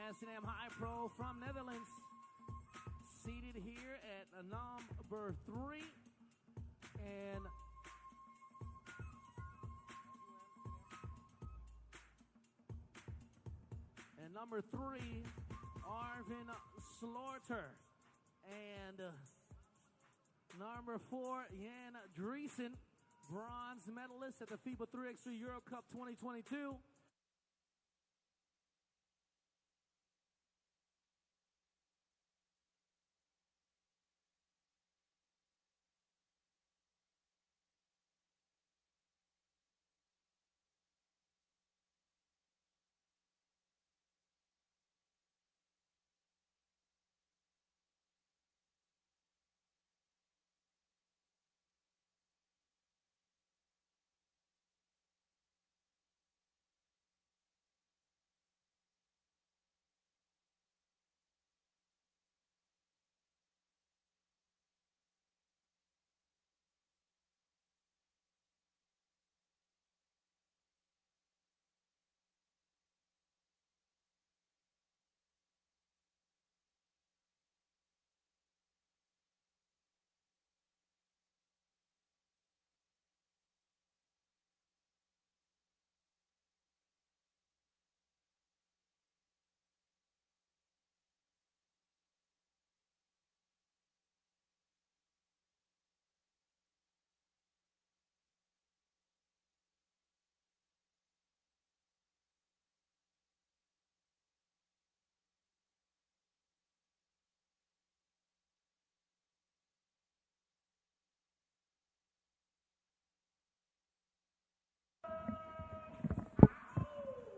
Amsterdam HiPRO from Netherlands, seated here at number 3. And number 3, Arvin Slaughter. And number 4, Jan Driesen, bronze medalist at the FIBA 3x3 Euro Cup 2022.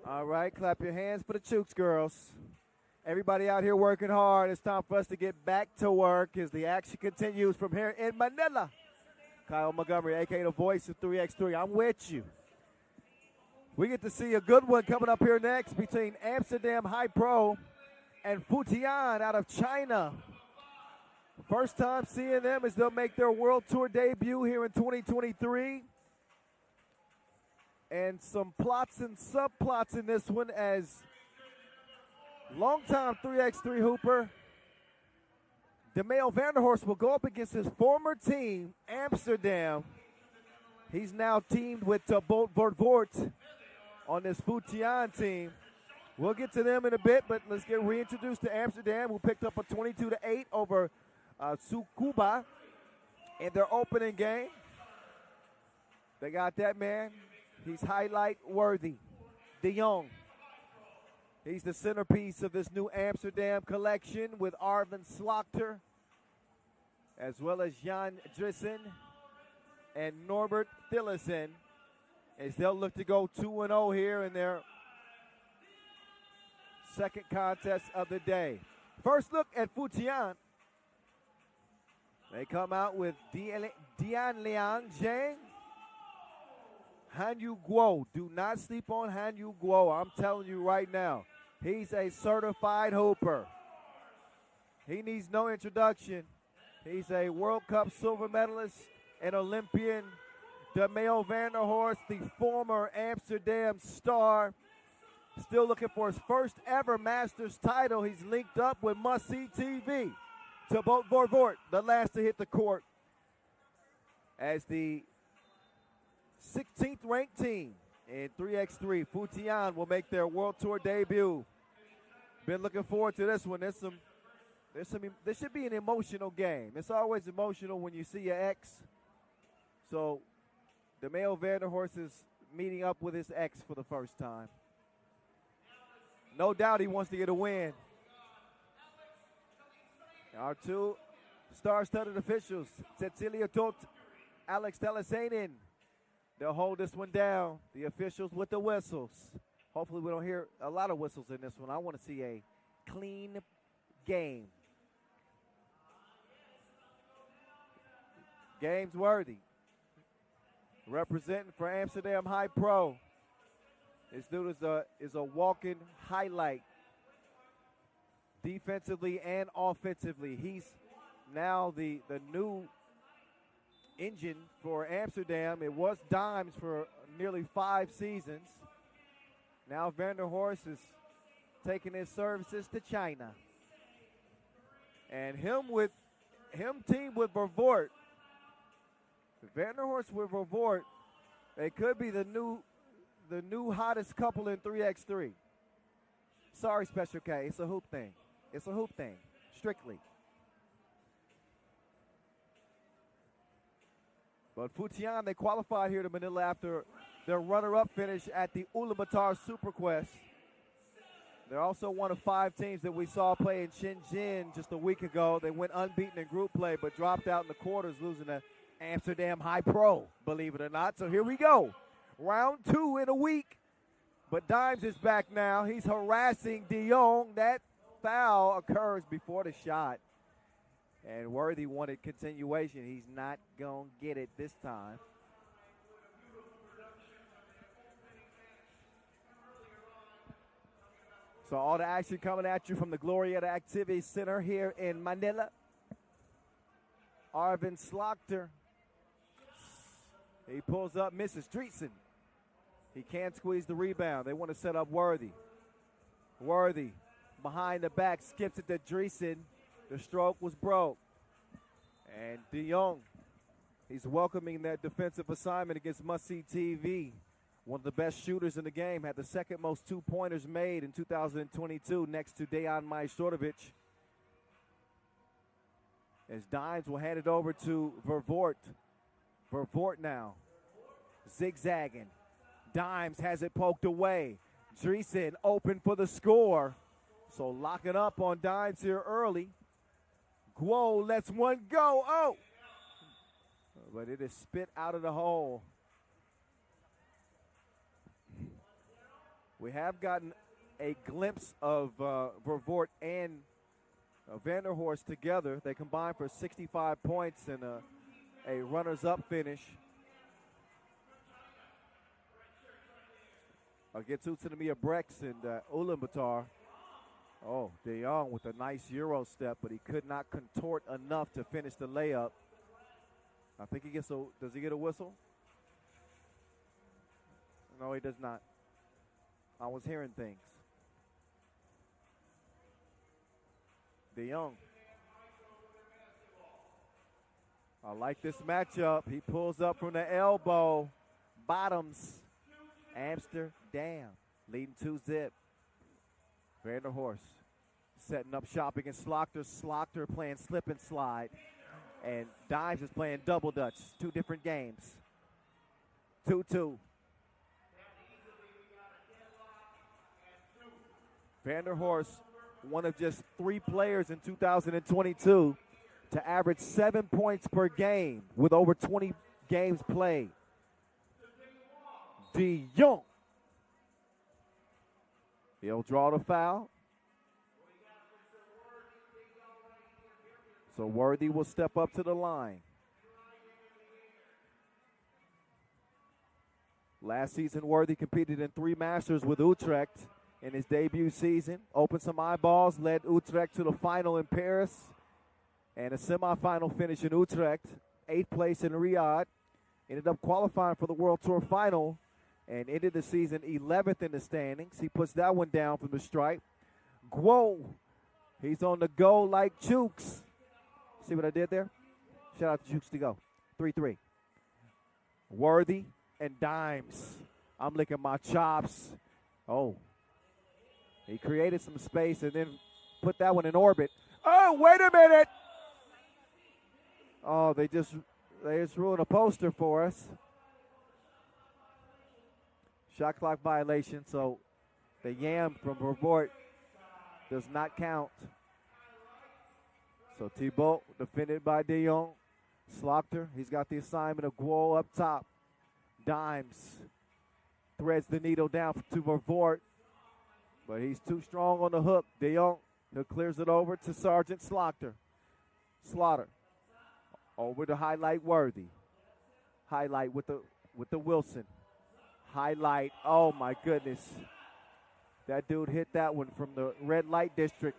All right, clap your hands for the Chooks girls. Everybody out here working hard. It's time for us to get back to work as the action continues from here in Manila. Kyle Montgomery, a.k.a. the voice of 3x3. I'm with you. We get to see a good one coming up here next between Amsterdam HiPRO and Futian out of China. First time seeing them as they'll make their World Tour debut here in 2023. And some plots and subplots in this one as longtime 3x3 hooper DeMeo Vanderhorst will go up against his former team, Amsterdam. He's now teamed with Bolt Vortvort on this Futian team. We'll get to them in a bit, but let's get reintroduced to Amsterdam, who picked up a 22-8 over Tsukuba in their opening game. They got that man. He's highlight worthy. De Jong. He's the centerpiece of this new Amsterdam collection with Arvin Slaughter, as well as Jan Driesen and Norbert Thillesen, as they'll look to go 2-0 here in their second contest of the day. First look at Futian. They come out with Dian Liang Zhang, Han Yu Guo. Do not sleep on Han Yu Guo. I'm telling you right now, he's a certified hooper. He needs no introduction. He's a World Cup silver medalist and Olympian. DeMeo Vanderhorst, the former Amsterdam star, still looking for his first ever Masters title. He's linked up with Must See TV. To Bolt Vortvort, the last to hit the court as the 16th ranked team in 3x3. Futian will make their World Tour debut. Been looking forward to this one. This should be an emotional game. It's always emotional when you see your ex. So DeMeo Vanderhorst is meeting up with his ex for the first time. No doubt he wants to get a win. Our two star-studded officials, Cecilia Tot, Alex Telesanin. They'll hold this one down. The officials with the whistles. Hopefully we don't hear a lot of whistles in this one. I want to see a clean game. Game's worthy. Representing for Amsterdam HiPRO. This dude is a walking highlight. Defensively and offensively. He's now the new engine for Amsterdam. It was Dimes for nearly 5 seasons. Now Vanderhorst is taking his services to China. And him teamed with Vervoort. Vanderhorst with Vervoort, they could be the new hottest couple in 3x3. Sorry, Special K, it's a hoop thing. It's a hoop thing, strictly. But Futian, they qualified here to Manila after their runner-up finish at the Ulaanbaatar Superquest. They're also one of 5 teams that we saw play in Shenzhen just a week ago. They went unbeaten in group play, but dropped out in the quarters, losing to Amsterdam HiPRO, believe it or not. So here we go. Round 2 in a week. But Dimes is back now. He's harassing De Jong. That foul occurs before the shot. And Worthy wanted continuation. He's not going to get it this time. So all the action coming at you from the Glorieta Activity Center here in Manila. Arvin Slaughter. He pulls up, misses. Dreesen. He can't squeeze the rebound. They want to set up Worthy. Worthy behind the back, skips it to Dreesen. The stroke was broke. And De Jong, he's welcoming that defensive assignment against Must See TV. One of the best shooters in the game, had the second most 2-pointers made in 2022 next to Dejan Majstorovic. As Dimes will hand it over to Vervoort. Vervoort now, zigzagging. Dimes has it poked away. Dreesen open for the score. So locking up on Dimes here early. Guo lets one go. Oh! But it is spit out of the hole. We have gotten a glimpse of Vervoort and Vanderhorst together. They combined for 65 points and a runners-up finish against Utsunomiya BREX and Ulaanbaatar. Oh, De Jong with a nice Euro step, but he could not contort enough to finish the layup. I think he gets does he get a whistle? No, he does not. I was hearing things. De Jong. I like this matchup. He pulls up from the elbow. Bottoms. Amsterdam leading 2-zip. Vanderhorst setting up shop against Slaughter. Slaughter playing slip and slide. And Dimes is playing double dutch. 2 different games. 2-2. Vanderhorst, one of just 3 players in 2022 to average 7 points per game with over 20 games played. De Jong. He'll draw the foul. So Worthy will step up to the line. Last season, Worthy competed in 3 Masters with Utrecht in his debut season. Opened some eyeballs, led Utrecht to the final in Paris and a semifinal finish in Utrecht. 8th place in Riyadh. Ended up qualifying for the World Tour final and ended the season 11th in the standings. He puts that one down from the stripe. Guo, he's on the go like Chooks. See what I did there? Shout out to Chooks to go. 3-3. Worthy and Dimes. I'm licking my chops. Oh. He created some space and then put that one in orbit. Oh, wait a minute. Oh, they just ruined a poster for us. Shot clock violation, so the yam from Vervoort does not count. So Thibault defended by De Jong. Slaughter, he's got the assignment of Guo up top. Dimes threads the needle down to Vervoort, but he's too strong on the hook. De Jong, he clears it over to Sergeant Slaughter. Slaughter over to highlight Worthy. Highlight with the Wilson. Highlight, oh my goodness. That dude hit that one from the red light district.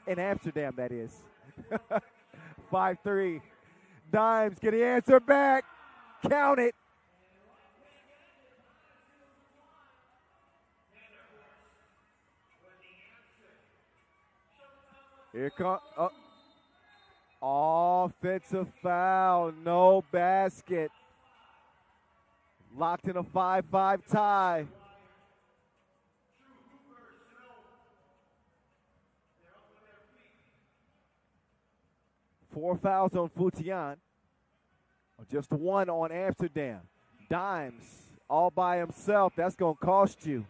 In Amsterdam, that is. 5-3. Dimes, get the answer back. Count it. Here comes offensive foul, no basket. Locked in a 5-5 tie. Four fouls on Futian. Just one on Amsterdam. Dimes all by himself. That's going to cost you.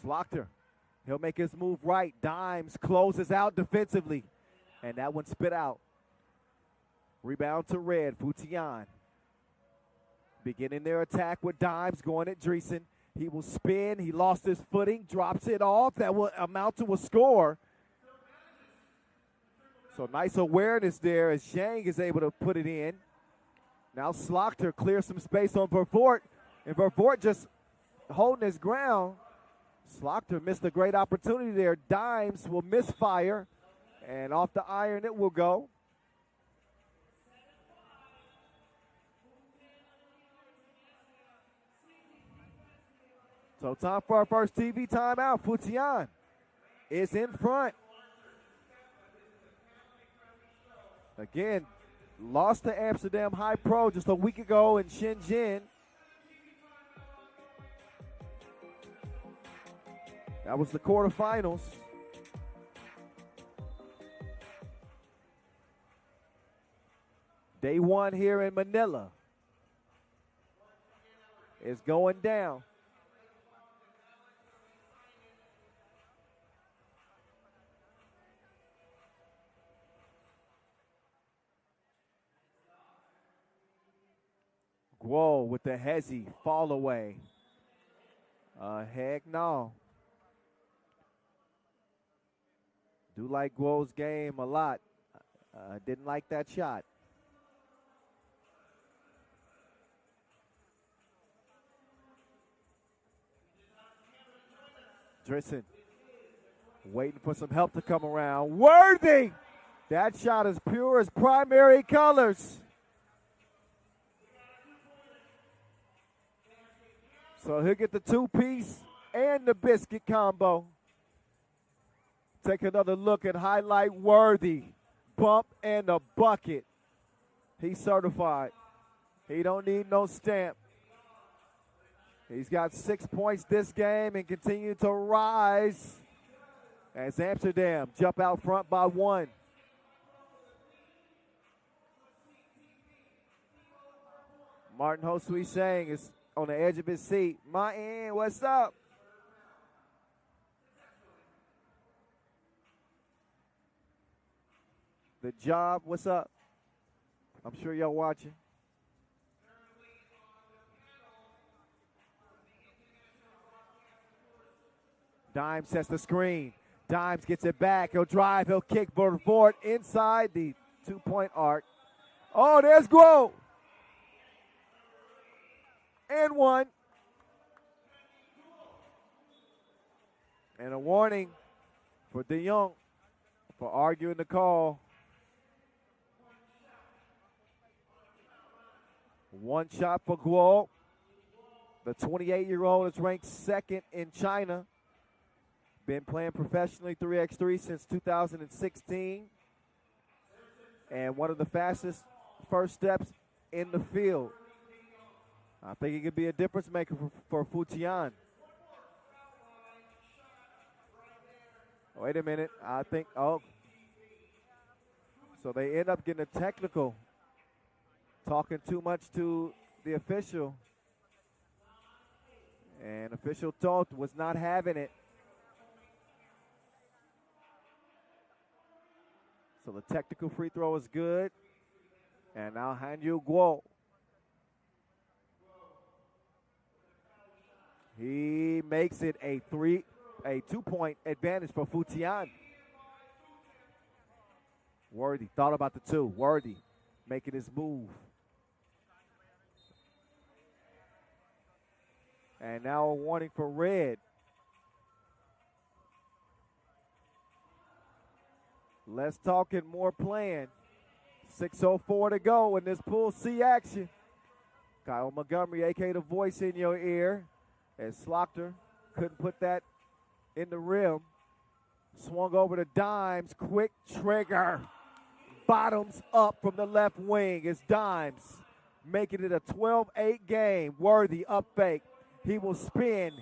Slaughter. He'll make his move right. Dimes closes out defensively. And that one spit out. Rebound to Red. Futian. Beginning their attack with Dimes going at Dreesen. He will spin. He lost his footing. Drops it off. That will amount to a score. So nice awareness there as Zhang is able to put it in. Now Slaughter clears some space on Vervoort. And Vervoort just holding his ground. Slaughter missed a great opportunity there. Dimes will misfire. And off the iron it will go. So time for our first TV timeout. Futian is in front. Again, lost to Amsterdam HiPRO just a week ago in Shenzhen. That was the quarterfinals. Day one here in Manila is going down. Guo with the hezzy fall away. Heck no. Do like Guo's game a lot. Didn't like that shot. Dreesen waiting for some help to come around. Worthy! That shot is pure as primary colors. So he'll get the two-piece and the biscuit combo. Take another look at highlight Worthy. Bump and a bucket. He's certified. He don't need no stamp. He's got 6 points this game and continue to rise as Amsterdam jump out front by one. Martin Hosui saying is on the edge of his seat. Martin, what's up? The job, what's up? I'm sure y'all watching. Dimes sets the screen. Dimes gets it back. He'll drive. He'll kick Vervoort inside the two-point arc. Oh, there's Guo. And one. And a warning for De Jong for arguing the call. One shot for Guo. The 28-year-old is ranked second in China. Been playing professionally 3x3 since 2016. And one of the fastest first steps in the field. I think he could be a difference maker for Futian. Wait a minute. I think, so they end up getting a technical. Talking too much to the official. And official Toth was not having it. So the technical free throw is good. And now Hanyu Guo. He makes it a 2-point advantage for Futian. Worthy thought about the two. Worthy making his move. And now a warning for Red. Less talking, more playing. 6:04 to go in this Pool C action. Kyle Montgomery, a.k.a. the voice in your ear. And Slaughter couldn't put that in the rim. Swung over to Dimes. Quick trigger. Bottoms up from the left wing. It's Dimes making it a 12-8 game. Worthy up fake. He will spin,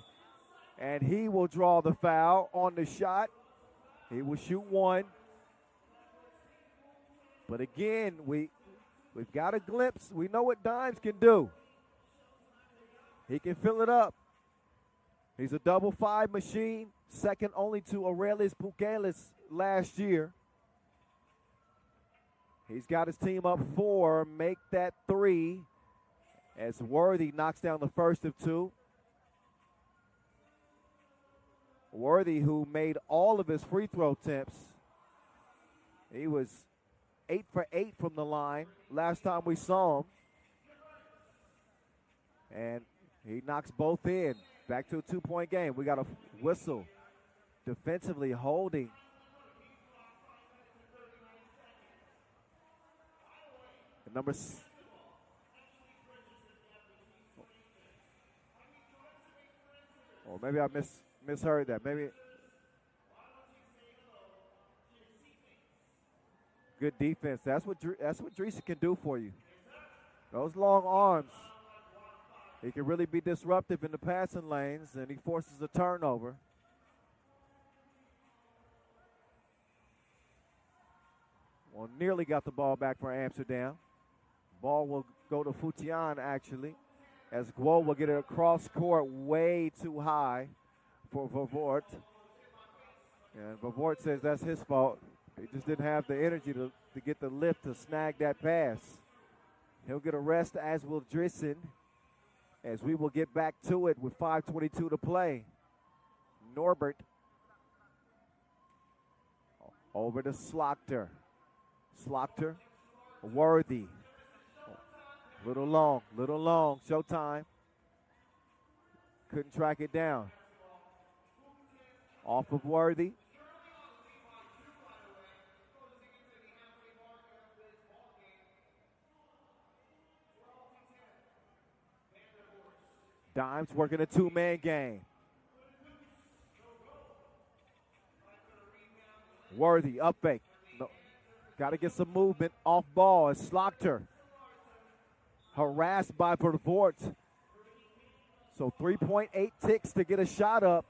and he will draw the foul on the shot. He will shoot one. But again, we've got a glimpse. We know what Dimes can do. He can fill it up. He's a double five machine, second only to Aurelius Pukelis last year. He's got his team up 4. Make that 3 as Worthy knocks down the first of 2. Worthy, who made all of his free throw attempts. He was 8 for 8 from the line last time we saw him. And he knocks both in. Back to a 2-point game. We got a whistle defensively holding. The or maybe I misheard that. Maybe good defense. That's what Dreesen can do for you. Those long arms. He can really be disruptive in the passing lanes, and he forces a turnover. Well, nearly got the ball back for Amsterdam. Ball will go to Futian, actually, as Guo will get it across court way too high for Vervoort. And Vervoort says that's his fault. He just didn't have the energy to get the lift to snag that pass. He'll get a rest, as will Dreesen, as we will get back to it with 5:22 to play. Norbert over to Slaughter. Slaughter, Worthy. Little long. Showtime. Couldn't track it down. Off of Worthy. Dimes working a 2-man game. Worthy, up fake. No. Got to get some movement off ball as Slaughter harassed by Vervoort. So 3.8 ticks to get a shot up.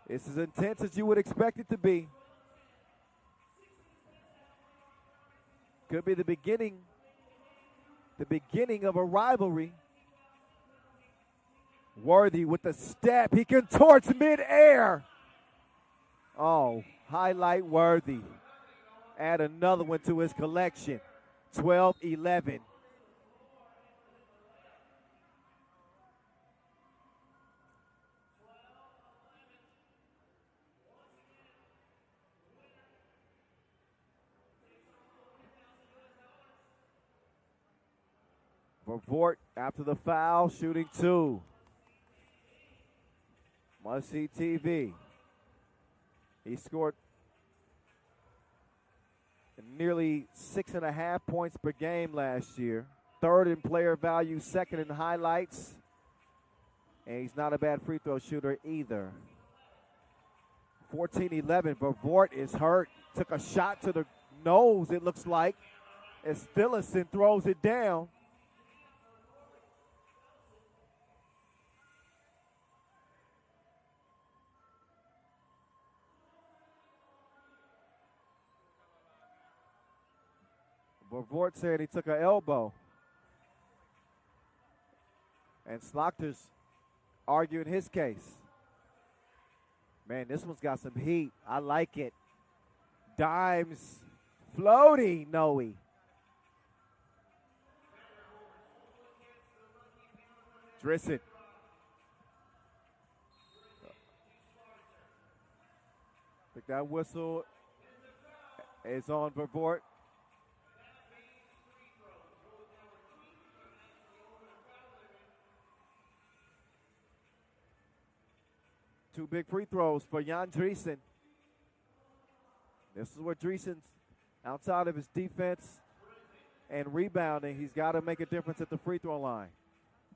It's as intense as you would expect it to be. Could be the beginning of a rivalry. Worthy with the step. He contorts midair. Oh, highlight Worthy. Add another one to his collection. 12-11. Vervoort after the foul, shooting 2. Must see TV. He scored nearly 6.5 points per game last year. 3rd in player value, 2nd in highlights. And he's not a bad free throw shooter either. 14-11. Vervoort is hurt. Took a shot to the nose, it looks like, as Stillison throws it down. Vervoort said he took an elbow. And Slaughter's arguing his case. Man, this one's got some heat. I like it. Dimes floating, Noe. Dreesen. I think that whistle is on Vervoort. Two big free throws for Jan Dreesen. This is where Dreesen's, outside of his defense and rebounding, he's got to make a difference at the free throw line.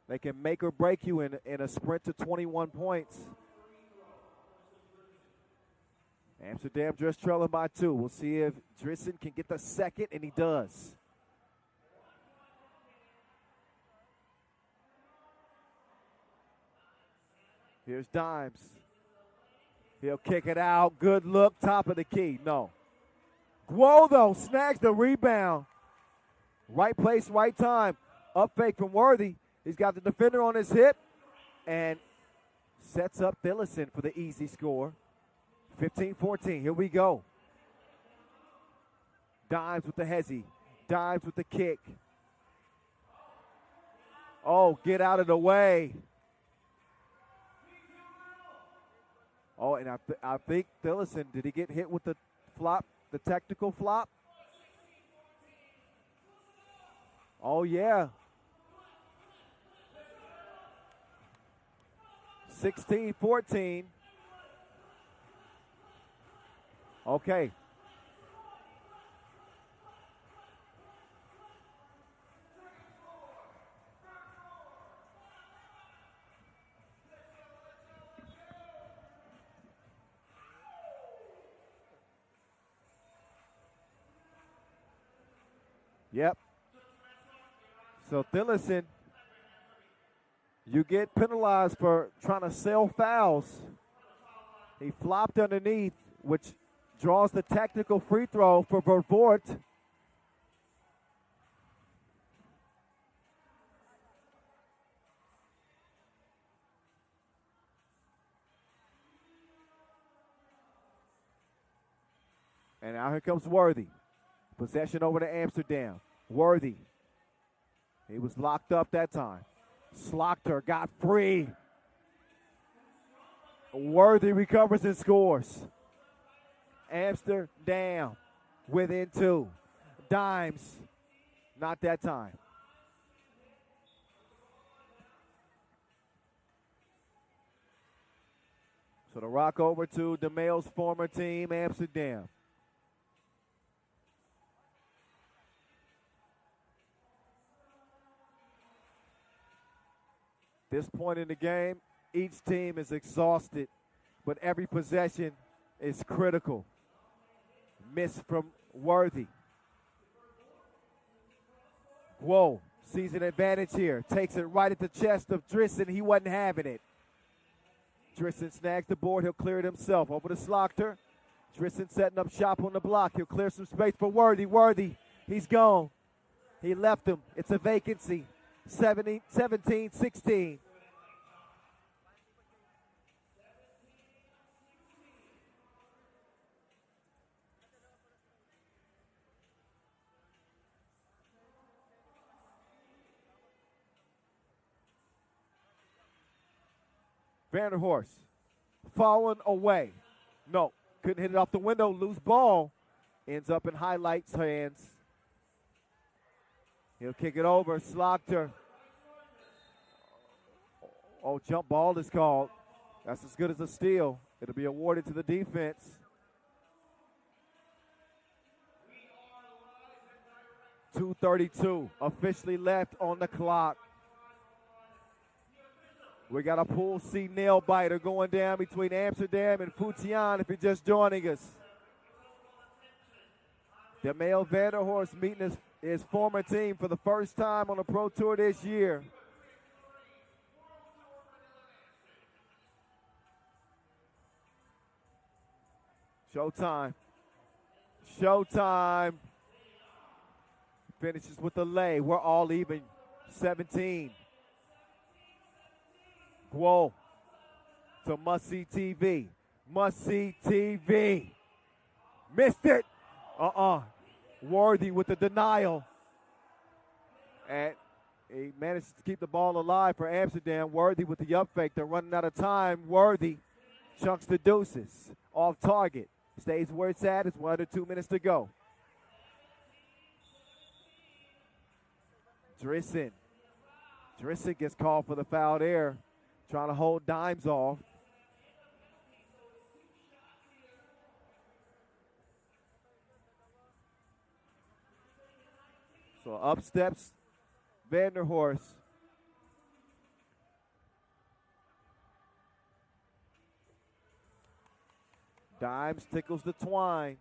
They can make or break you in a sprint to 21 points. Amsterdam just trailing by 2. We'll see if Drissen can get the second, and he does. Here's Dimes. He'll kick it out. Good look, top of the key. No. Guo, though, snags the rebound. Right place, right time. Up fake from Worthy. He's got the defender on his hip and sets up Phillison for the easy score. 15-14. Here we go. Dimes with the hezzy. Dimes with the kick. Oh, get out of the way. Oh, and I think Phillison, did he get hit with the flop, the technical flop? Oh, yeah. 16-14. Okay. Yep. So Phillison, you get penalized for trying to sell fouls. He flopped underneath, which draws the technical free throw for Vervoort. And now here comes Worthy. Possession over to Amsterdam. Worthy. He was locked up that time. Slaughter got free. Worthy recovers and scores. Amsterdam within 2. Dimes, not that time. So the rock over to DeMail's former team, Amsterdam. This point in the game, each team is exhausted, but every possession is critical. Miss from Worthy. Whoa, sees an advantage here. Takes it right at the chest of Drissen. He wasn't having it. Drissen snags the board. He'll clear it himself. Over to Slaughter. Drissen setting up shop on the block. He'll clear some space for Worthy. Worthy, he's gone. He left him. It's a vacancy. 17-16. Vanderhorst falling away. No, couldn't hit it off the window. Loose ball. Ends up in Highlights' hands. He'll kick it over. Slaughter. Oh, jump ball is called. That's as good as a steal. It'll be awarded to the defense. .232 officially left on the clock. We got a Pool C nail biter going down between Amsterdam and Futian if you're just joining us. DeMail Vanderhorst meeting his former team for the first time on the Pro Tour this year. Showtime. Showtime. Finishes with the lay. We're all even. 17. Guo to Must See TV. Must See TV. Missed it. Worthy with the denial. And he managed to keep the ball alive for Amsterdam. Worthy with the up fake. They're running out of time. Worthy chunks the deuces. Off target. Stays where it's at. It's 1 under 2 minutes to go. Drissen. Drissen gets called for the foul there. Trying to hold Dimes off. So up steps Vanderhorst. Dimes tickles the twine.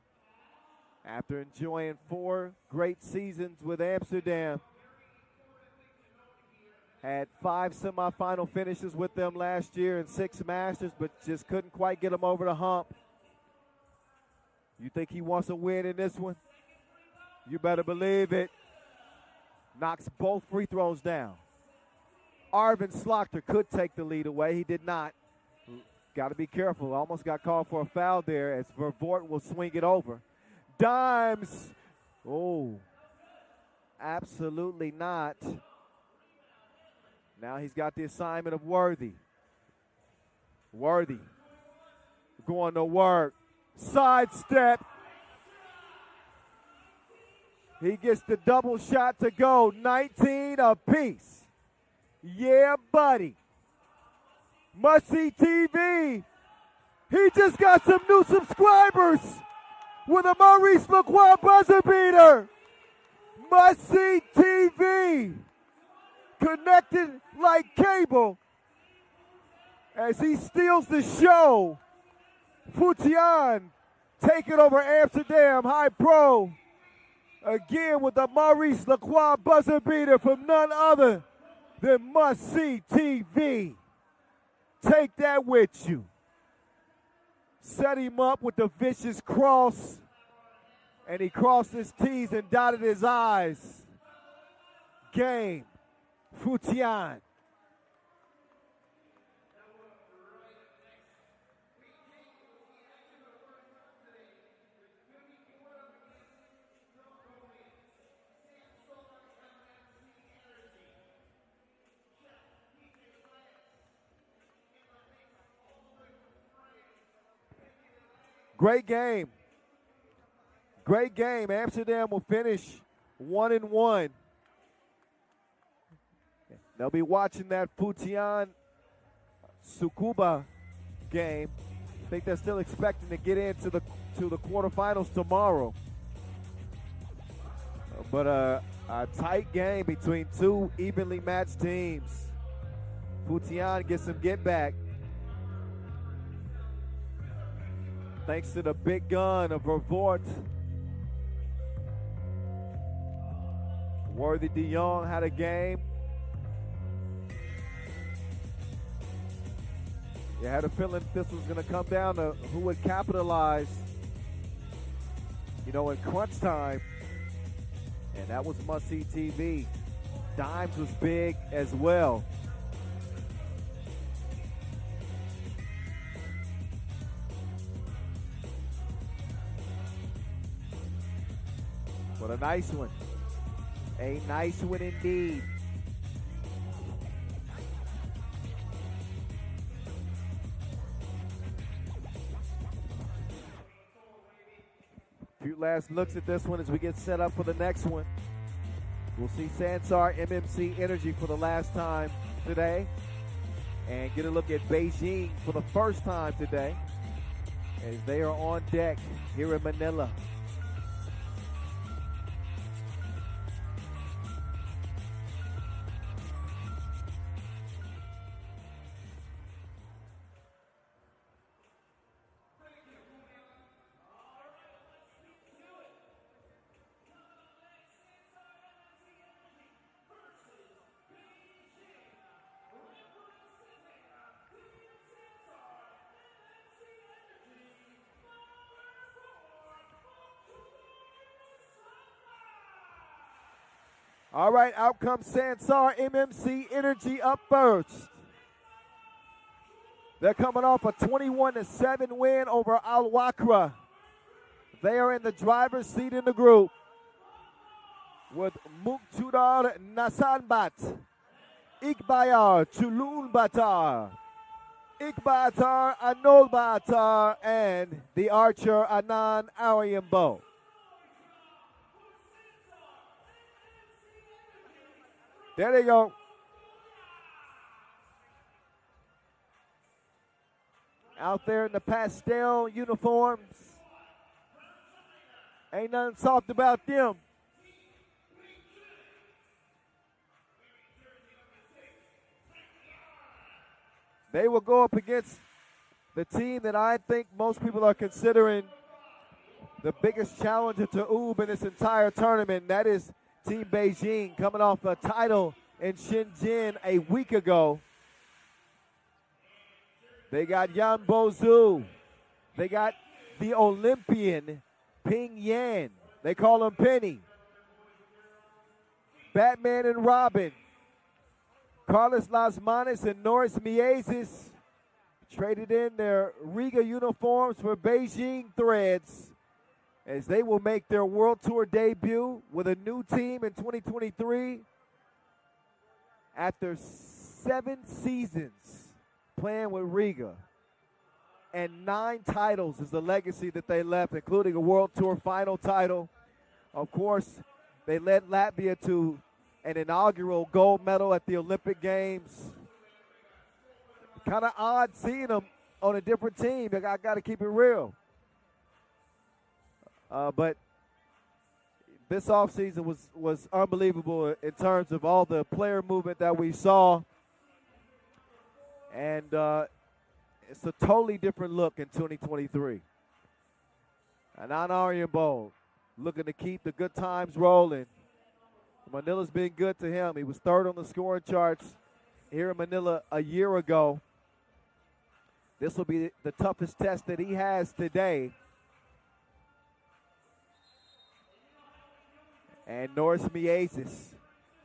After enjoying 4 great seasons with Amsterdam, had 5 semifinal finishes with them last year and 6 Masters, but just couldn't quite get them over the hump. You think he wants a win in this one? You better believe it. Knocks both free throws down. Arvin Slaughter could take the lead away. He did not. Got to be careful. Almost got called for a foul there as Vervoort will swing it over. Dimes. Oh, absolutely not. Now he's got the assignment of Worthy. Worthy going to work. Sidestep. He gets the double shot to go. 19 apiece. Yeah, buddy. Must-see TV. He just got some new subscribers with a Maurice Lacroix buzzer beater. Must-see TV. Connected like cable as he steals the show. Futian taking over Amsterdam HiPRO. Again with the Maurice Lacroix buzzer beater from none other than Must-see TV. Take that with you. Set him up with the vicious cross. And he crossed his T's and dotted his I's. Game. Futian. Great game. Great game. Amsterdam will finish 1-1. They'll be watching that Futian Tsukuba game. I think they're still expecting to get into the quarterfinals tomorrow. But a tight game between 2 evenly matched teams. Futian gets some get back. Thanks to the big gun of Vervoort. Worthy de Jong had a game. You had a feeling this was going to come down to who would capitalize, in crunch time. And that was Must-see TV. Dimes was big as well. What a nice one. A nice one indeed. Few last looks at this one as we get set up for the next one. We'll see Sansar MMC Energy for the last time today. And get a look at Beijing for the first time today as they are on deck here in Manila. All right, out comes Sansar MMC Energy up first. They're coming off a 21-7 win over Wakrah. They are in the driver's seat in the group with Muktudar Nasanbat, Ikbayar Chulunbatar, Ikbatar Anolbatar, and the archer Anan Aryambo. There they go. Out there in the pastel uniforms. Ain't nothing soft about them. They will go up against the team that I think most people are considering the biggest challenger to UB in this entire tournament. That is Team Beijing, coming off a title in Shenzhen a week ago. They got Yan Bozu. They got the Olympian Ping Yan. They call him Penny. Batman and Robin. Carlos Lasmanis and Norris Miezis traded in their Riga uniforms for Beijing threads as they will make their World Tour debut with a new team in 2023 after 7 seasons playing with Riga. And 9 titles is the legacy that they left, including a World Tour final title. Of course, they led Latvia to an inaugural gold medal at the Olympic Games. Kind of odd seeing them on a different team. I got to keep it real. But this offseason was unbelievable in terms of all the player movement that we saw. And it's a totally different look in 2023. Anand Aryambol looking to keep the good times rolling. Manila's been good to him. He was 3rd on the scoring charts here in Manila a year ago. This will be the toughest test that he has today. And Norris Miezis,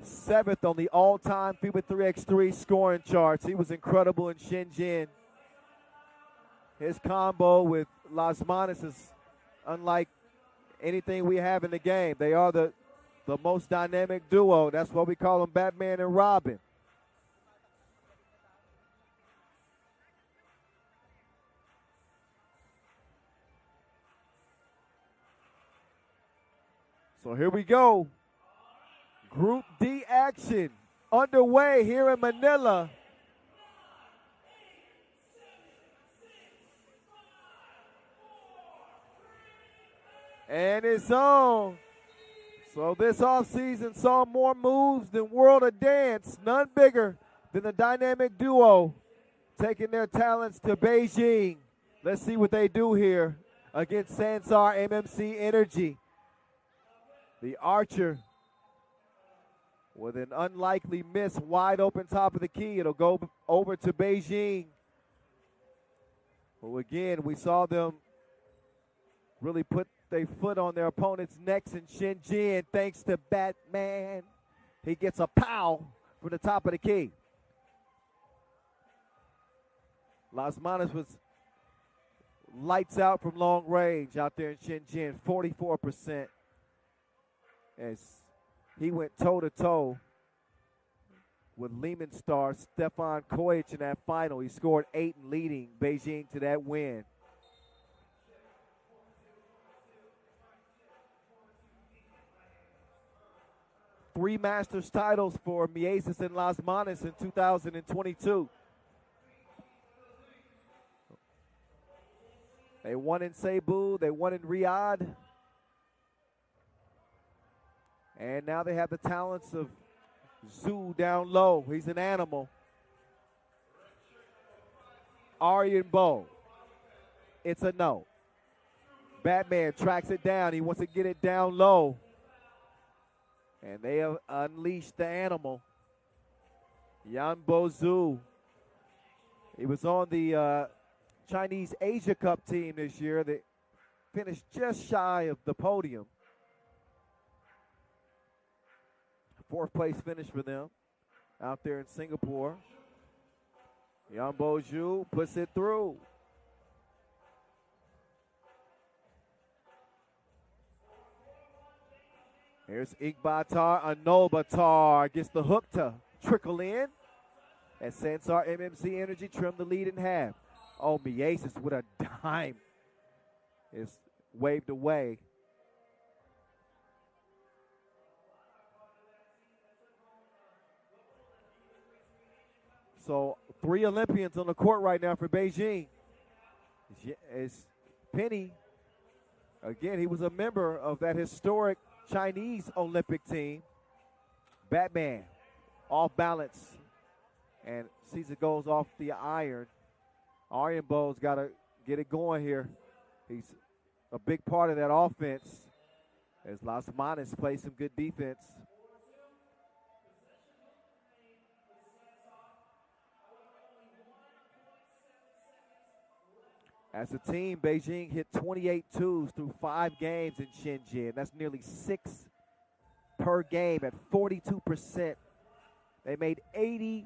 7th on the all-time FIBA 3x3 scoring charts. He was incredible in Shenzhen. His combo with Lasmanis is unlike anything we have in the game. They are the most dynamic duo. That's why we call them Batman and Robin. So here we go. Group D action underway here in Manila. And it's on. So this offseason saw more moves than World of Dance. None bigger than the dynamic duo taking their talents to Beijing. Let's see what they do here against Sansar MMC Energy. The archer with an unlikely miss, wide open top of the key. It'll go over to Beijing. Well, again, we saw them really put their foot on their opponent's necks in Shenzhen thanks to Batman. He gets a pow from the top of the key. Lasmanis was lights out from long range out there in Shenzhen, 44%. As he went toe-to-toe with Lehman star Stefan Kojic in that final. He scored 8 and leading Beijing to that win. Three Masters titles for Miezis and Lasmanis in 2022. They won in Cebu, they won in Riyadh. And now they have the talents of Zhu down low. He's an animal. Aryan Bo. It's a no. Batman tracks it down. He wants to get it down low. And they have unleashed the animal. Yan Bozu. He was on the Chinese Asia Cup team this year. They finished just shy of the podium. 4th place finish for them out there in Singapore. Yan Bozu puts it through. Here's Igbatar Anobatar. Gets the hook to trickle in. As Sansar MMC Energy trimmed the lead in half. Oh, Miezis with a dime is waved away. So 3 Olympians on the court right now for Beijing. It's Penny. Again, he was a member of that historic Chinese Olympic team. Batman off balance and sees it goes off the iron. Arianbo's got to get it going here. He's a big part of that offense as Las Manas play some good defense. As a team, Beijing hit 28 twos through 5 games in Shenzhen. That's nearly 6 per game at 42%. They made 84%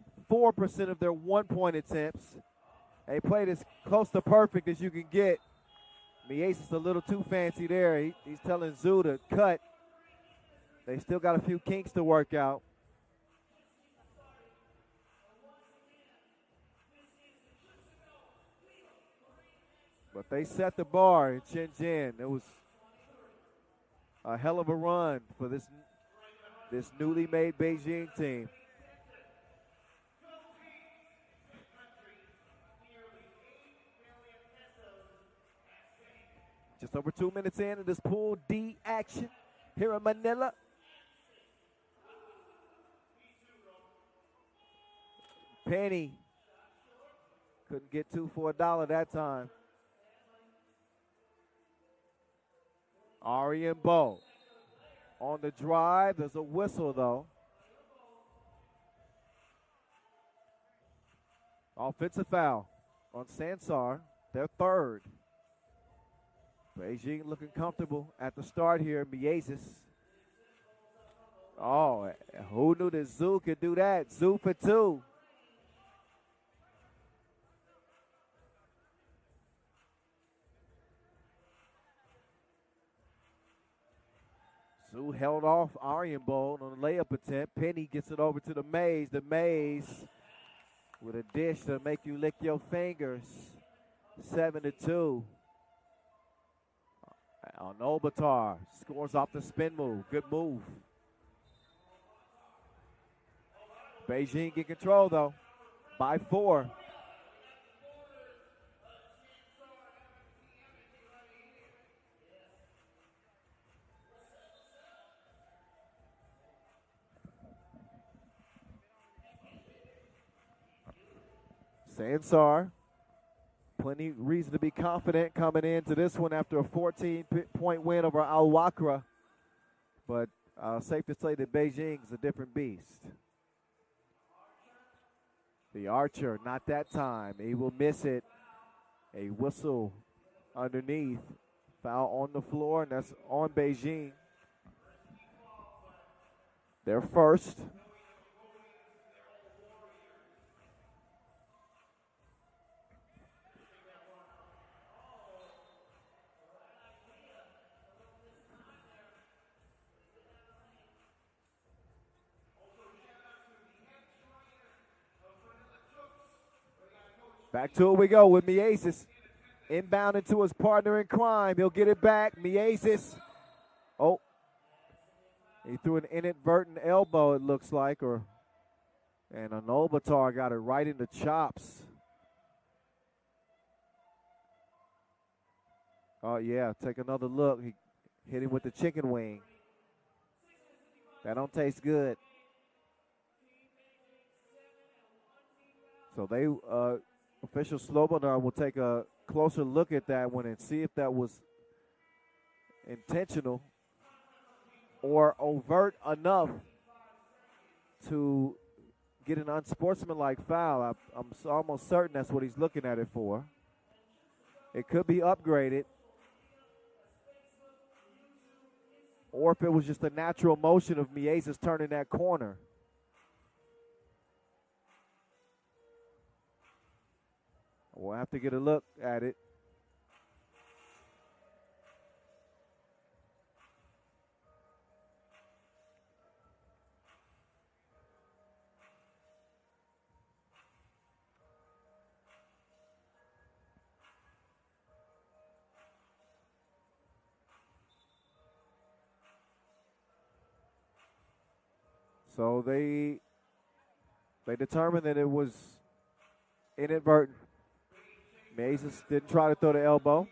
of their one-point attempts. They played as close to perfect as you can get. Mies's a little too fancy there. He's telling Zhu to cut. They still got a few kinks to work out. But they set the bar in Shenzhen. It was a hell of a run for this newly made Beijing team. Just over 2 minutes into this Pool D action here in Manila. Penny couldn't get 2 for a dollar that time. Arianbo on the drive. There's a whistle, though. Offensive foul on Sansar, their third. Beijing looking comfortable at the start here. Miezis. Oh, who knew that Zhu could do that? Zhu for 2. Zhu held off Arianbo on a layup attempt. Penny gets it over to the Maze. The Maze with a dish to make you lick your fingers. 7-2. On Obatar, scores off the spin move. Good move. Beijing in control, though, by 4. Sansar, plenty reason to be confident coming into this one after a 14-point win over Wakrah. But safe to say that Beijing is a different beast. The Archer, not that time. He will miss it. A whistle underneath. Foul on the floor, and that's on Beijing. Their first. Back to it we go with Miezis. Inbound into his partner in crime. He'll get it back. Miezis. Oh. He threw an inadvertent elbow, it looks like. And an Obatar got it right in the chops. Oh, yeah. Take another look. He hit him with the chicken wing. That don't taste good. So they... Official Slobodan will take a closer look at that one and see if that was intentional or overt enough to get an unsportsmanlike foul. I'm almost certain that's what he's looking at it for. It could be upgraded, or if it was just a natural motion of Miezis turning that corner. We'll have to get a look at it. So they determined that it was inadvertent. Miezis didn't try to throw the elbow.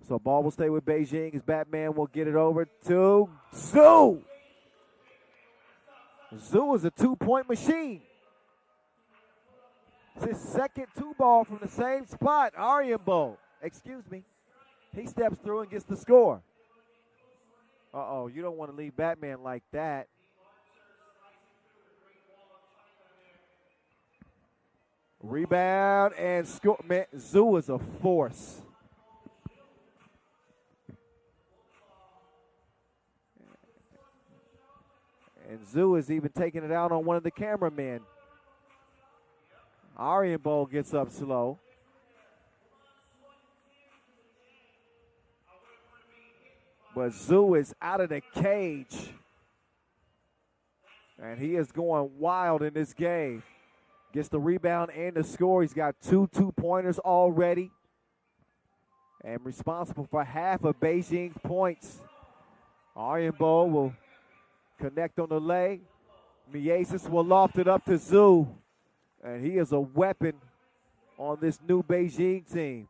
So ball will stay with Beijing as Batman will get it over to Zhu. Zhu is a 2-point machine. It's his second 2-ball from the same spot. Ariambo, excuse me. He steps through and gets the score. Uh-oh, you don't want to leave Batman like that. Rebound and score. Man, Zoo is a force. And Zoo is even taking it out on one of the cameramen. Ariambo gets up slow. But Zoo is out of the cage. And he is going wild in this game. Gets the rebound and the score. He's got 2 2-pointers already. And responsible for half of Beijing's points. Ariambo will connect on the lay. Miasis will loft it up to Zoo. And he is a weapon on this new Beijing team.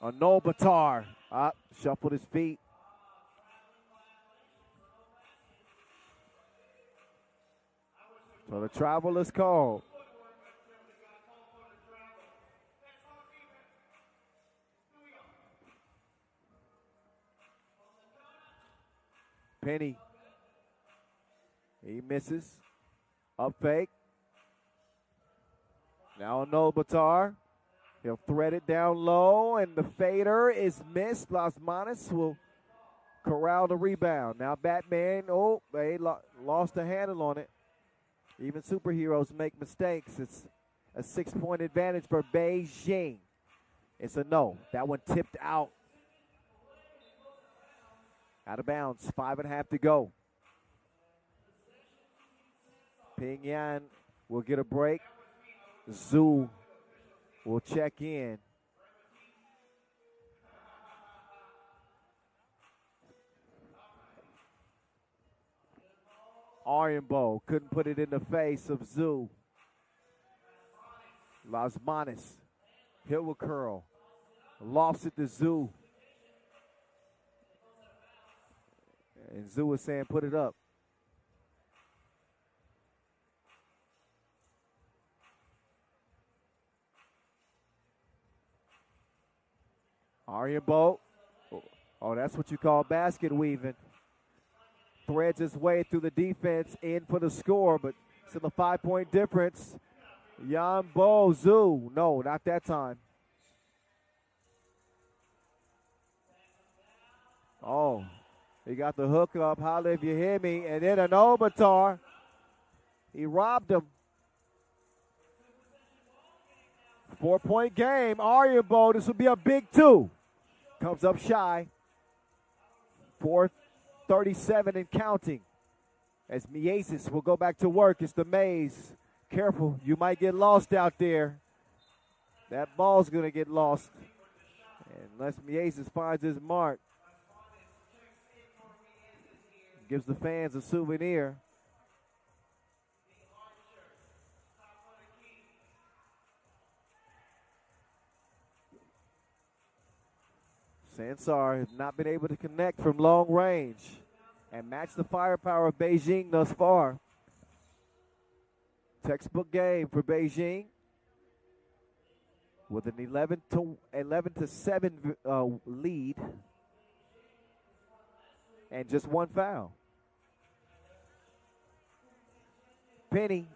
Anol Batar. Shuffled his feet. So the travel is called. Penny. He misses. Up fake. Now Anol Batar. He'll thread it down low, and the fader is missed. Las Manos will corral the rebound. Now Batman, they lost the handle on it. Even superheroes make mistakes. It's a 6-point advantage for Beijing. It's a no. That one tipped out. Out of bounds. 5.5 to go. Pyongyang will get a break. Zhu will check in. Ariambo couldn't put it in the face of Zhu. Las Manos. Hill will curl. Lofts it to Zhu. And Zhu is saying, put it up. Ariambo. Oh, that's what you call basket weaving. Threads his way through the defense, in for the score, but still a 5-point difference. Yambo Zhu. No, not that time. Oh, he got the hook up. Holla if you hear me. And then Anol Batar. He robbed him. 4-point game. Ariambo, this will be a big 2. Comes up shy. 4:37 and counting. As Miasis will go back to work. It's the maze. Careful, you might get lost out there. That ball's going to get lost. Unless Miasis finds his mark. Gives the fans a souvenir. Sansar has not been able to connect from long range and match the firepower of Beijing thus far. Textbook game for Beijing with an 11-7 lead and just one foul. Penny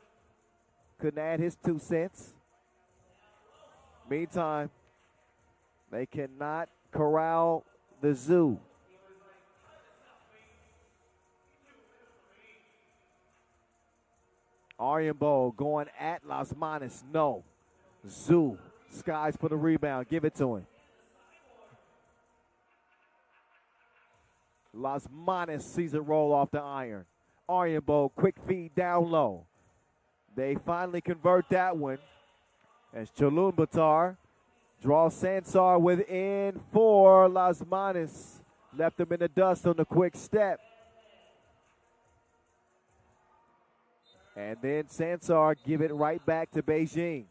couldn't add his 2 cents. Meantime, they cannot corral the Zoo. Ariambo going at Las Manos. No. Zoo. Skies for the rebound. Give it to him. Las Manos sees it roll off the iron. Ariambo, quick feed down low. They finally convert that one. As Chalun Batar draws Sansar within 4. Las Manos left him in the dust on the quick step. And then Sansar give it right back to Beijing.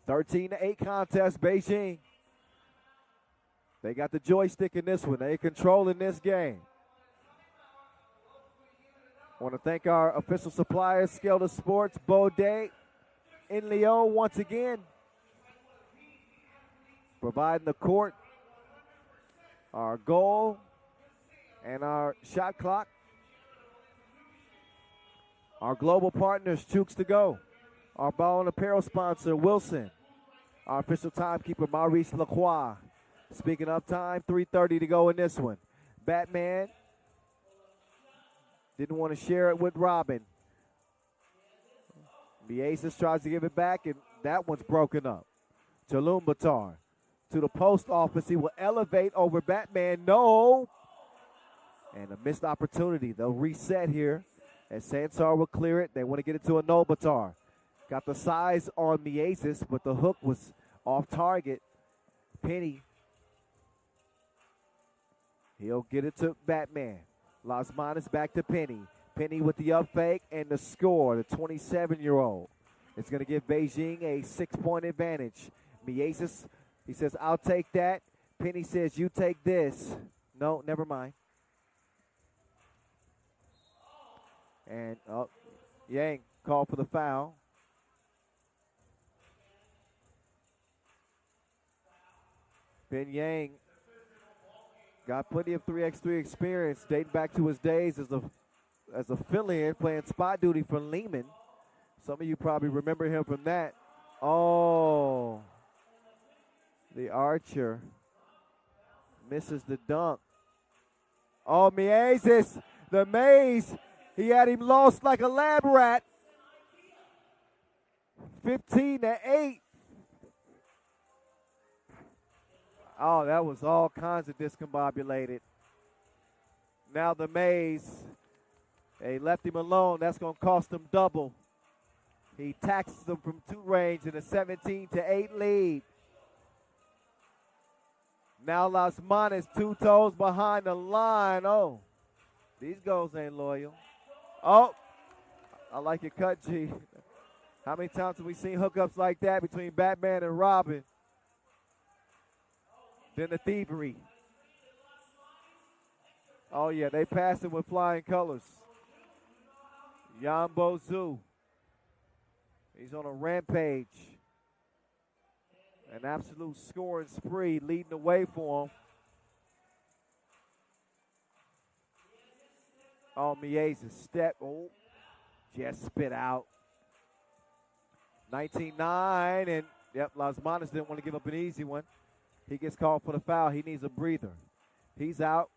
13-8 contest, Beijing. They got the joystick in this one. They're controlling this game. I want to thank our official suppliers, Scale to Sports, Baudet, in Lyon once again, providing the court, our goal, and our shot clock. Our global partners, Chooks to Go. Our ball and apparel sponsor, Wilson. Our official timekeeper, Maurice Lacroix. Speaking of time, 3:30 to go in this one. Batman didn't want to share it with Robin. The Aces tries to give it back, and that one's broken up. Chalumbatar to the post office. He will elevate over Batman. No. And a missed opportunity. They'll reset here, and Sansar will clear it. They want to get it to a Nobatar. Got the size on the Aces, but the hook was off target. Penny. He'll get it to Batman. Las Manas back to Penny. Penny with the up fake and the score. The 27-year-old is going to give Beijing a 6-point advantage. Mieses, he says, I'll take that. Penny says, you take this. No, never mind. And Yang called for the foul. Ben Yang got plenty of 3x3 experience dating back to his days as a fill-in playing spot duty for Lehman. Some of you probably remember him from that. Oh, the Archer misses the dunk. Oh, Mieses, the maze. He had him lost like a lab rat. 15-8. Oh, that was all kinds of discombobulated. Now the maze. They left him alone. That's going to cost him double. He taxes them from 2 range in a 17-8 lead. Now Las Manas 2 toes behind the line. Oh, these goals ain't loyal. Oh, I like your cut, G. How many times have we seen hookups like that between Batman and Robin? Then the thievery. Oh, yeah, they passed it with flying colors. Yambo Zoo. He's on a rampage. An absolute scoring spree leading the way for him. Oh, Mieses step. Oh, just spit out. 19-9, and yep, Las Manas didn't want to give up an easy one. He gets called for the foul. He needs a breather. He's out.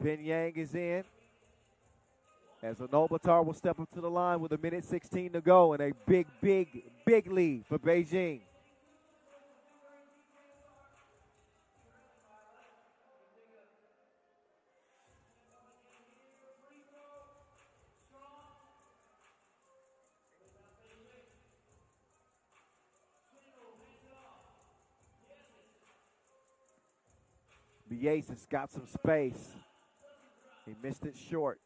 Pin Yang is in. As Nobatar will step up to the line with 1:16 to go and a big, big, big lead for Beijing. Biase has got some space. He missed it short.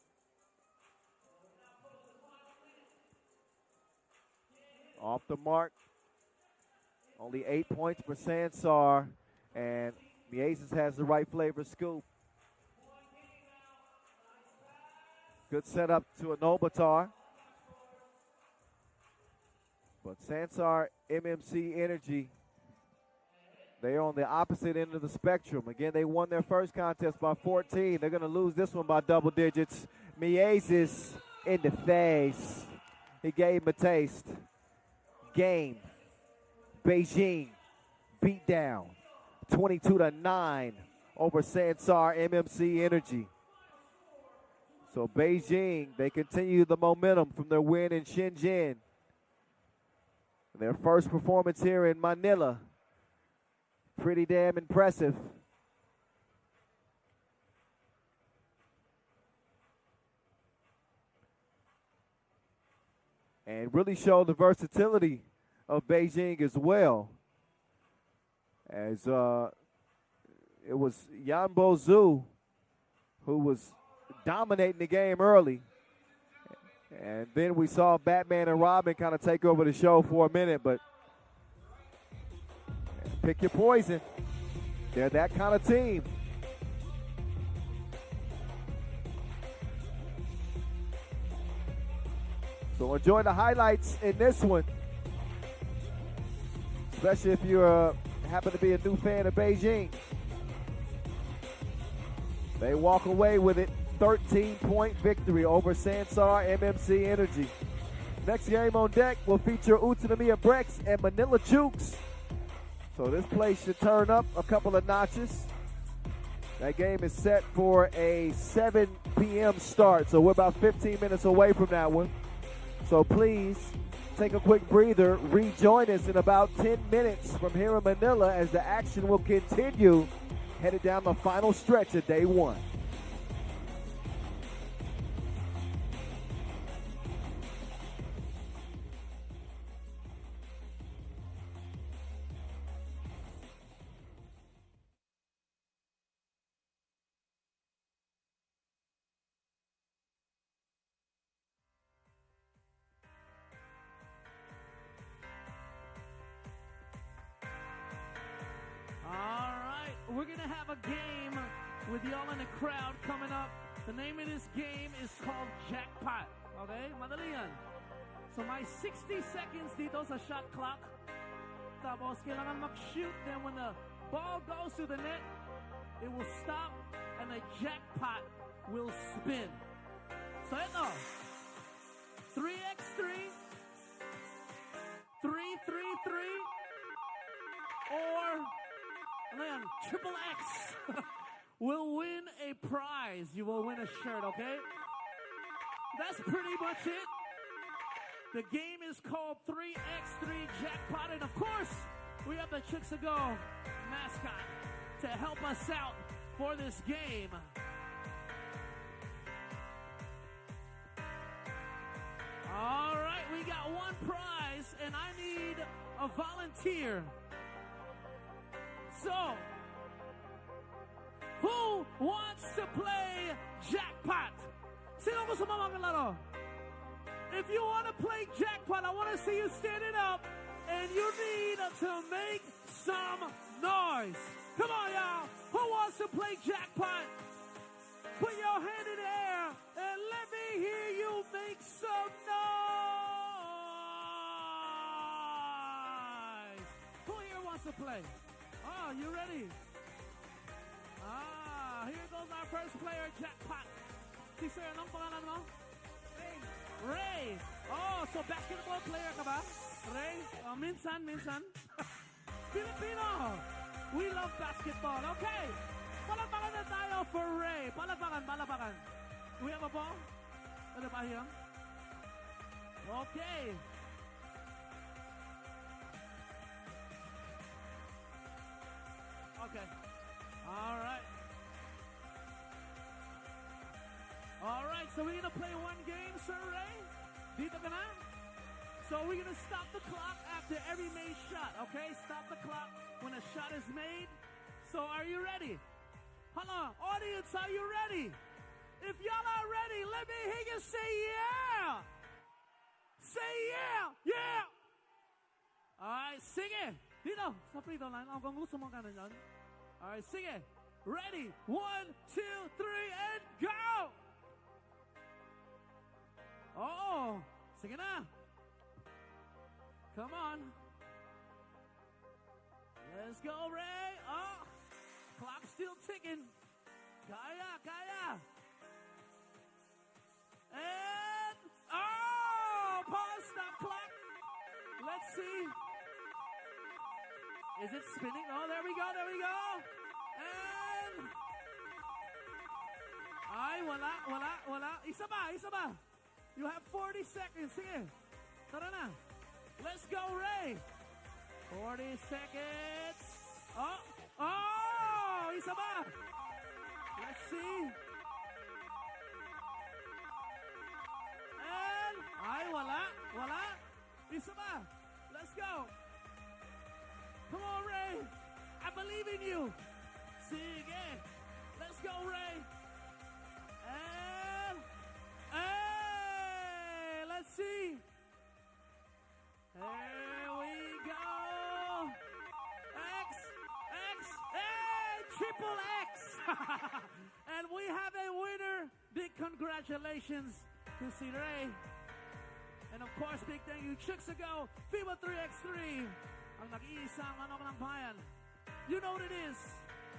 Off the mark. Only 8 points for Sansar. And Mieses has the right flavor scoop. Good setup to a Nobatar. But Sansar, MMC Energy, they're on the opposite end of the spectrum. Again, they won their first contest by 14. They're going to lose this one by double digits. Mieses in the face. He gave him a taste. Game. Beijing beat down 22-9 over Sansar MMC Energy. So Beijing, they continue the momentum from their win in Shenzhen. Their first performance here in Manila. Pretty damn impressive. And really showed the versatility of Beijing as well. As it was Yanbo Zhu who was dominating the game early. And then we saw Batman and Robin kind of take over the show for a minute, but pick your poison. They're that kind of team. So enjoy the highlights in this one, especially if you happen to be a new fan of Beijing. They walk away with it, 13-point victory over Sansar MMC Energy. Next game on deck will feature Utsunomiya BREX and Manila Chooks. So this place should turn up a couple of notches. That game is set for a 7 p.m. start, so we're about 15 minutes away from that one. So please take a quick breather. Rejoin us in about 10 minutes from here in Manila as the action will continue, headed down the final stretch of day one. We're going to have a game with y'all in the crowd coming up. The name of this game is called Jackpot. Okay? Madali yan. So may 60 seconds dito sa shot clock. Tapos kailangan mag-shoot. Then when the ball goes to the net, it will stop and the jackpot will spin. So ito, 3x3, 3-3-3, or Triple X will win a prize. You will win a shirt, okay? That's pretty much it. The game is called 3x3 Jackpot. And of course, we have the Chooks mascot to help us out for this game. All right, we got one prize, and I need a volunteer. So, who wants to play Jackpot? Sino gusto mo maglaro? If you want to play Jackpot, I want to see you standing up, and you need to make some noise. Come on, y'all. Who wants to play Jackpot? Put your hand in the air, and let me hear you make some noise. Who here wants to play? Oh, you ready? Here goes our first player, Jackpot. Si Sir, anong pangalan mo? Ray. Oh, so basketball player ka ba? Ray? Oh, minsan. Filipino. We love basketball. Okay. Palapakan na tayo for Ray. Palapakan. We have a ball? Ano ba here? Okay. Okay. All right. All right, so we're going to play one game, Sir Ray. Dito ka na? So we're going to stop the clock after every made shot, okay? Stop the clock when a shot is made. So are you ready? Hello, audience, are you ready? If y'all are ready, let me hear you say yeah. Say yeah. Yeah. All right, sing it. Dito, sa free throw line. Kung gusto mo ka na dyan. All right, sing it. Ready? 1, 2, 3, and go! Oh, sige na. Come on. Let's go, Ray. Oh, clock's still ticking. Kaya. And, pause, stop clock. Let's see. Is it spinning? Oh, there we go. And, wala. Isa ba? You have 40 seconds. Sige. Tara na. Let's go, Ray. 40 seconds. Oh, isa ba? Let's see. And, wala. Isa ba? Let's go. Come on, Ray. I believe in you. Sige. Let's go, Ray. And, let's see. There we go. Triple X. And we have a winner. Big congratulations to C. Ray. And of course, big thank you, Chooks ago, FIBA 3x3, ang nag-iisang manok ng bayan. You know what it is.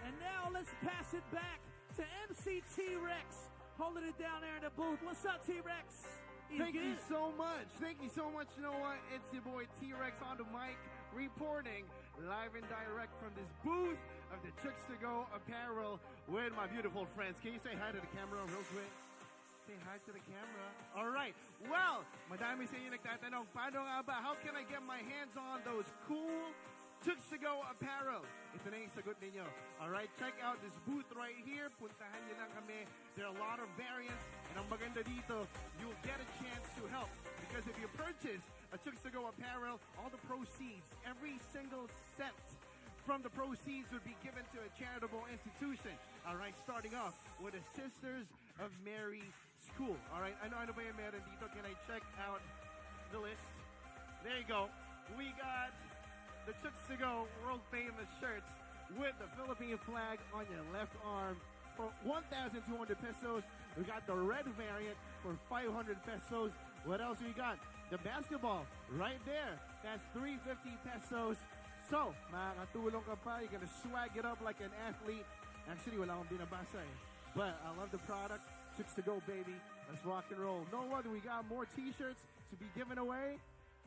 And now let's pass it back to MC T-Rex, holding it down there in the booth. What's up, T-Rex? Thank you so much. Thank you so much. You know what? It's your boy T-Rex on the mic, reporting live and direct from this booth of the Chooks to Go apparel with my beautiful friends. Can you say hi to the camera real quick? Say hi to the camera. All right. Well, madami sa inyo nagtatanong, paano nga ba? How can I get my hands on those cool Chooks to Go apparel? Ito na yung sagot ninyo. All right, check out this booth right here. Puntahan nyo lang kami. There are a lot of variants. And ang maganda dito, you'll get a chance to help. Because if you purchase a Chooks to Go apparel, all the proceeds, every single cent from the proceeds would be given to a charitable institution. All right, starting off with the Sisters of Mary School. All right, ano ba yung meron dito? Can I check out the list? There you go. We got the Chooks to Go world famous shirts with the Philippine flag on your left arm for 1,200 pesos. We got the red variant for 500 pesos. What else we got? The basketball right there. That's 350 pesos. So, makakatulong ka pa. You're gonna swag it up like an athlete. Actually, wala akong binabasa eh. But I love the product. Chooks to Go, baby. Let's rock and roll. No wonder we got more t-shirts to be given away.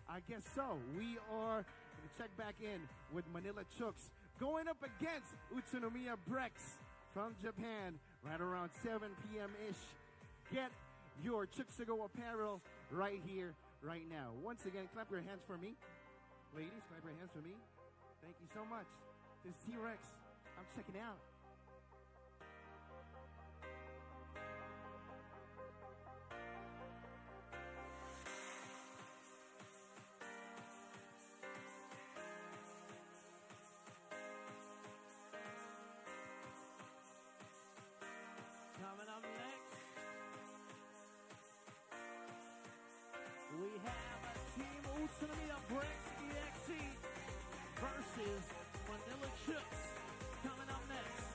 I guess so. We are going to check back in with Manila Chooks going up against Utsunomiya BREX from Japan right around 7 p.m.-ish. Get your Chooks to Go apparel right here, right now. Once again, clap your hands for me. Ladies, clap your hands for me. Thank you so much. This is T-Rex. I'm checking out. Coming up next, we have a Team Utsunomiya BREX EXE versus Manila Chooks. Coming up next.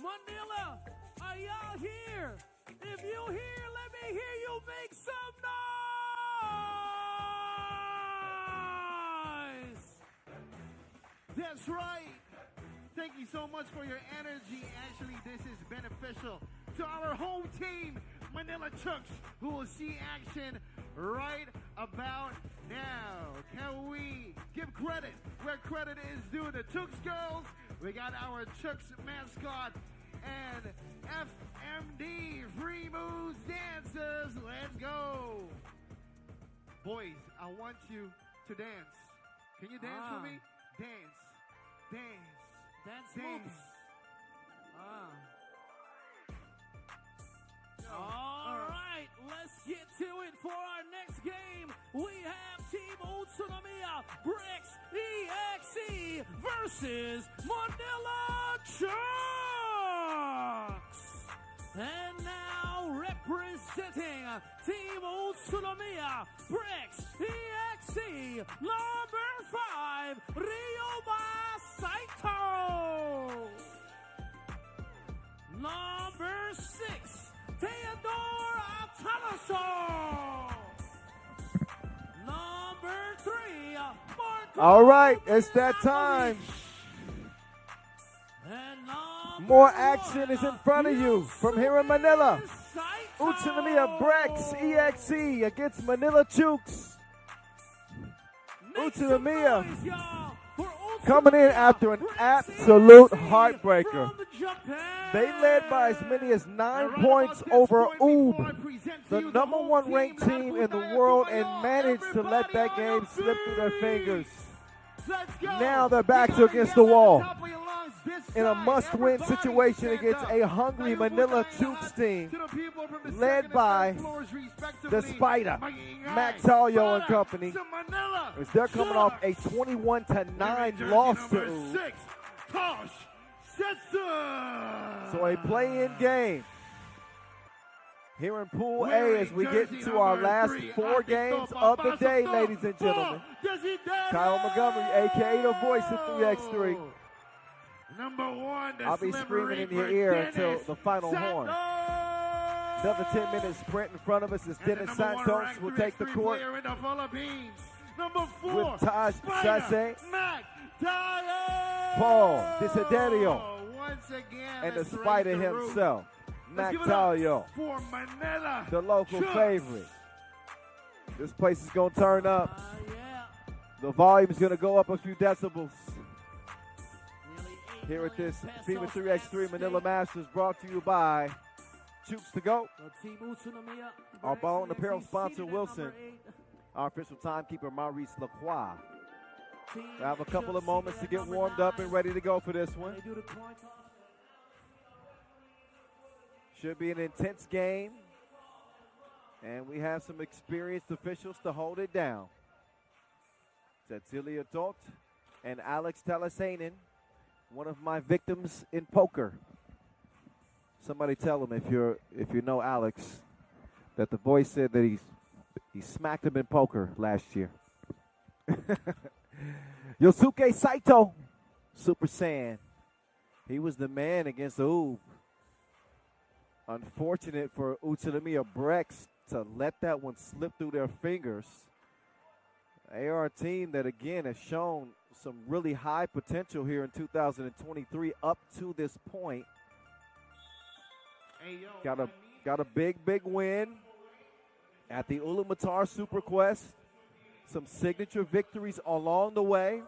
Manila, are y'all here? If you here, let me hear you make some noise. That's right. Thank you so much for your energy. Actually, this is beneficial to our home team, Manila Chooks, who will see action right about now. Can we give credit where credit is due? The Chooks girls, we got our Chooks mascot and FMD Free Moves dancers. Let's go. Boys, I want you to dance. Can you dance for me? Dance. Dance. Dance Dance. moves. All right, let's get to it for our next game. We have Team Utsunomiya BREX EXE versus Manila Chooks. And now representing Team Utsunomiya BREX EXE, number 5, Ryoma Saito. Number 6, Theodore Atalaso. Number 3, Marco. All right, it's that time. And More action is in front of you from here in Manila. Utsunomiya BREX EXE against Manila Chooks. Utsunomiya coming in after an absolute heartbreaker. They led by as many as 9 points over UB, the number 1 ranked team in the world, and managed to let that game slip through their fingers. Now their backs are against the wall in a must-win situation against a hungry Manila Chooks team led by the Spider, Mac Talio and company, as they're coming off a 21-9 loss to UB. So a play-in game here in Pool A as we get into our last 4 games of the day, ladies and gentlemen. Kyle Montgomery, a.k.a. the voice of 3x3. Number 1, I'll be screaming in your ear until the final horn. Another 10-minute sprint in front of us as Dennis Santos will take the court with Taj Sase, Paul Desiderio, and the Spider himself, Mac Talio, the local favorite. This place is going to turn up. The volume is going to go up a few decibels. Here at this FIBA 3x3 Manila Masters, brought to you by Chooks to Go, our ball and apparel sponsor Wilson, our official timekeeper Maurice Lacroix. We have a couple of moments to get warmed up and ready to go for this one. Should be an intense game, and we have some experienced officials to hold it down. Cecilia Tot and Alex Talasainen, one of my victims in poker. Somebody tell him if you know Alex that the voice said that he smacked him in poker last year. Yosuke Saito, Super Saiyan. He was the man against UB. Unfortunate for Utsunomiya BREX to let that one slip through their fingers. They are a team that, again, has shown some really high potential here in 2023 up to this point. Got a big win at the Ulaanbaatar Super Quest. Some signature victories along the way.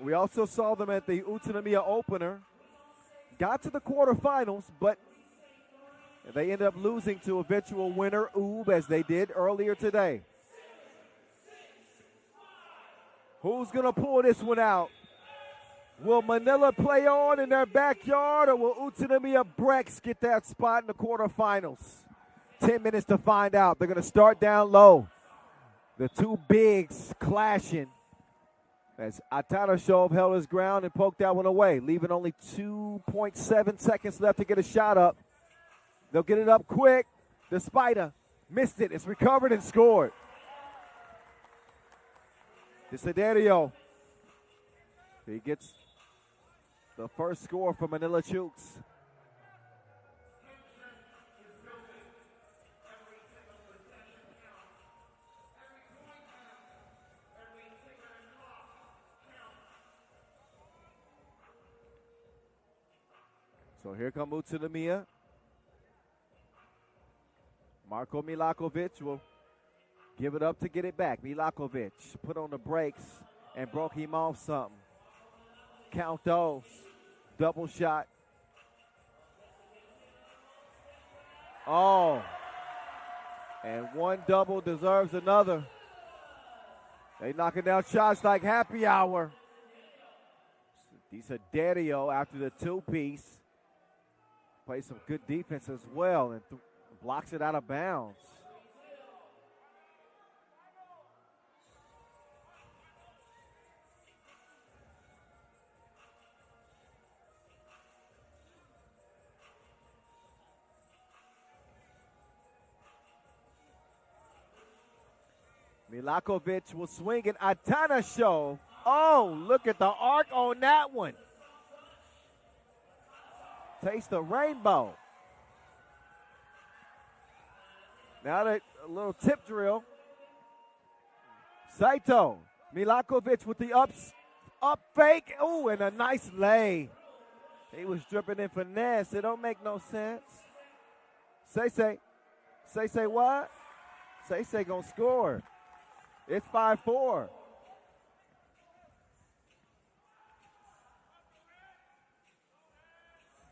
We also saw them at the Utsunomiya Opener. Got to the quarterfinals, but they ended up losing to eventual winner UB, as they did earlier today. Who's going to pull this one out? Will Manila play on in their backyard, or will Utsunomiya BREX get that spot in the quarterfinals? 10 minutes to find out. They're going to start down low. The two bigs clashing as Atanashov held his ground and poked that one away, leaving only 2.7 seconds left to get a shot up. They'll get it up quick. The Spider missed it. It's recovered and scored. Desiderio. He gets the first score for Manila Chooks. So here come Utsunomiya. Marko Milakovic will give it up to get it back. Milakovic put on the brakes and broke him off something. Count those. Double shot. Oh. And one double deserves another. They knocking down shots like happy hour. Desaderio after the two-piece. Plays some good defense as well and blocks it out of bounds. Milakovic will swing it. Atanasio. Oh, look at the arc on that one. Taste the rainbow. Now a little tip drill. Saito. Milakovic with the up fake. Ooh, and a nice lay. He was dripping in finesse. It don't make no sense. Say what? Say gonna score. It's 5-4.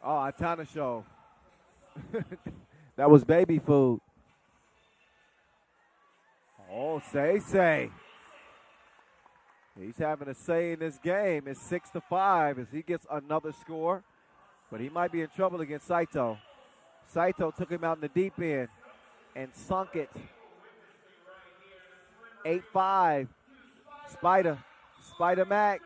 Oh, Atanasio. That was baby food. Oh, say. He's having a say in this game. It's 6-5 as he gets another score. But he might be in trouble against Saito. Saito took him out in the deep end and sunk it. 8-5. Spider Mac.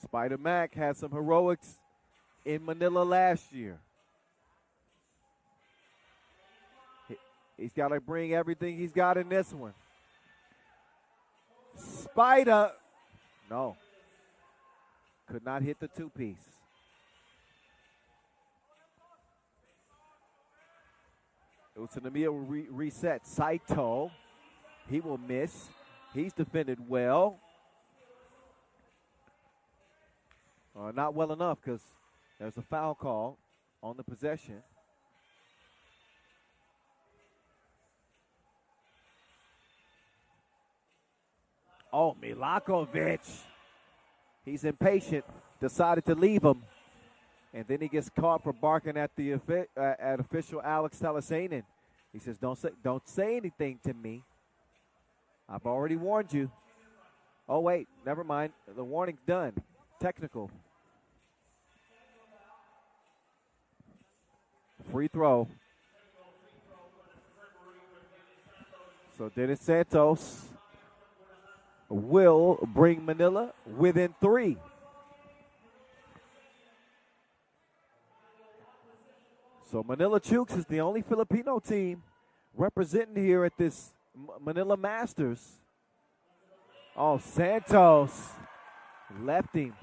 Spider Mac had some heroics in Manila last year. He's got to bring everything he's got in this one. Spider. No. Could not hit the two-piece. Utsunomiya will reset. Saito. He will miss. He's defended well. Not well enough because there's a foul call on the possession. Oh, Milakovic. He's impatient. Decided to leave him. And then he gets caught for barking at the at official Alex Talasainen. He says, don't say anything to me. I've already warned you. Oh, wait, never mind. The warning's done. Technical. Free throw. So Dennis Santos will bring Manila within 3. So Manila Chooks is the only Filipino team representing here at this Manila Masters. Oh, Santos left him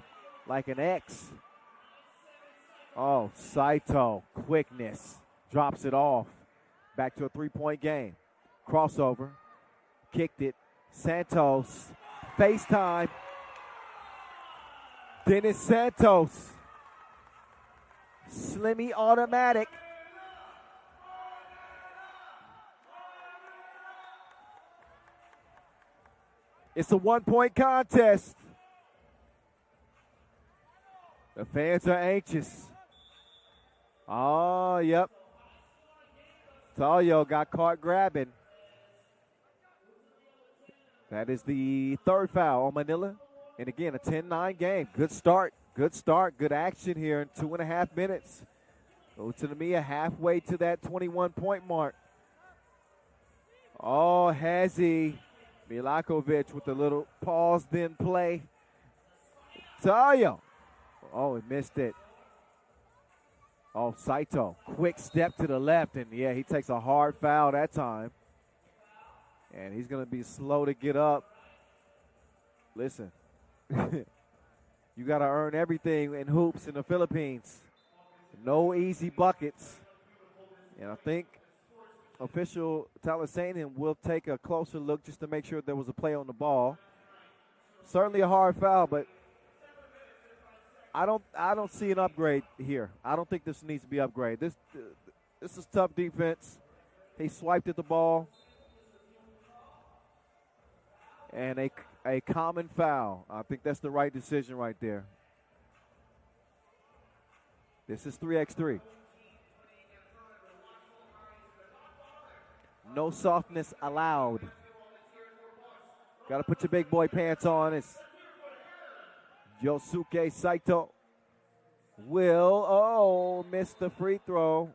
like an X. Oh, Saito, quickness, drops it off. Back to a three-point game. Crossover, kicked it. Santos, FaceTime. Dennis Santos. Slimmy automatic. It's a one-point contest. The fans are anxious. Oh, yep. Talio got caught grabbing. That is the third foul on Manila. And again, a 10-9 game. Good start. Good action here in 2.5 minutes. Utsunomiya halfway to that 21-point mark. Oh, has he? Milakovic with a little pause, then play. Talio. Oh, he missed it. Oh, Saito, quick step to the left, and yeah, he takes a hard foul that time. And he's going to be slow to get up. Listen, you got to earn everything in hoops in the Philippines. No easy buckets. And I think official Talasanian will take a closer look just to make sure there was a play on the ball. Certainly a hard foul, but I don't see an upgrade here. I don't think this needs to be upgraded. This is tough defense. He swiped at the ball. And a common foul. I think that's the right decision right there. This is 3x3. No softness allowed. Got to put your big boy pants on. It's Yosuke Saito will, miss the free throw.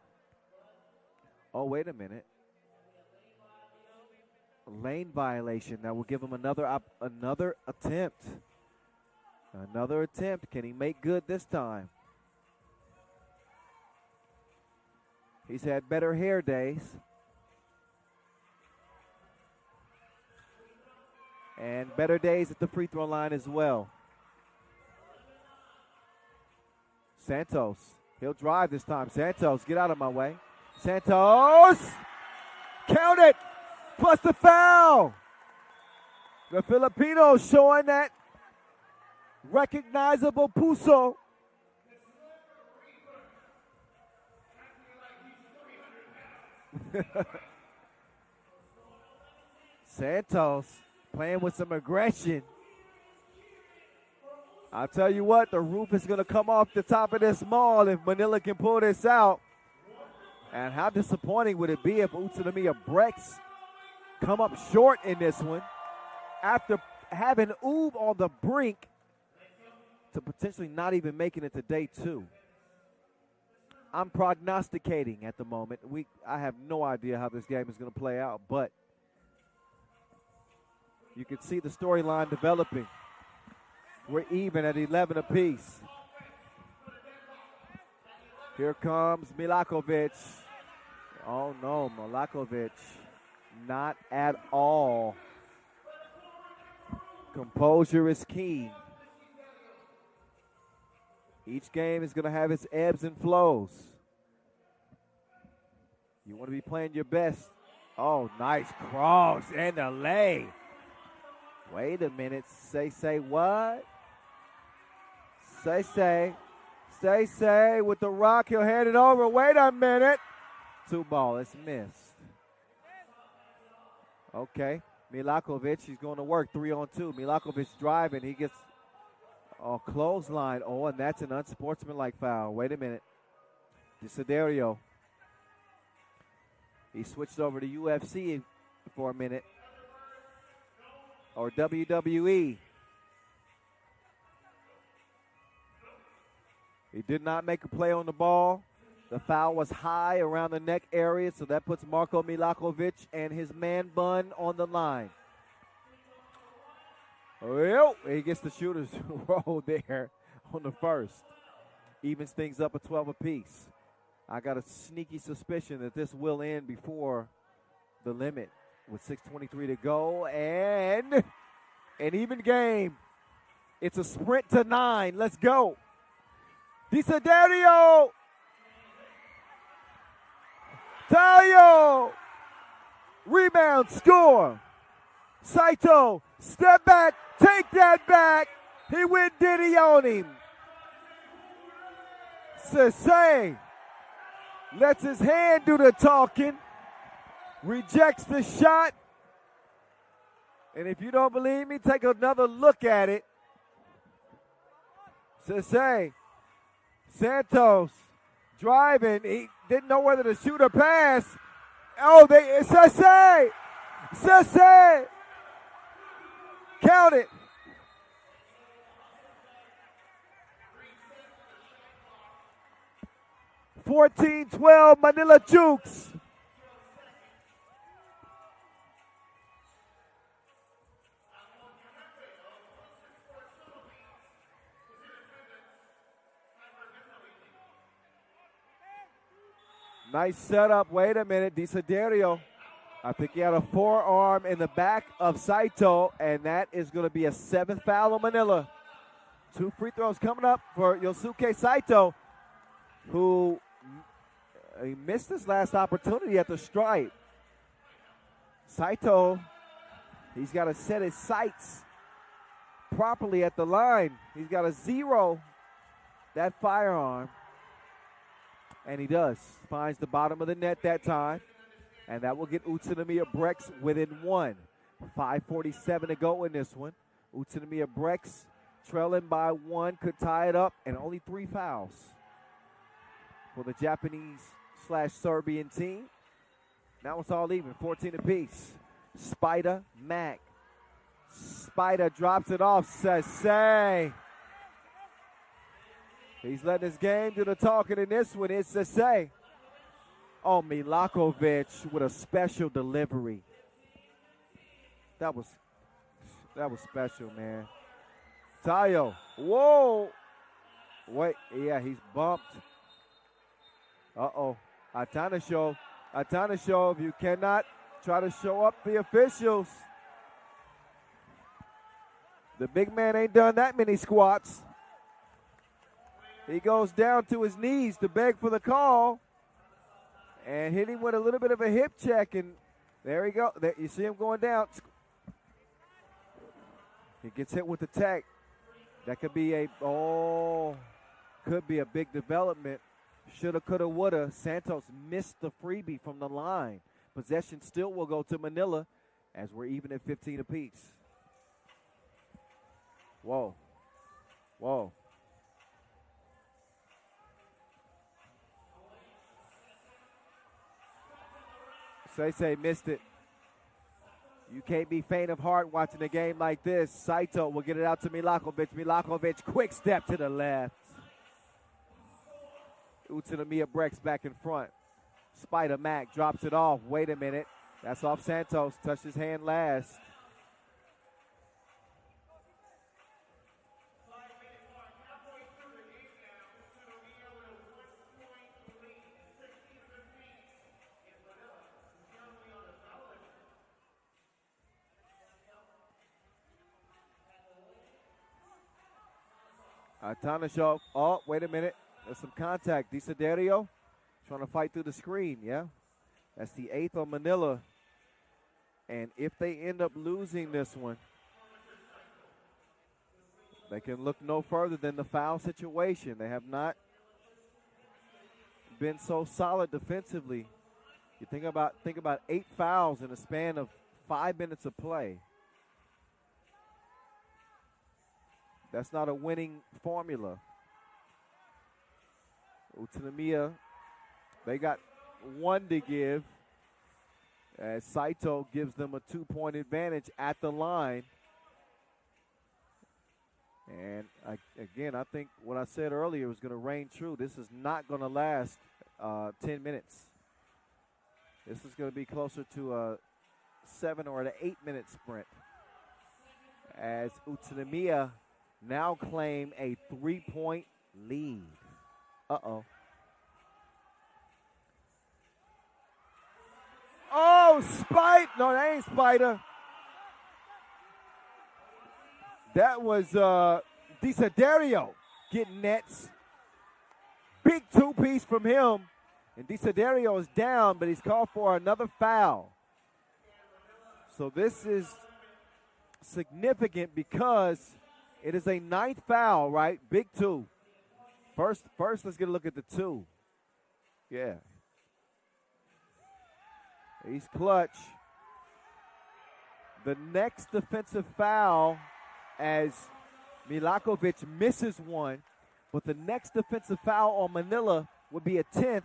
Oh, wait a minute. Lane violation. That will give him another attempt. Another attempt. Can he make good this time? He's had better hair days. And better days at the free throw line as well. Santos. He'll drive this time. Santos, get out of my way. Santos! Count it! Plus the foul! The Filipinos showing that recognizable puso. Santos playing with some aggression. I'll tell you what, the roof is going to come off the top of this mall if Manila can pull this out. And how disappointing would it be if Utsunomiya BREX come up short in this one after having Oob on the brink to potentially not even making it to day 2. I'm prognosticating at the moment. I have no idea how this game is going to play out, but you can see the storyline developing. We're even at 11 apiece. Here comes Milakovic. Oh no, Milakovic, not at all. Composure is key. Each game is going to have its ebbs and flows. You want to be playing your best. Oh, nice cross and the lay. Wait a minute. Say what? Say with the rock. He'll hand it over. Wait a minute. 2 ball. It's missed. Okay. Milakovic, he's going to work 3-on-2. Milakovic driving. He gets a clothesline. Oh, and that's an unsportsmanlike foul. Wait a minute. Desiderio. He switched over to UFC for a minute. Or WWE. He did not make a play on the ball. The foul was high around the neck area, so that puts Marko Milakovic and his man bun on the line. Well, he gets the shooter's roll there on the first. Evens things up at 12 apiece. I got a sneaky suspicion that this will end before the limit with 6:23 to go. And an even game. It's a sprint to 9. Let's go. Desiderio. Tayo. Rebound, score. Saito, step back, take that back. He went Diddy on him. Sasay lets his hand do the talking. Rejects the shot. And if you don't believe me, take another look at it. Sasay, Santos driving. He didn't know whether to shoot or pass. Oh, Sasay! Count it. (14-12) Manila Chooks. Nice setup. Wait a minute. Desiderio I think he had a forearm in the back of Saito, and that is going to be a 7th foul on Manila. 2 free throws coming up for Yosuke Saito, who he missed his last opportunity at the stripe. Saito, he's got to set his sights properly at the line. He's got to zero that firearm, and he does. Finds the bottom of the net that time, and that will get Utsunomiya BREX within 1. 5:47 to go in this one. Utsunomiya BREX trailing by 1, could tie it up, and only 3 fouls for the Japanese/Serbian team. Now it's all even, 14 apiece. Spider Mac. Spider drops it off, Sase. He's letting his game do the talking in this one. It's Sase. Oh, Milakovic with a special delivery. That was special, man. Tayo. Whoa. Wait, yeah, he's bumped. Uh-oh. Atanashov, you cannot try to show up the officials. The big man ain't done that many squats. He goes down to his knees to beg for the call. And hit him with a little bit of a hip check, and there he go. There, you see him going down. He gets hit with the tech. That could be a big development. Shoulda, coulda, woulda. Santos missed the freebie from the line. Possession still will go to Manila as we're even at 15 apiece. Whoa. Say missed it. You can't be faint of heart watching a game like this. Saito will get it out to Milakovic. Milakovic, quick step to the left. Utsunomiya BREX back in front. Spider Mac drops it off. Wait a minute. That's off Santos. Touched his hand last. Atanashov. Oh, wait a minute. There's some contact. Desiderio trying to fight through the screen, yeah? That's the 8th on Manila. And if they end up losing this one, they can look no further than the foul situation. They have not been so solid defensively. You think about 8 fouls in a span of 5 minutes of play. That's not a winning formula. Utsunomiya, they got 1 to give as Saito gives them a 2-point advantage at the line. And again, I think what I said earlier was going to reign true. This is not going to last 10 minutes. This is going to be closer to a 7 or an 8-minute sprint as Utsunomiya now claim a 3-point lead. Uh-oh. Oh, Spite. No, that ain't Spider. That was Desiderio getting nets. Big 2-piece from him. And Desiderio is down, but he's called for another foul. So this is significant because it is a 9th foul, right? Big 2. First, let's get a look at the 2. Yeah. He's clutch. The next defensive foul as Milakovic misses one, but the next defensive foul on Manila would be a 10th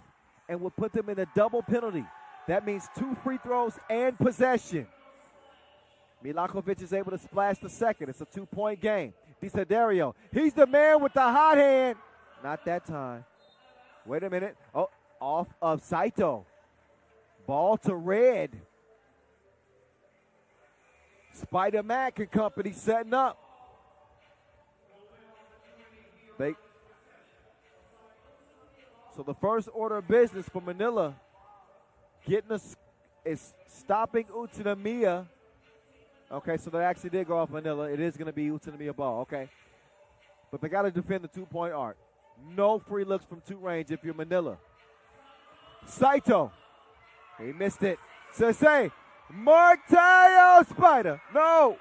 and would put them in a double penalty. That means 2 free throws and possession. Milakovic is able to splash the second. It's a 2-point game. Desiderio, he's the man with the hot hand. Not that time. Wait a minute. Oh, off of Saito. Ball to Red. Spider Mac and company setting up. So the first order of business for Manila, getting is stopping Utsunomiya. Okay, so they actually did go off Manila. It is going to be Utsunomiya ball, okay. But they got to defend the 2-point arc. No free looks from 2 range if you're Manila. Saito. He missed it. Sensei. Marteo Spider. No.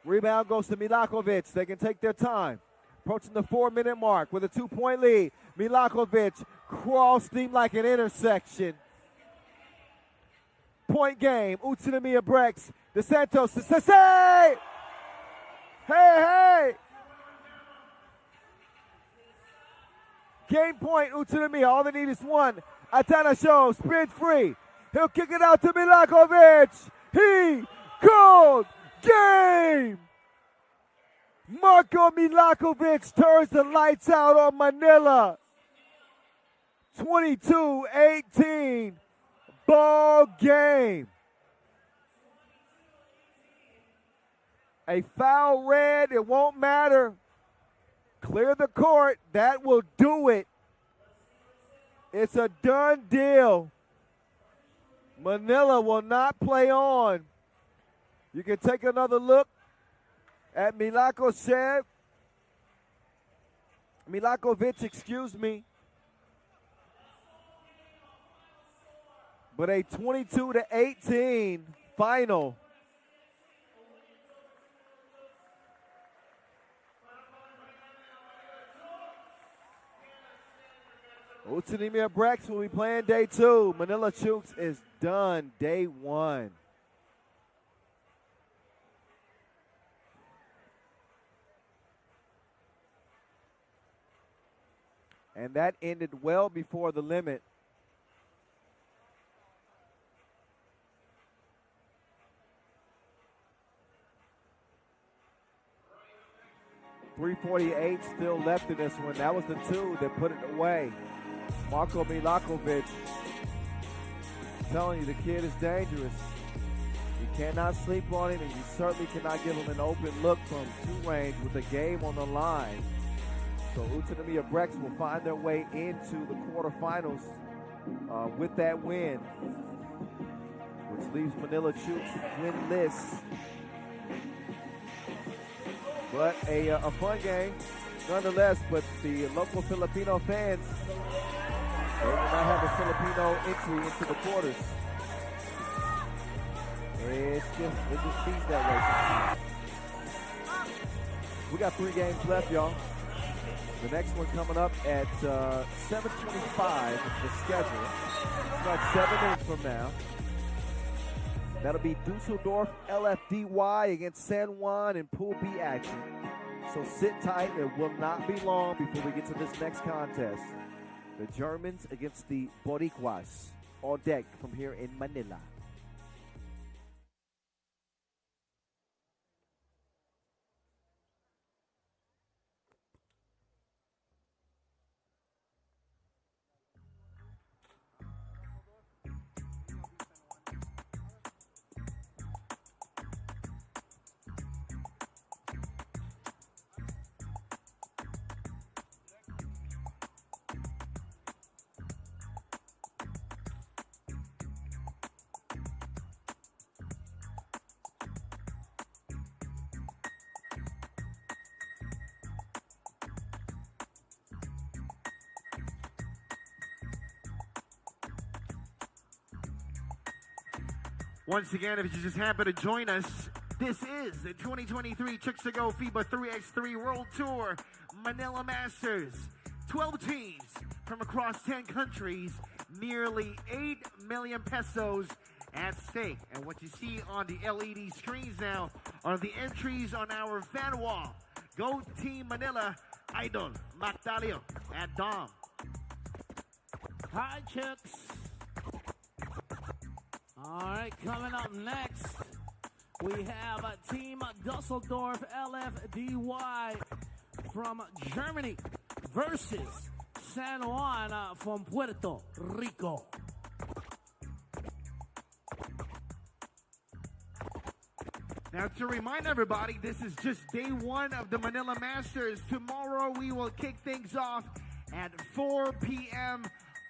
Rebound goes to Milakovic. They can take their time. Approaching the 4-minute mark with a 2-point lead. Milakovic crossed him like an intersection. Point game. Utsunomiya BREX. De Santos. Sensei. Hey. Game point, Utsunomiya. All they need is one. Atana Show, spin free. He'll kick it out to Milakovic. He called game. Marko Milakovic turns the lights out on Manila. 22-18. Ball game. A foul red, it won't matter. Clear the court, that will do it. It's a done deal. Manila will not play on. You can take another look at Milakovic, excuse me. But a 22-18 final. Utsunomiya BREX will be playing day 2. Manila Chooks is done day 1. And that ended well before the limit. .348 still left in this one. That was the 2 that put it away. Marko Milakovic, telling you the kid is dangerous. You cannot sleep on him, and you certainly cannot give him an open look from 2 range with the game on the line. So Utsunomiya BREX will find their way into the quarterfinals with that win, which leaves Manila Chooks winless. But a fun game nonetheless, but the local Filipino fans, they will not have a Filipino entry into the quarters. It just seems that way. We got 3 games left, y'all. The next one coming up at 7:25 is the schedule. It's about 7 minutes from now. That'll be Dusseldorf LFDY against San Juan in Pool B action. So sit tight. It will not be long before we get to this next contest. The Germans against the Boricuas. On deck from here in Manila. Once again, if you just happen to join us, this is the 2023 Chooks to Go FIBA 3x3 World Tour Manila Masters. 12 teams from across 10 countries, nearly 8 million pesos at stake. And what you see on the LED screens now are the entries on our fan wall. Go Team Manila, Idol, Mactalio, and Dom. Hi, Chooks. All right, coming up next, we have Team Dusseldorf LFDY from Germany versus San Juan from Puerto Rico. Now, to remind everybody, this is just day 1 of the Manila Masters. Tomorrow, we will kick things off at 4 p.m.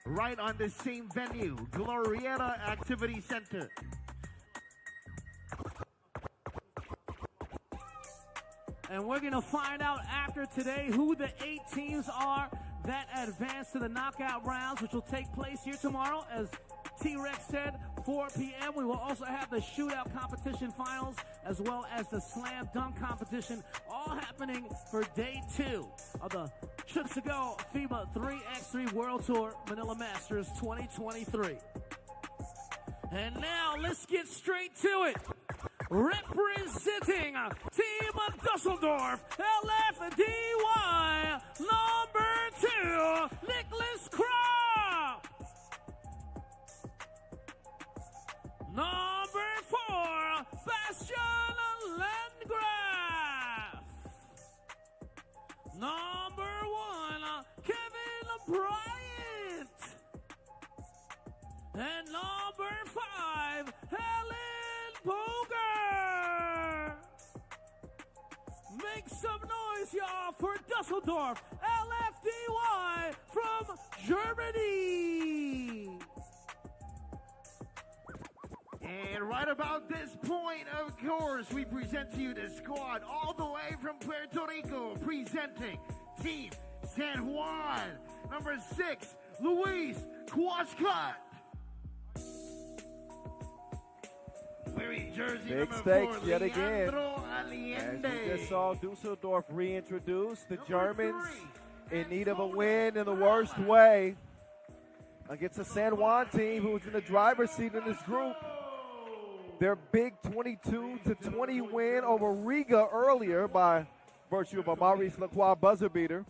right on the same venue, Glorieta Activity Center. And we're going to find out after today who the 8 teams are that advance to the knockout rounds, which will take place here tomorrow, as T-Rex said, 4 p.m. We will also have the shootout competition finals, as well as the slam dunk competition, all happening for day 2 of the Chooks to Go FIBA 3x3 World Tour Manila Masters 2023. And now let's get straight to it. Representing Team Dusseldorf, LFDY, number 2, Nicholas Kropp. Number 4, Bastian Landgraf. Number 1, Kevin Bryant. And number 5, Helen Boger. Make some noise, y'all, for Dusseldorf, LFDY from Germany. And right about this point, of course, we present to you the squad all the way from Puerto Rico, presenting Team San Juan. Number 6, Luis Quashcott. Wearing jersey Big number stakes 4, yet again. Leandro As Allende. we just saw Dusseldorf reintroduce the Number Germans 3, in need of a win in the worst way against a San Juan team who's in the driver's seat in this group. Their big 22-20 win over Riga earlier by virtue of a Maurice Lacroix buzzer beater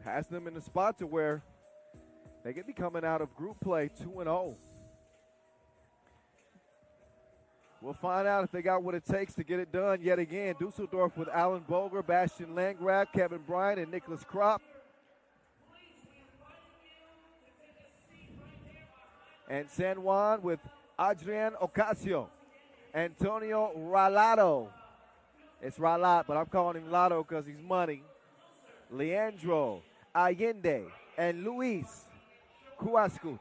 has them in the spot to where they could be coming out of group play 2-0. We'll find out if they got what it takes to get it done yet again. Dusseldorf with Alan Boger, Bastian Landgraf, Kevin Bryant, and Nicholas Kropp. And San Juan with Adrian Ocasio, Antonio Ralado. It's Ralat, but I'm calling him Lado because he's money. Leandro Allende and Luis Quashcott.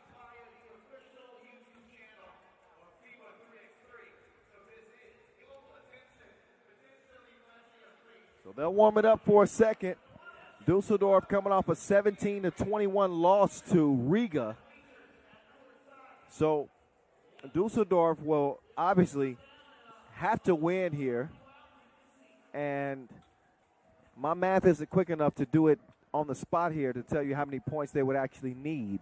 So they'll warm it up for a second. Dusseldorf coming off a 17-21 loss to Riga. So Dusseldorf will obviously have to win here. And my math isn't quick enough to do it on the spot here to tell you how many points they would actually need.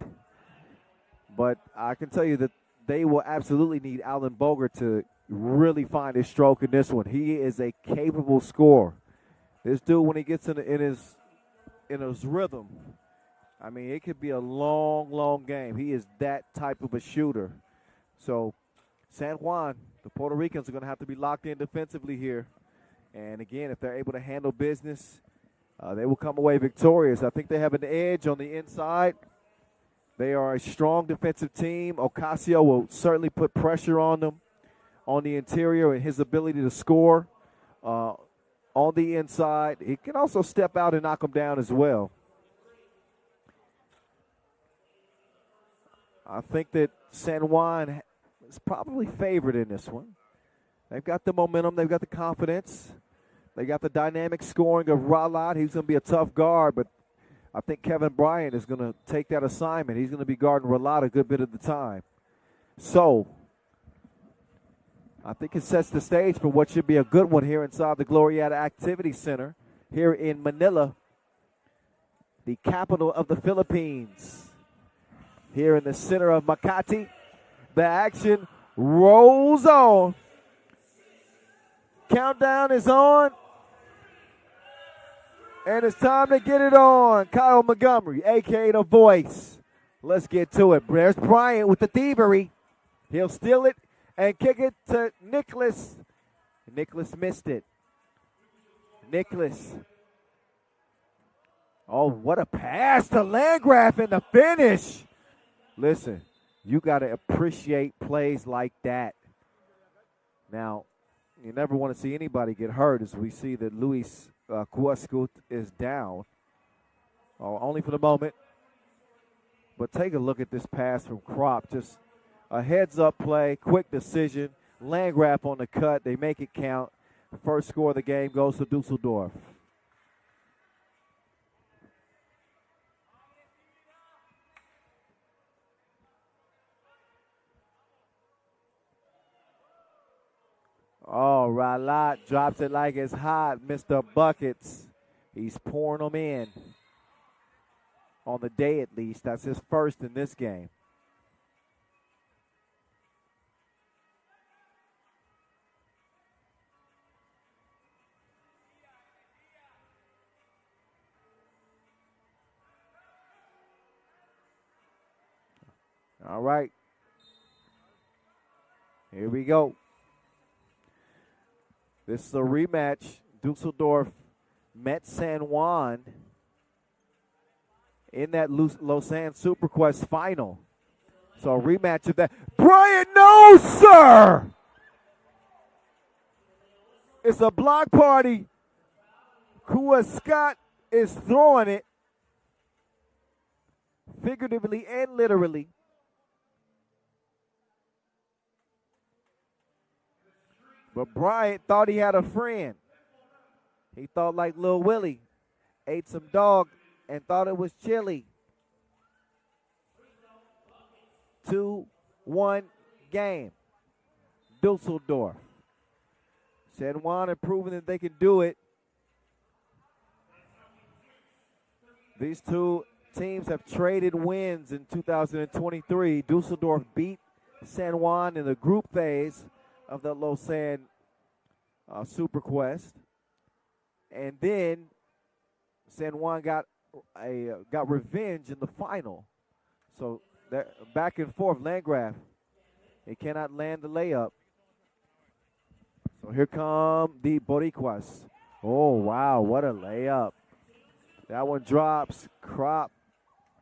But I can tell you that they will absolutely need Alan Boger to really find his stroke in this one. He is a capable scorer. This dude, when he gets in his rhythm, I mean, it could be a long, long game. He is that type of a shooter. So San Juan, the Puerto Ricans are going to have to be locked in defensively here. And, again, if they're able to handle business, they will come away victorious. I think they have an edge on the inside. They are a strong defensive team. Ocasio will certainly put pressure on them on the interior and his ability to score on the inside. He can also step out and knock them down as well. I think that San Juan is probably favored in this one. They've got the momentum. They've got the confidence. They got the dynamic scoring of Ralat. He's going to be a tough guard, but I think Kevin Bryant is going to take that assignment. He's going to be guarding Ralat a good bit of the time. So I think it sets the stage for what should be a good one here inside the Glorieta Activity Center here in Manila, the capital of the Philippines. Here in the center of Makati, the action rolls on. Countdown is on. And it's time to get it on. Kyle Montgomery, a.k.a. The Voice. Let's get to it. There's Bryant with the thievery. He'll steal it and kick it to Nicholas. Nicholas missed it. Nicholas. Oh, what a pass to Landgraf in the finish. Listen, you got to appreciate plays like that. Now, you never want to see anybody get hurt as we see that Luis Quashcott is down. Oh, only for the moment. But take a look at this pass from Krop. Just a heads-up play, quick decision, Landgraf on the cut. They make it count. The first score of the game goes to Dusseldorf. Oh, Ralat drops it like it's hot. Mr. Buckets. He's pouring them in. On the day at least. That's his first in this game. All right. Here we go. This is a rematch. Dusseldorf met San Juan in that Lausanne SuperQuest final. So a rematch of that. Bryant, no, sir! It's a block party. Kua Scott is throwing it. Figuratively and literally. But Bryant thought he had a friend. He thought like Lil Willie. Ate some dog and thought it was chili. 2-1 game. Dusseldorf. San Juan have proven that they can do it. These two teams have traded wins in 2023. Dusseldorf beat San Juan in the group phase of the Lausanne SuperQuest, and then San Juan got revenge in the final. So back and forth, Landgraf, he cannot land the layup. So here come the Boricuas. Oh wow, what a layup! That one drops. Krop.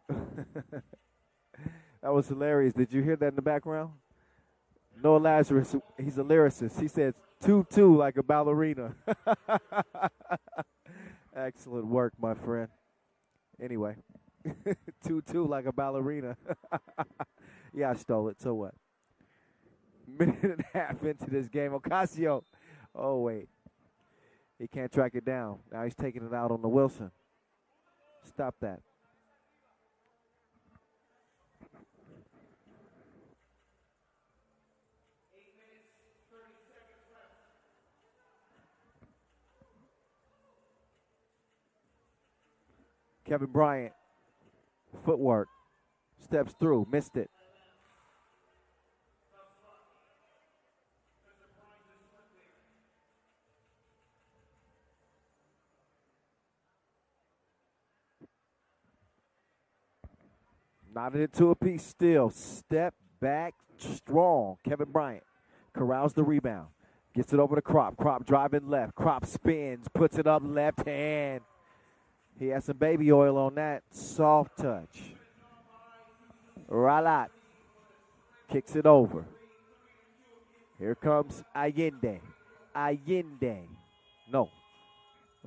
That was hilarious. Did you hear that in the background? Noah Lazarus, he's a lyricist. He said 2-2 like a ballerina. Excellent work, my friend. Anyway, 2-2 like a ballerina. Yeah, I stole it. So what? Minute and a half into this game. Ocasio. Oh, wait. He can't track it down. Now he's taking it out on the Wilson. Stop that. Kevin Bryant, footwork, steps through, missed it. Knotted it to a piece still. Step back strong. Kevin Bryant corrals the rebound. Gets it over to Krop. Krop driving left. Krop spins, puts it up left hand. He has some baby oil on that. Soft touch. Ralat kicks it over. Here comes Allende. No.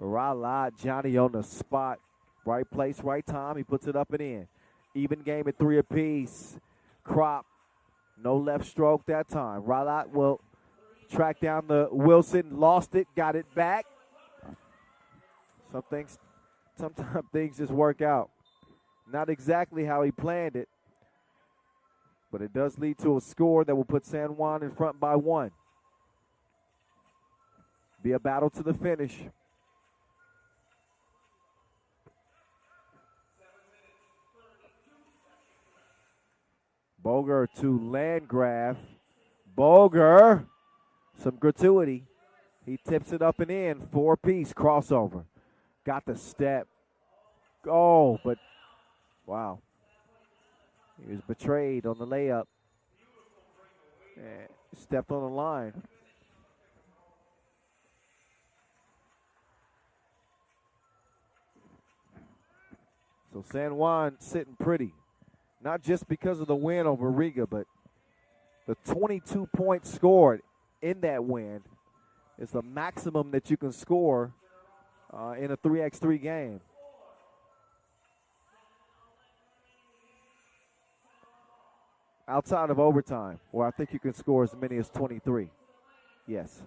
Ralat, Johnny on the spot. Right place, right time. He puts it up and in. Even game at 3 apiece. Krop, no left stroke that time. Ralat will track down the Wilson. Lost it, got it back. Sometimes things just work out. Not exactly how he planned it, but it does lead to a score that will put San Juan in front by 1. Be a battle to the finish. Boger to Landgraf. Boger, some gratuity. He tips it up and in. 4-piece crossover. Got the step. Oh, but wow. He was betrayed on the layup. And stepped on the line. So San Juan sitting pretty. Not just because of the win over Riga, but the 22 points scored in that win is the maximum that you can score in a 3x3 game. outside of overtime, where I think you can score as many as 23. Yes.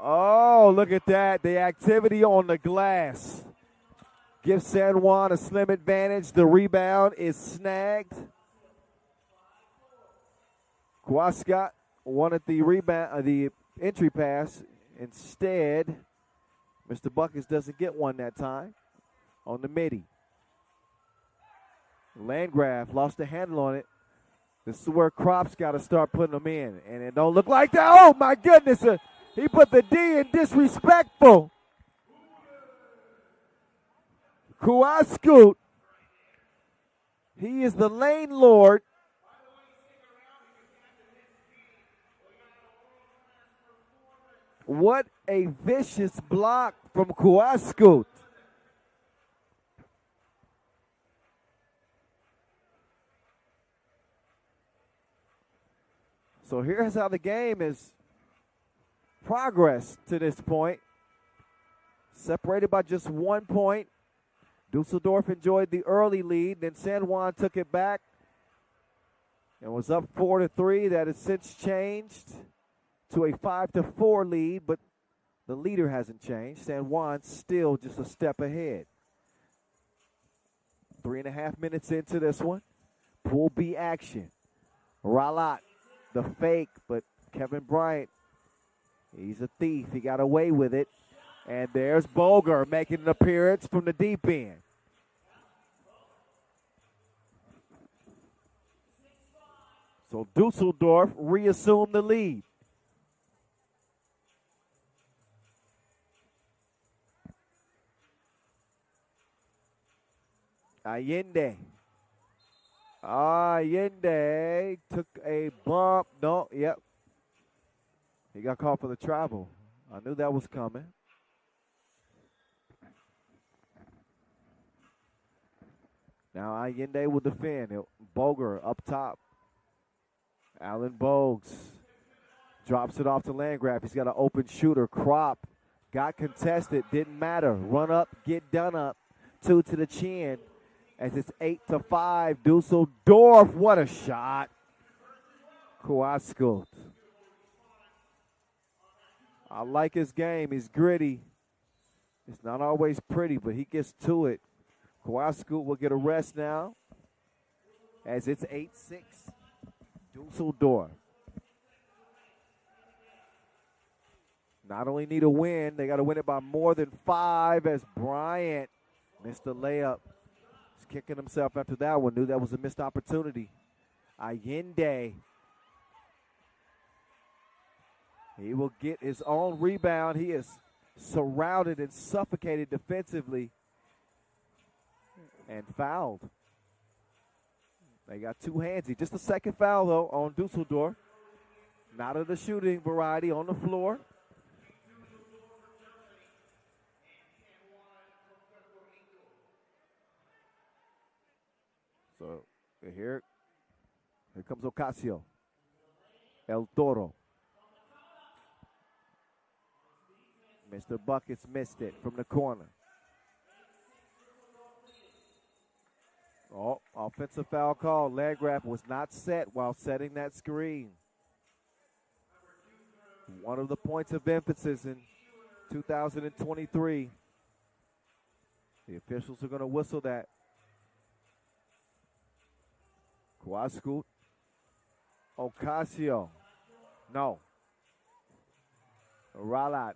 Oh, look at that. The activity on the glass gives San Juan a slim advantage. The rebound is snagged. Kawascott wanted the rebound, the entry pass. Instead, Mr. Buckets doesn't get one that time on the midi. Landgraf lost the handle on it. This is where Crop's got to start putting them in. And it don't look like that. Oh, my goodness. He put the D in disrespectful. Kawascott. He is the lane lord. What a vicious block from Kawascott. So here's how the game is progressed to this point. Separated by just 1 point. Dusseldorf enjoyed the early lead. Then San Juan took it back and was up 4-3. That has since changed to a 5-4 lead, but the leader hasn't changed. San Juan still just a step ahead. 3.5 minutes into this one. Pool B action. Ralat, the fake, but Kevin Bryant, he's a thief. He got away with it. And there's Boger making an appearance from the deep end. So Dusseldorf reassumed the lead. Allende took a bump. No, yep. He got called for the travel. I knew that was coming. Now Allende will defend. Boger up top. Alan Bogues drops it off to Landgraf. He's got an open shooter. Crop got contested. Didn't matter. Run up, get done up. 2 to the chin. As it's 8-5, Dusseldorf, what a shot. Kawascott. I like his game. He's gritty. It's not always pretty, but he gets to it. Kawascott will get a rest now as it's 8-6, Dusseldorf. Not only need a win, they got to win it by more than 5 as Bryant missed the layup. Kicking himself after that one. Knew that was a missed opportunity. Allende. He will get his own rebound. He is surrounded and suffocated defensively. And fouled. They got two handsy. Just a second foul, though, on Dusseldorf. Not of the shooting variety on the floor. So here comes Ocasio. El Toro. Mr. Buckets missed it from the corner. Oh, offensive foul call. Landgraf was not set while setting that screen. One of the points of emphasis in 2023. The officials are going to whistle that. Kawascott. Ocasio. No. Ralat.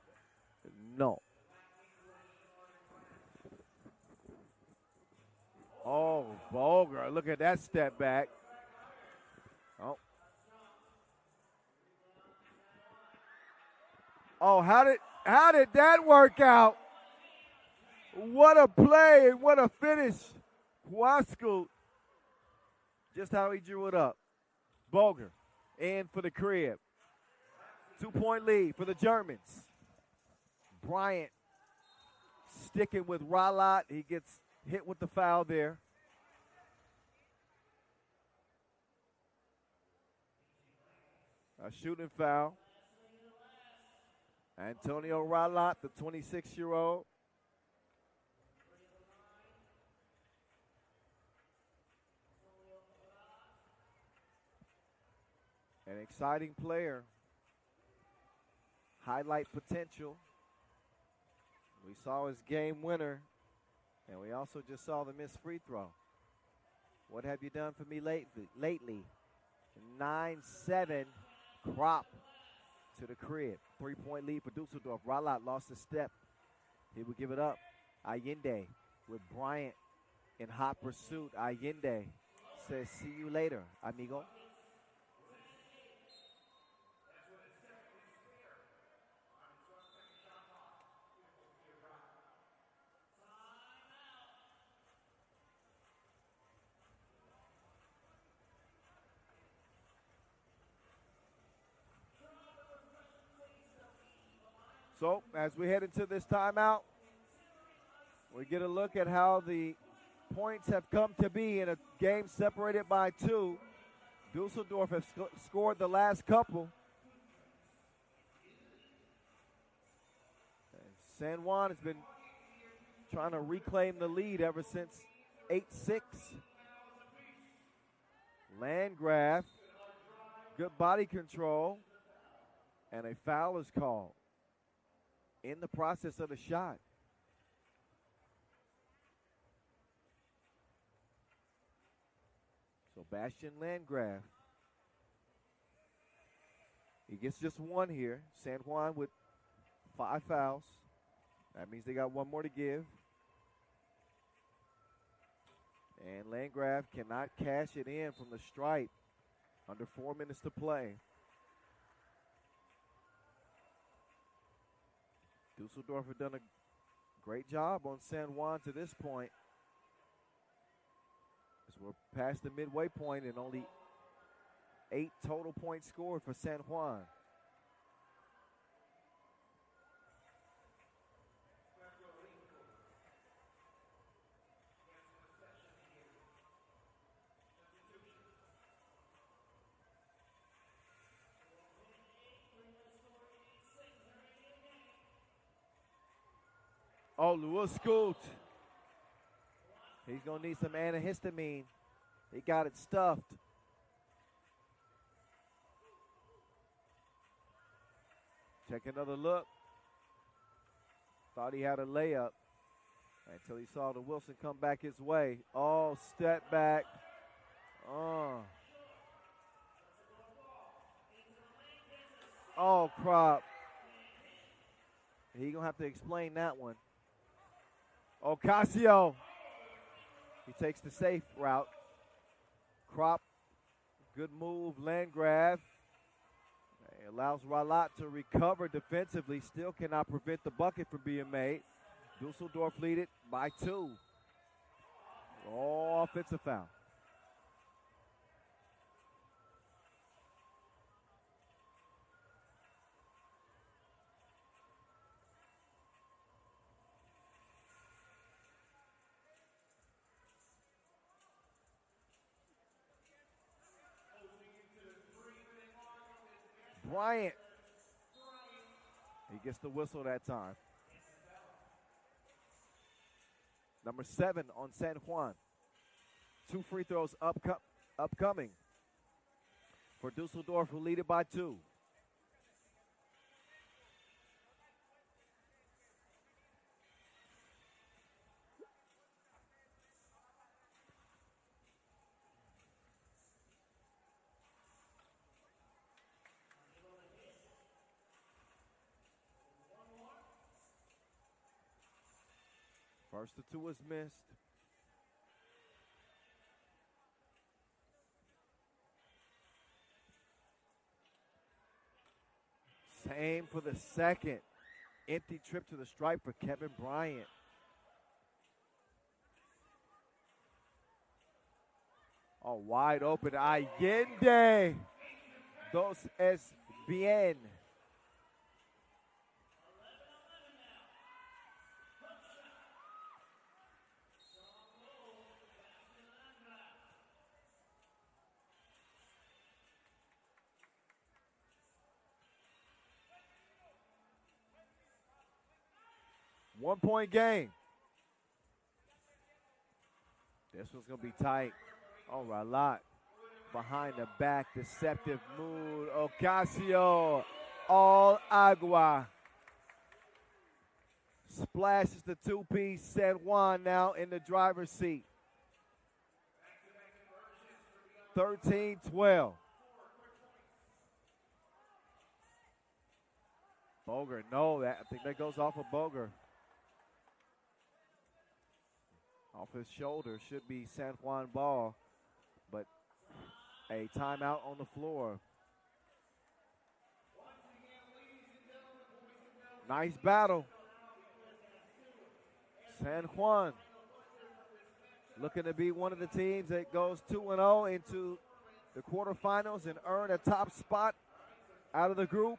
No. Oh, Boger. Look at that step back. Oh. Oh, how did that work out? What a play and what a finish. Kawascott. Just how he drew it up. Boger in for the crib. 2-point lead for the Germans. Bryant sticking with Ralat. He gets hit with the foul there. A shooting foul. Antonio Ralat, the 26-year-old. An exciting player. Highlight potential. We saw his game winner, and we also just saw the missed free throw. What have you done for me lately? 9-7, Crop to the crib. 3-point lead for Dusseldorf. Ralat lost a step. He would give it up. Allende with Bryant in hot pursuit. Allende says, see you later, amigo. So, as we head into this timeout, we get a look at how the points have come to be in a game separated by 2. Dusseldorf has scored the last couple. And San Juan has been trying to reclaim the lead ever since 8-6. Landgraf, good body control, and a foul is called in the process of the shot. So Bastian Landgraf, he gets just 1 here. San Juan with 5 fouls. That means they got 1 more to give. And Landgraf cannot cash it in from the stripe. Under 4 minutes to play. Dusseldorf have done a great job on San Juan to this point. As we're past the midway point and only 8 total points scored for San Juan. Oh, Lewis Scoot. He's going to need some antihistamine. He got it stuffed. Check another look. Thought he had a layup until he saw the Wilson come back his way. Oh, step back. Oh, Crop. He's going to have to explain that one. Ocasio. He takes the safe route. Crop, good move, Landgraf. He allows Ralat to recover defensively. Still cannot prevent the bucket from being made. Dusseldorf lead it by 2. Oh, offensive foul. Bryant. He gets the whistle that time. Number 7 on San Juan. 2 free throws upcoming for Dusseldorf, who lead it by 2. First of 2 is missed. Same for the second. Empty trip to the stripe for Kevin Bryant. Oh, wide open. Allende. Dos es bien. One-point game. This one's going to be tight. Oh, Ralat. behind the back, deceptive move. Ocasio, all agua. Splashes the two-piece. San Juan now in the driver's seat. 13-12. Boger, no, I think that goes off of Boger. Off his shoulder, should be San Juan ball, but a timeout on the floor. Nice battle. San Juan looking to be one of the teams that goes 2-0 into the quarterfinals and earn a top spot out of the group.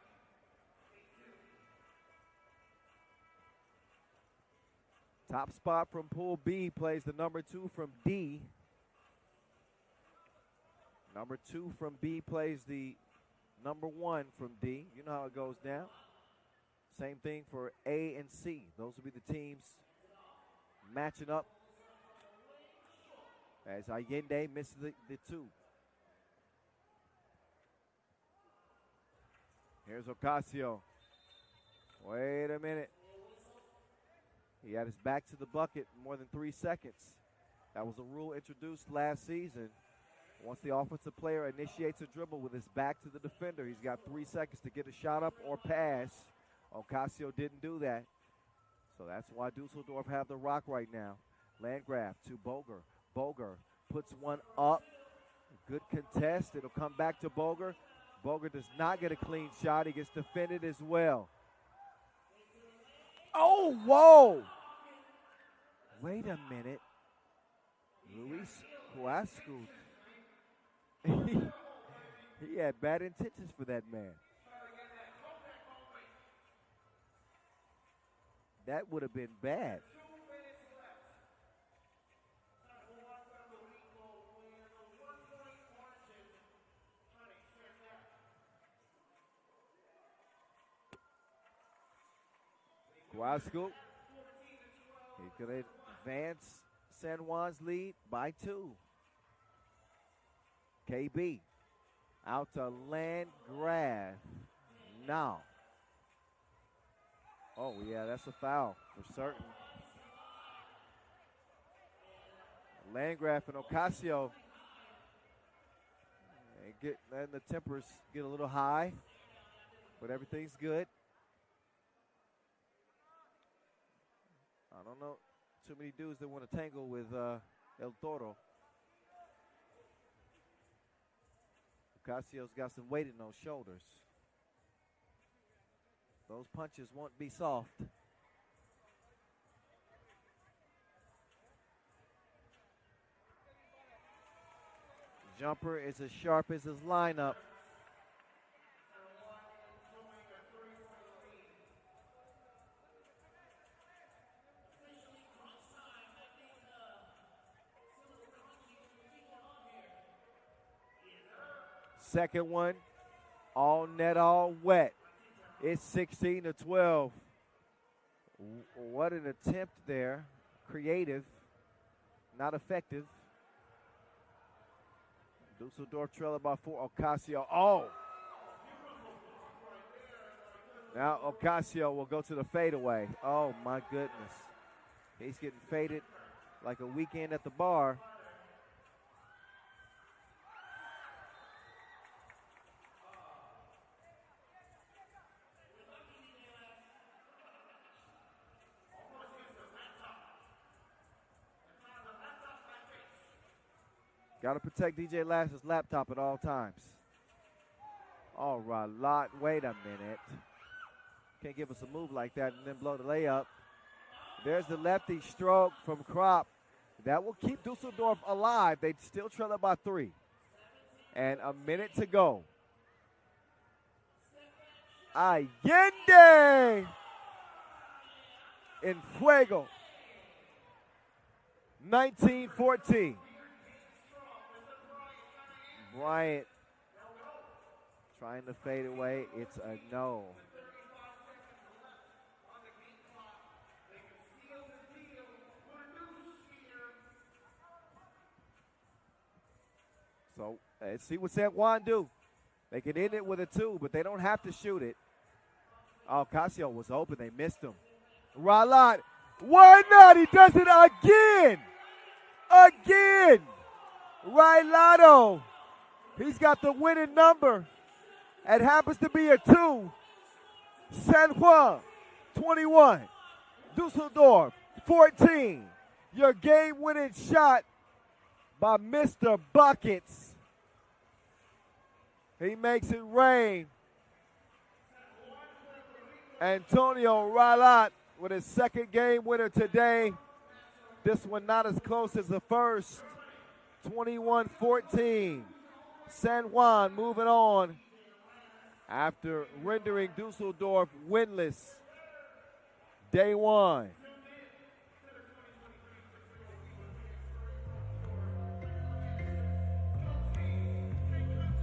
Top spot from Pool B plays the number 2 from D. Number 2 from B plays the number 1 from D. You know how it goes down. Same thing for A and C. Those will be the teams matching up as Allende misses the 2. Here's Ocasio. Wait a minute. He had his back to the bucket more than 3 seconds. That was a rule introduced last season. Once the offensive player initiates a dribble with his back to the defender, he's got 3 seconds to get a shot up or pass. Ocasio didn't do that. So that's why Dusseldorf have the rock right now. Landgraf to Boger. Boger puts one up. Good contest. It'll come back to Boger. Boger does not get a clean shot. He gets defended as well. Oh, whoa! Wait a minute. Luis Huascu. He had bad intentions for that man. That would have been bad. Huascu. He's going to advance San Juan's lead by 2. KB out to Landgraf now. Oh, yeah, that's a foul for certain. Landgraf and Ocasio letting the tempers get a little high, but everything's good. I don't know too many dudes that want to tangle with El Toro. Ocasio's got some weight in those shoulders. Those punches won't be soft. Jumper is as sharp as his lineup. Second one, all net, all wet. It's 16-12. What an attempt there. Creative, not effective. Dusseldorf trailing by 4. Ocasio, oh! Now Ocasio will go to the fadeaway. Oh, my goodness. He's getting faded like a weekend at the bar. Got to protect DJ Lash's laptop at all times. All right, wait a minute. Can't give us a move like that and then blow the layup. There's the lefty stroke from Kropp. That will keep Dusseldorf alive. They still trail it by 3. And a minute to go. Allende in fuego. 19-14. Bryant trying to fade away. It's a no. So let's see what San Juan do. They can end it with a 2, but they don't have to shoot it. Oh, Casio was open. They missed him. Ralat. Why not? He does it again. Again. Railado. He's got the winning number. It happens to be a 2. San Juan, 21. Dusseldorf, 14. Your game-winning shot by Mr. Buckets. He makes it rain. Antonio Ralat with his second game winner today. This one not as close as the first. 21-14. San Juan moving on after rendering Dusseldorf winless. Day 1.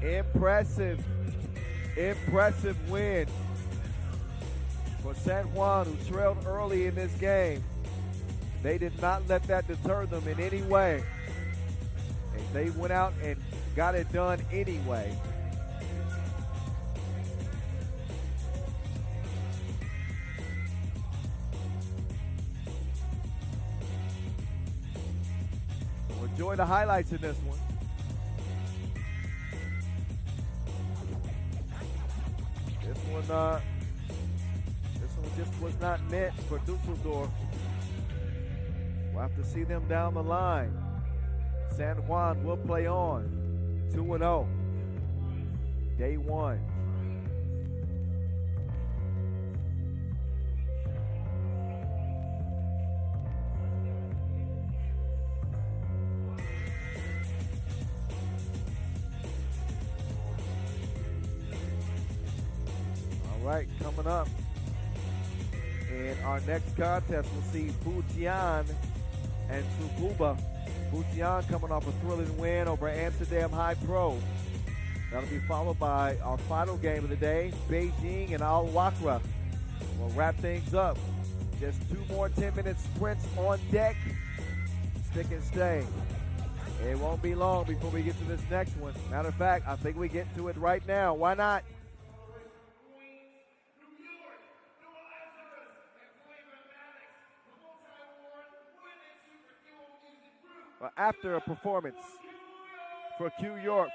Impressive win for San Juan, who trailed early in this game. They did not let that deter them in any way. And they went out and got it done anyway. So enjoy the highlights in this one. This one just was not meant for Dusseldorf. We'll have to see them down the line. San Juan will play on. 2-0. Day 1. All right, coming up in our next contest, we'll see Futian and Tsukuba. Futian coming off a thrilling win over Amsterdam HiPRO. That'll be followed by our final game of the day, Beijing and Wakrah. We'll wrap things up. Just 2 more 10-minute sprints on deck. Stick and stay. It won't be long before we get to this next one. Matter of fact, I think we get to it right now. Why not? After a performance from Q York,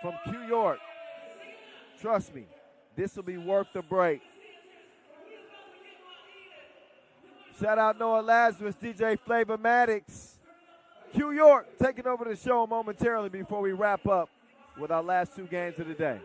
trust me, this will be worth the break. Shout out Noah Lazarus, DJ Flavor-Matics. Q York taking over the show momentarily before we wrap up with our last 2 games of the day.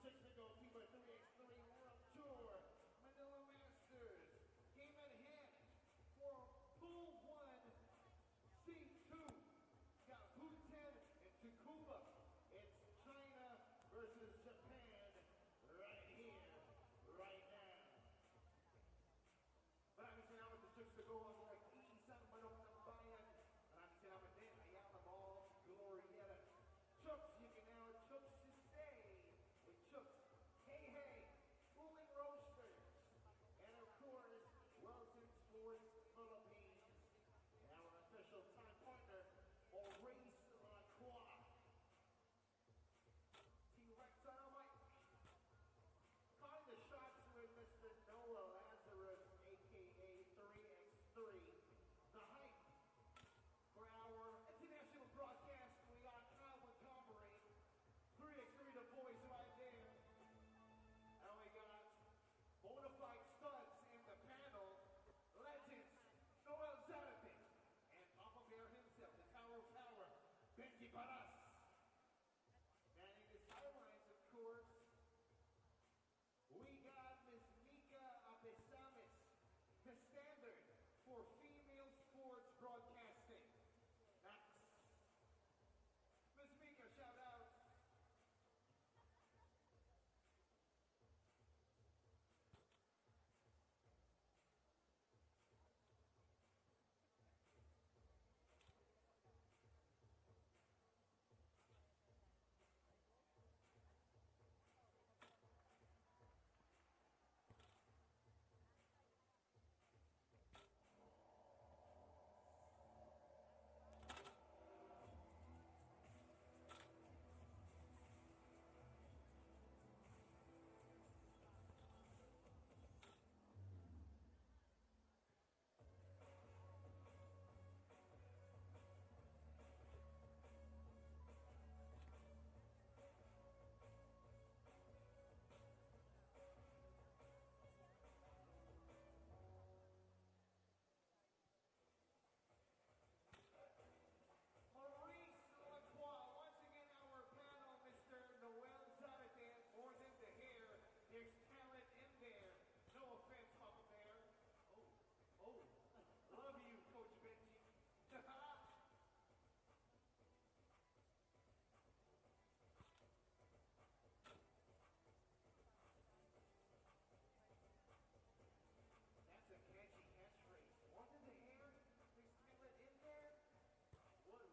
Chooks to go FIBA 3x3 World Tour Manila Masters. Game at hand for Pool 1, C2. Got Futian and Tsukuba. It's China versus Japan right here, right now. Maraming salamat sa Chooks to go ang isang manok ng bayan. Maraming salamat din. Ayan ang all Glorieta. Chooks, you can now Chooks to stay with Chooks. Hey, hey, Cooling Roasters. And of course, Wilson Sports Philippines. And our official time partner, Race Wakrah. T-Rex on a mic. Calling the shots with Mr. Noah Lazarus, a.k.a. 3x3. The hype for our international broadcast. We are now covering 3x3, the boys right there. And we got bona fide studs in the panel. Legends, Noel Zarate. And Papa Bear himself, the Tower of Power, Benji Paras. And in the sidelines, of course, we got Miss Mika Abesamis, the standard for female sports broadcasting. That's Miss Mika, shout out. Once again, our panel, Mr. Noel Zarate. More than the hair, there's talent in there. No offense, Papa Bear. Oh, love you, Coach Benji. That's a catchy catchphrase. More than the hair, there's talent in there. What?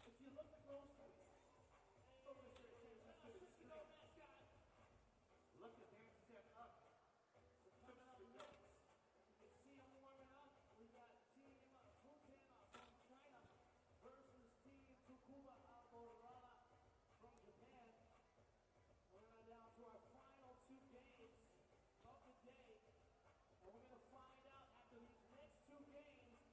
If you look closely, focus your attention to the screen. Look at them set up. Coming up next, it's team warming up. We got team Futian from China versus team Tsukuba ALBORADA from Japan. We're now down to our final two games of the day. And we're going to find out after these next two games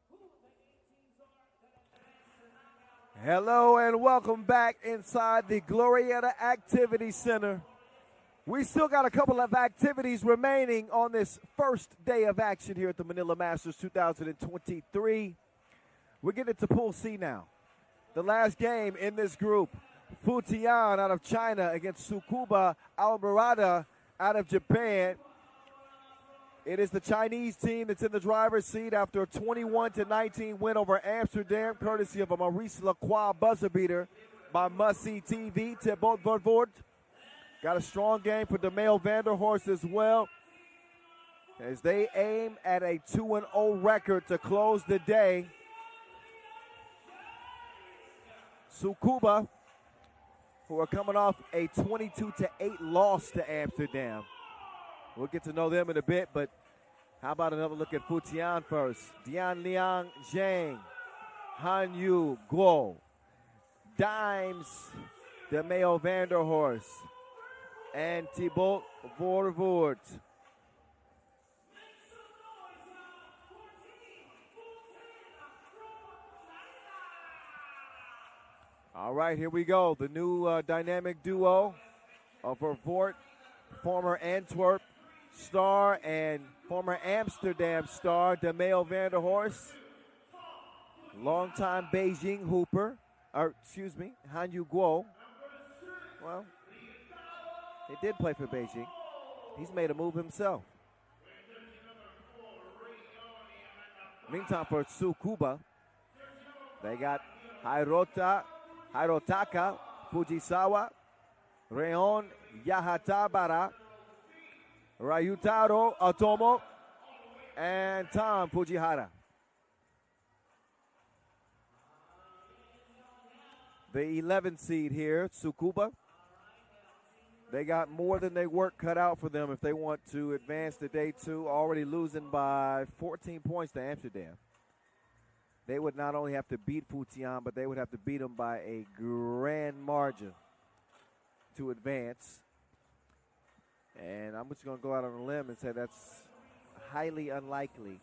who the 8 teams are that advance to knockout. Hello and welcome back inside the Glorieta Activity Center. We still got a couple of activities remaining on this first day of action here at the Manila Masters 2023. We're getting to Pool C now. The last game in this group, Futian out of China against Tsukuba ALBORADA out of Japan. It is the Chinese team that's in the driver's seat after a 21-19 win over Amsterdam, courtesy of a Maurice Lacroix buzzer beater by Must See TV. Thibaut Vervoort got a strong game for DeMail Vanderhorst as well, as they aim at a 2-0 record to close the day. Tsukuba, who are coming off a 22-8 loss to Amsterdam. We'll get to know them in a bit, but how about another look at Futian first? Dian Liang Zhang, Han Yu Guo, Dimes, DeMail Vanderhorst, and Thibaut Vervoort. All right, here we go. The new dynamic duo of Vervoort, former Antwerp star and former Amsterdam star, DeMeo van der Horst. Longtime Beijing hooper, Han Yu Guo. Well, he did play for Beijing. He's made a move himself. Meantime, for Tsukuba, they got Hirotaka Fujisawa, Reon Yahatabara, Ryutaro Otomo, and Tom Fujihara. The 11th seed here, Tsukuba. They got more than they work cut out for them if they want to advance to day 2, already losing by 14 points to Amsterdam. They would not only have to beat Futian, but they would have to beat them by a grand margin to advance. And I'm just going to go out on a limb and say that's highly unlikely.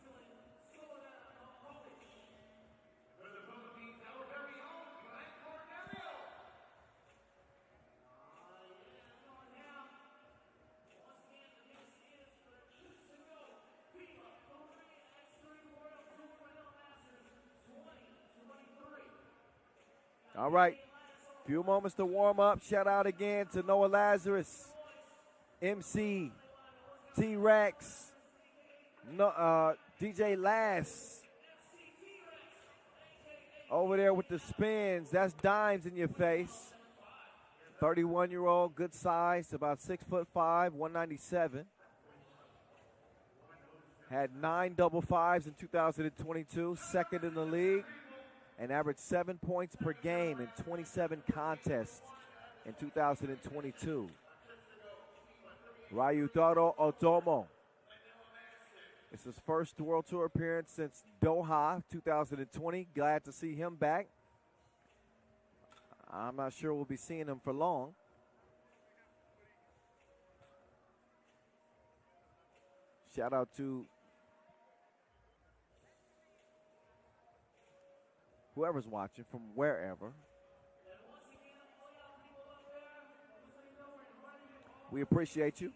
All right, few moments to warm up. Shout out again to Noah Lazarus, MC, T-Rex, DJ Lass. Over there with the spins, that's dimes in your face. 31-year-old, good size, about 6'5", 197. Had 9 double fives in 2022, second in the league. And averaged 7 points per game in 27 contests in 2022. Ryutaro Otomo. It's his first World Tour appearance since Doha 2020. Glad to see him back. I'm not sure we'll be seeing him for long. Shout out to whoever's watching from wherever. We appreciate you.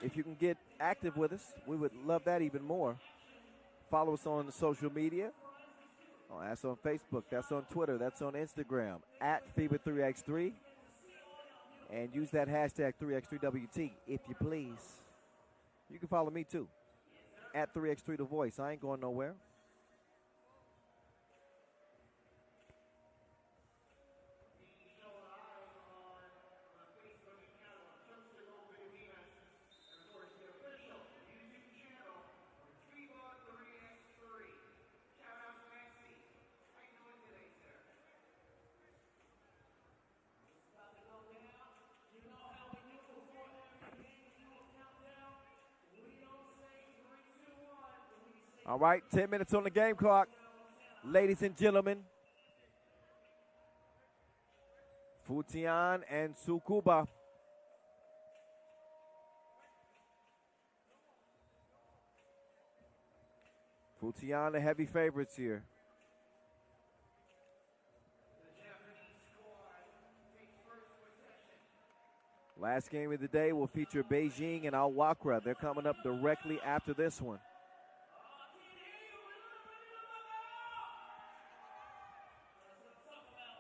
If you can get active with us, we would love that even more. Follow us on the social media. Oh, that's on Facebook, that's on Twitter, that's on Instagram, at FIBA 3x3. And use that hashtag 3x3WT if you please. You can follow me too, at 3x3 The Voice. I ain't going nowhere. All right, 10 minutes on the game clock. Ladies and gentlemen, Futian and Tsukuba. Futian, the heavy favorites here. Last game of the day will feature Beijing and Wakrah. They're coming up directly after this one.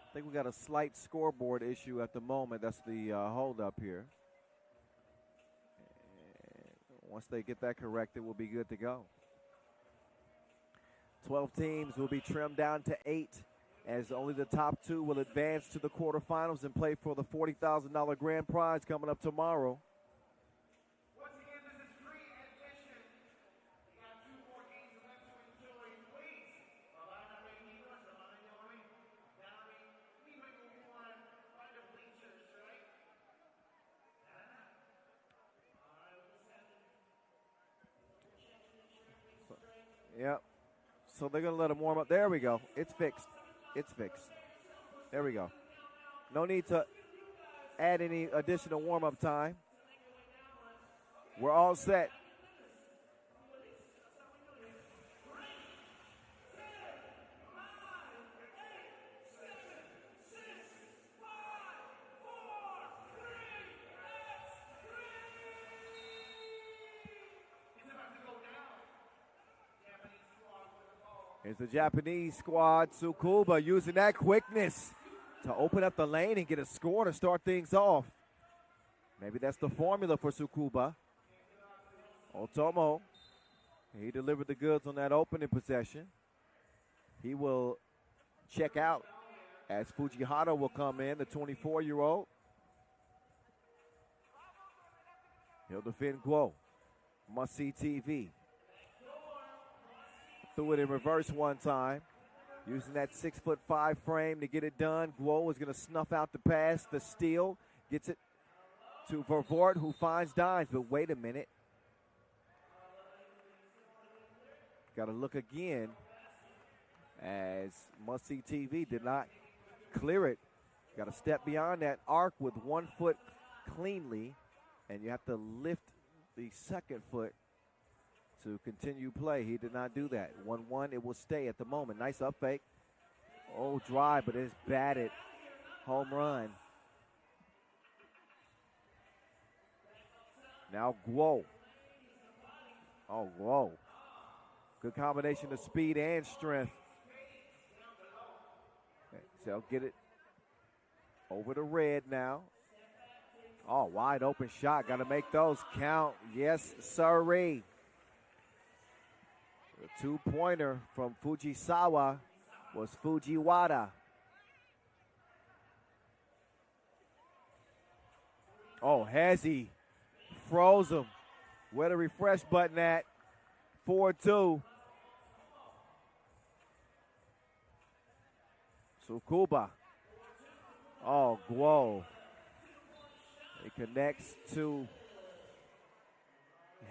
I think we got a slight scoreboard issue at the moment. That's the hold-up here. And once they get that corrected, we'll be good to go. 12 teams will be trimmed down to 8, as only the top 2 will advance to the quarterfinals and play for the $40,000 grand prize coming up tomorrow. Yep. So they're going to let them warm up. There we go. It's fixed. It's fixed. There we go. No need to add any additional warm-up time. We're all set. Here's the Japanese squad. Tsukuba using that quickness to open up the lane and get a score to start things off. Maybe that's the formula for Tsukuba. Otomo, he delivered the goods on that opening possession. He will check out as Fujihara will come in, the 24-year-old. He'll defend Guo. Must see TV. Threw it in reverse one time. Using that 6'5" frame to get it done. Guo is going to snuff out the pass, the steal. Gets it to Vervoort, who finds Dimes. But wait a minute. Got to look again as Must See TV did not clear it. Got to step beyond that arc with 1 foot cleanly. And you have to lift the second foot to continue play. He did not do that. 1-1, it will stay at the moment. Nice up fake. Oh, dry, but it's batted. Home run. Now Guo. Oh, Guo. Good combination of speed and strength. So he'll get it over the red now. Oh, wide open shot. Got to make those count. Yes, sirree. The 2-pointer from Fujisawa was Fujiwara. Oh, has he froze him? Where the refresh button at? 4-2. Tsukuba. Oh, Guo. It connects to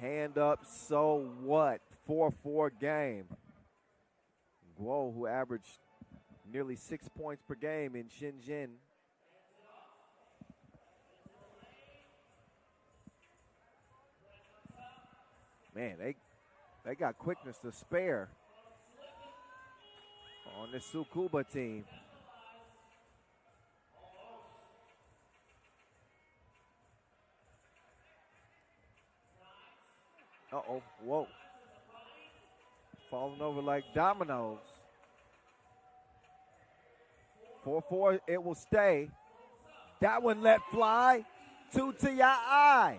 hand up, so what? 4-4 game. Guo, who averaged nearly 6 points per game in Shenzhen. Man, they got quickness to spare on this Tsukuba team. Uh-oh, whoa. Falling over like dominoes. 4-4, it will stay. That one let fly. 2 to your eye.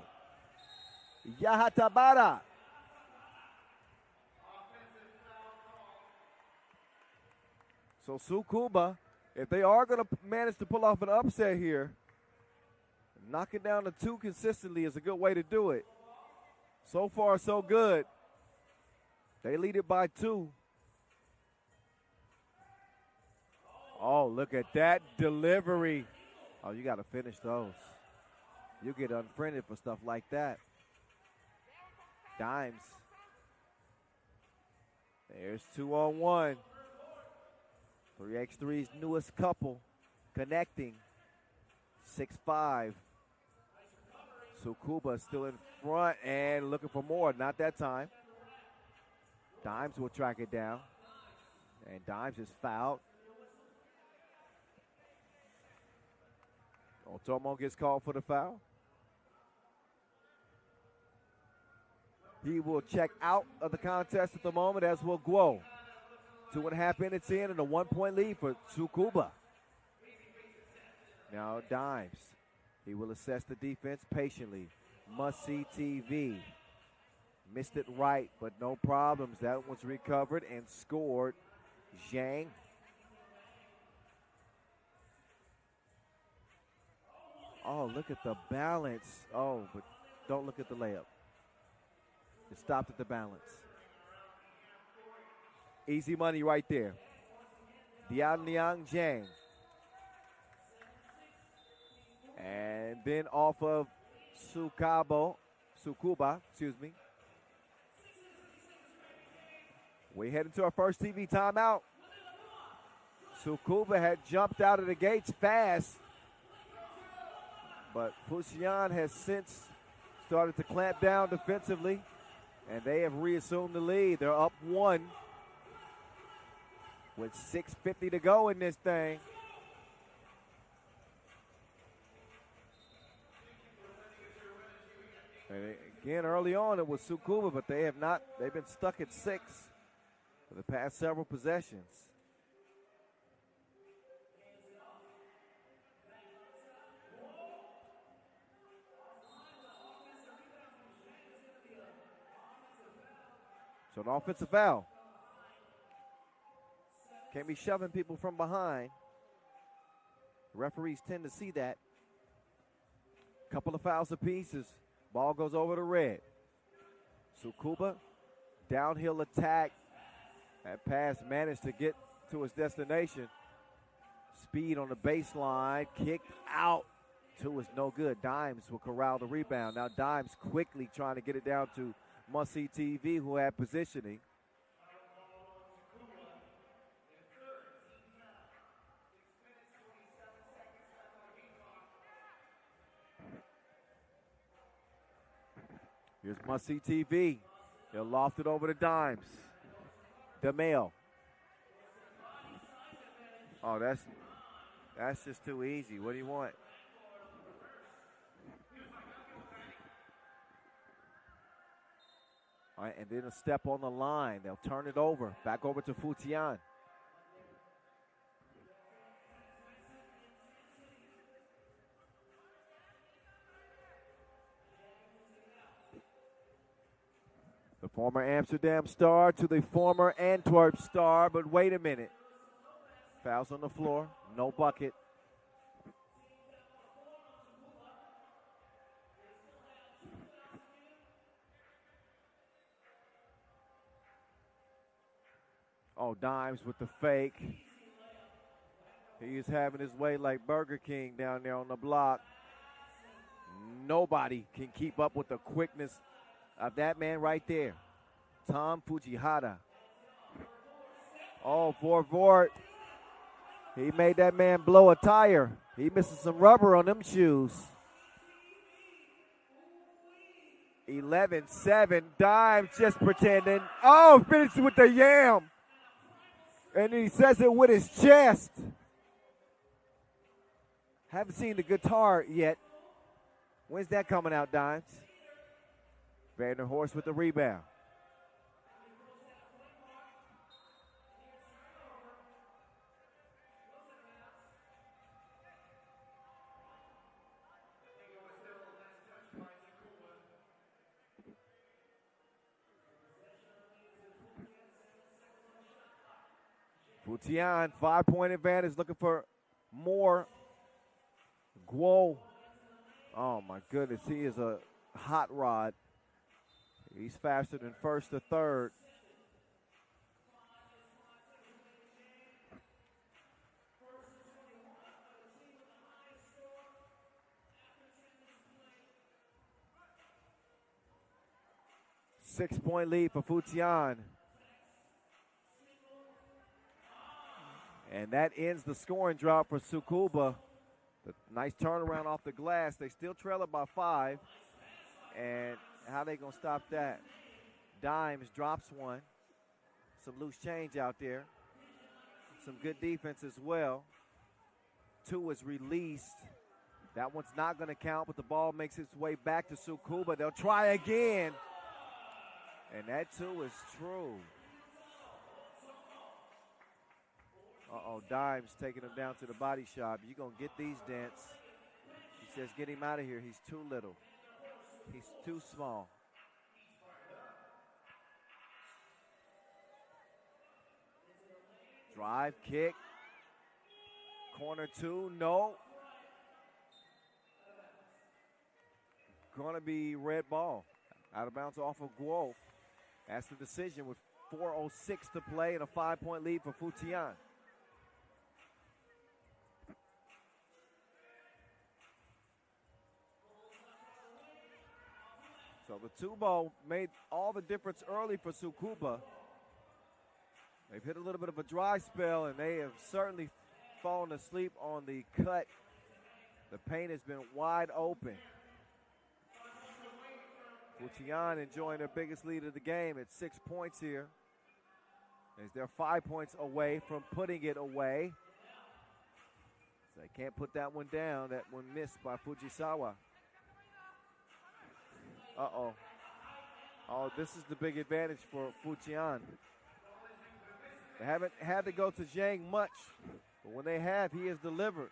Yahatabara. So Tsukuba, if they are going to manage to pull off an upset here, knocking down the 2 consistently is a good way to do it. So far, so good. They lead it by 2. Oh, look at that delivery. Oh, you got to finish those. You get unfriended for stuff like that. Dimes. There's 2-on-1. 3x3's newest couple connecting. 6-5. Tsukuba still in front and looking for more. Not that time. Dimes will track it down. And Dimes is fouled. Otomo gets called for the foul. He will check out of the contest at the moment, as will Guo. 2.5 minutes in and a 1-point lead for Tsukuba. Now Dimes. He will assess the defense patiently. Must see TV. Missed it right, but no problems. That one's recovered and scored. Zhang. Oh, look at the balance. Oh, but don't look at the layup. It stopped at the balance. Easy money right there. Dianliang Zhang. And then off of Tsukuba, We head into our first TV timeout. Tsukuba had jumped out of the gates fast, but Futian has since started to clamp down defensively, and they have reassumed the lead. They're up 1 with 6:50 to go in this thing. And again, early on it was Tsukuba, but they've been stuck at 6. for the past several possessions. So an offensive foul. Can't be shoving people from behind. Referees tend to see that. Couple of fouls apiece as ball goes over to red. Tsukuba, downhill attack. That pass managed to get to his destination. Speed on the baseline, kicked out. Two is no good. Dimes will corral the rebound. Now Dimes quickly trying to get it down to Must-See TV, who had positioning. Here's Must-See TV. He'll loft it over to Dimes. DeMail. Oh, that's just too easy. What do you want? All right, and then a step on the line. They'll turn it over. Back over to Futian. The former Amsterdam star to the former Antwerp star, but wait a minute. Fouls on the floor, no bucket. Oh, Dimes with the fake. He is having his way like Burger King down there on the block. Nobody can keep up with the quickness of that man right there. Tom Fujihara. Oh, Vort. He made that man blow a tire. He missing some rubber on them shoes. 11-7. Dimes just pretending. Oh, finished with the yam. And he says it with his chest. Haven't seen the guitar yet. When's that coming out, Dimes? Vanderhorst with the rebound. Futian, 5-point advantage, looking for more. Guo. Oh, my goodness. He is a hot rod. He's faster than first to third. Six-point lead for Futian. And that ends the scoring drop for Tsukuba. The nice turnaround off the glass. They still trail it by 5. And how they going to stop that? Dimes drops one. Some loose change out there. Some good defense as well. 2 is released. That one's not going to count, but the ball makes its way back to Tsukuba. They'll try again. And that 2 is true. Uh-oh, Dimes taking him down to the body shop. You're going to get these dents. He says, get him out of here. He's too little. He's too small. Drive, kick. Corner 2, no. Going to be red ball. Out of bounds off of Guo. That's the decision with 4:06 to play and a 5-point lead for Futian. So the 2-ball made all the difference early for Tsukuba. They've hit a little bit of a dry spell, and they have certainly fallen asleep on the cut. The paint has been wide open. Futian enjoying their biggest lead of the game at 6 points here. As they're 5 points away from putting it away. So they can't put that one down. That one missed by Fujisawa. Uh-oh. Oh, this is the big advantage for Futian. They haven't had to go to Zhang much, but when they have, he has delivered.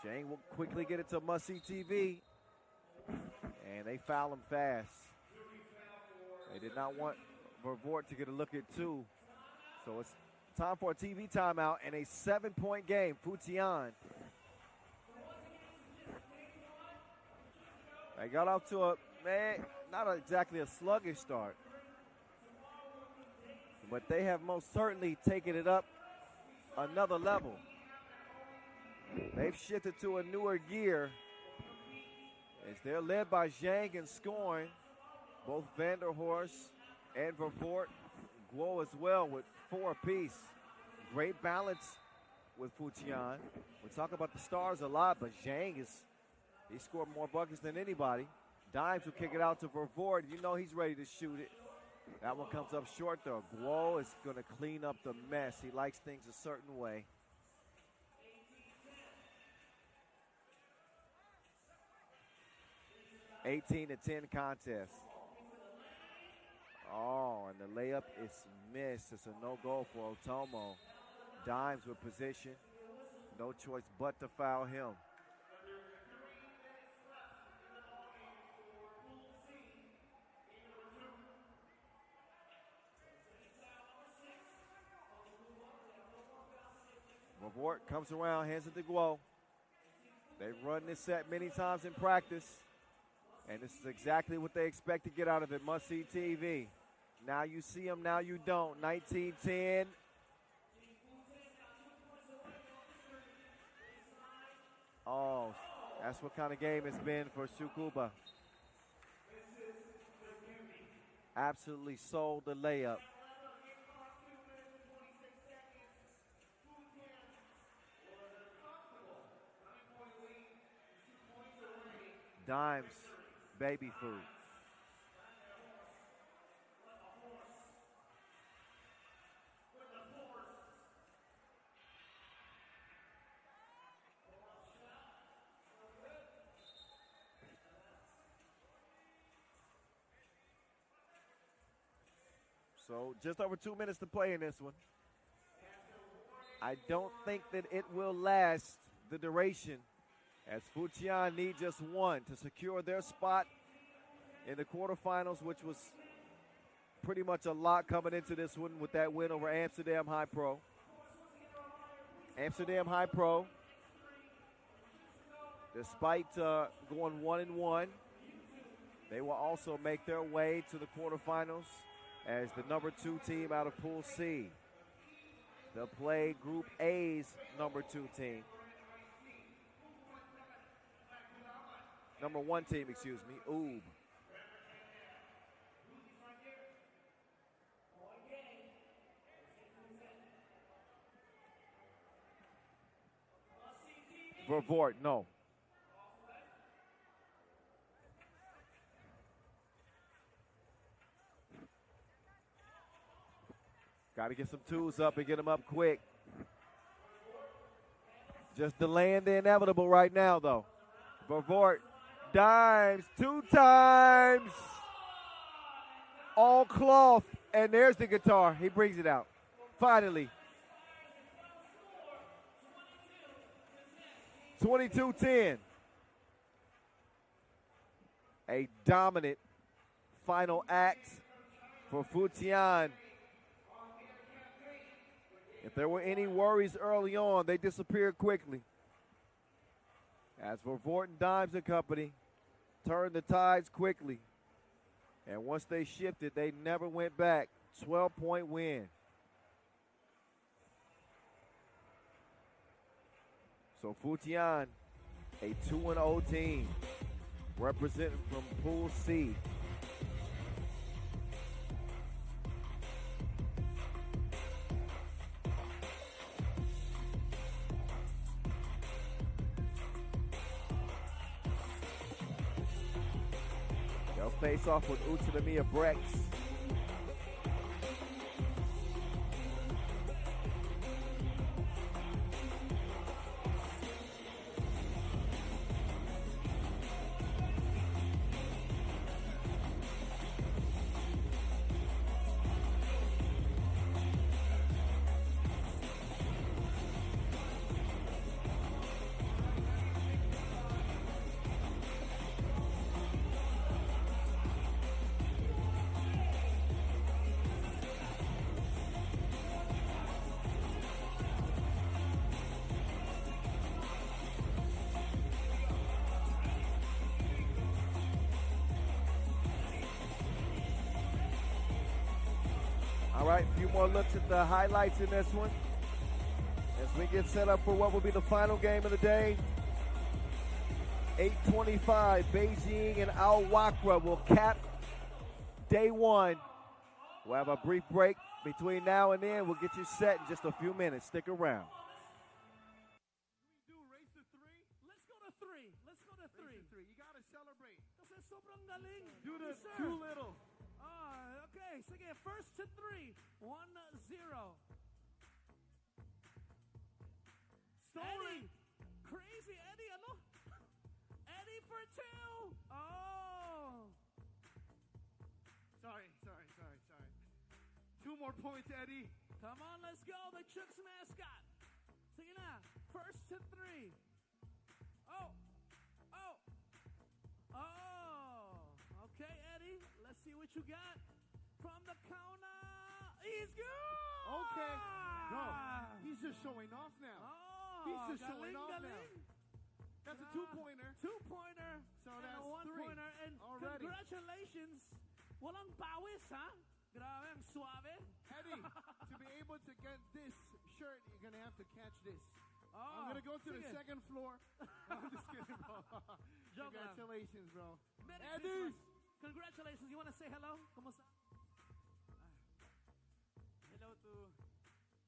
Zhang will quickly get it to must-see TV, and they foul him fast. They did not want Vervoort to get a look at two, so it's time for a TV timeout and a 7-point game. Futian. They got off to a, not exactly a sluggish start, but they have most certainly taken it up another level. They've shifted to a newer gear as they're led by Zhang in scoring. Both Vanderhorst and Vervoort, Guo as well with 4 apiece. Great balance with Futian. We talk about the stars a lot, but Zhang he scored more buckets than anybody. Dimes will kick it out to Vervoort. You know he's ready to shoot it. That one comes up short though. Guo is going to clean up the mess. He likes things a certain way. (18-10) contest. Oh, and the layup is missed. It's a no-goal for Otomo. Dimes with position. No choice but to foul him. Vervoort comes around, hands it to Guo. They've run this set many times in practice, and this is exactly what they expect to get out of it. Must-see TV. Now you see them, now you don't. 19-10. Oh, that's what kind of game it's been for Tsukuba. Absolutely sold the layup. Dimes, baby food. So just over 2 minutes to play in this one. I don't think that it will last the duration, as Futian need just one to secure their spot in the quarterfinals, which was pretty much a lot coming into this one with that win over Amsterdam HiPRO. Amsterdam HiPRO, despite going 1-1, they will also make their way to the quarterfinals as the number 2 team out of Pool C. They'll play Group A's number 2 team. Number 1 team, excuse me, Oob. Vervoort, no. Got to get some twos up and get them up quick. Just delaying the inevitable right now, though. Vervoort, dimes 2 times. All cloth, and there's the guitar. He brings it out. Finally. 22-10. A dominant final act for Futian. If there were any worries early on, they disappeared quickly. As Vervoort and Dimes and company turned the tides quickly. And once they shifted, they never went back. 12-point win. So Futian, a 2-0 team, representing from Pool C. They'll face off with Utsunomiya BREX. right, a few more looks at the highlights in this one as we get set up for what will be the final game of the day. 8:25, Beijing and Wakrah will cap day one. We'll have a brief break between now and then. We'll get you set in just a few minutes. Stick around. Do race to three? Let's go to three. Let's go to three. Race to three. You gotta celebrate. Kasi sobrang galing. Do the Yes, sir. too little. Okay, sige, first to three. 1-0. Eddie. Crazy Eddie, ano? Eddie for two. Oh. Sorry. 2 more points, Eddie. Come on, let's go. The Chooks mascot. Sige na. First to three. Oh. Okay, Eddie. Let's see what you got from the corner. He's good. Okay. No, he's just showing off now. Oh, He's just showing off now. galing. That's a 2-pointer. 2-pointer. So and that's a 1-pointer. And already. Congratulations. Walang pawis, ha? Grabe, ang suave. Eddie, to be able to get this shirt, you're going to have to catch this. Oh, I'm going to go to the sige. second floor. I'm just kidding, bro. Joke lang. Congratulations, bro. Merry Eddie! Christmas. Congratulations. You want to say hello? Kumusta? Hello to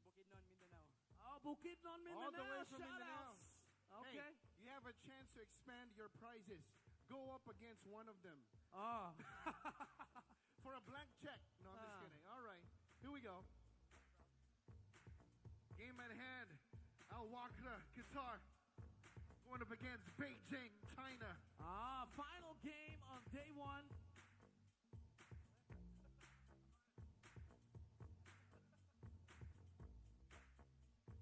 Bukidnon, Mindanao. Oh, Bukidnon, Mindanao. All the way from Mindanao. Shoutouts. Okay. Hey, you have a chance to expand your prizes. Go up against one of them. Oh. For a blank check. No, I'm just kidding. All right. Here we go. Game at hand. Wakrah, Qatar. Going up against Beijing, China. Final game of day one.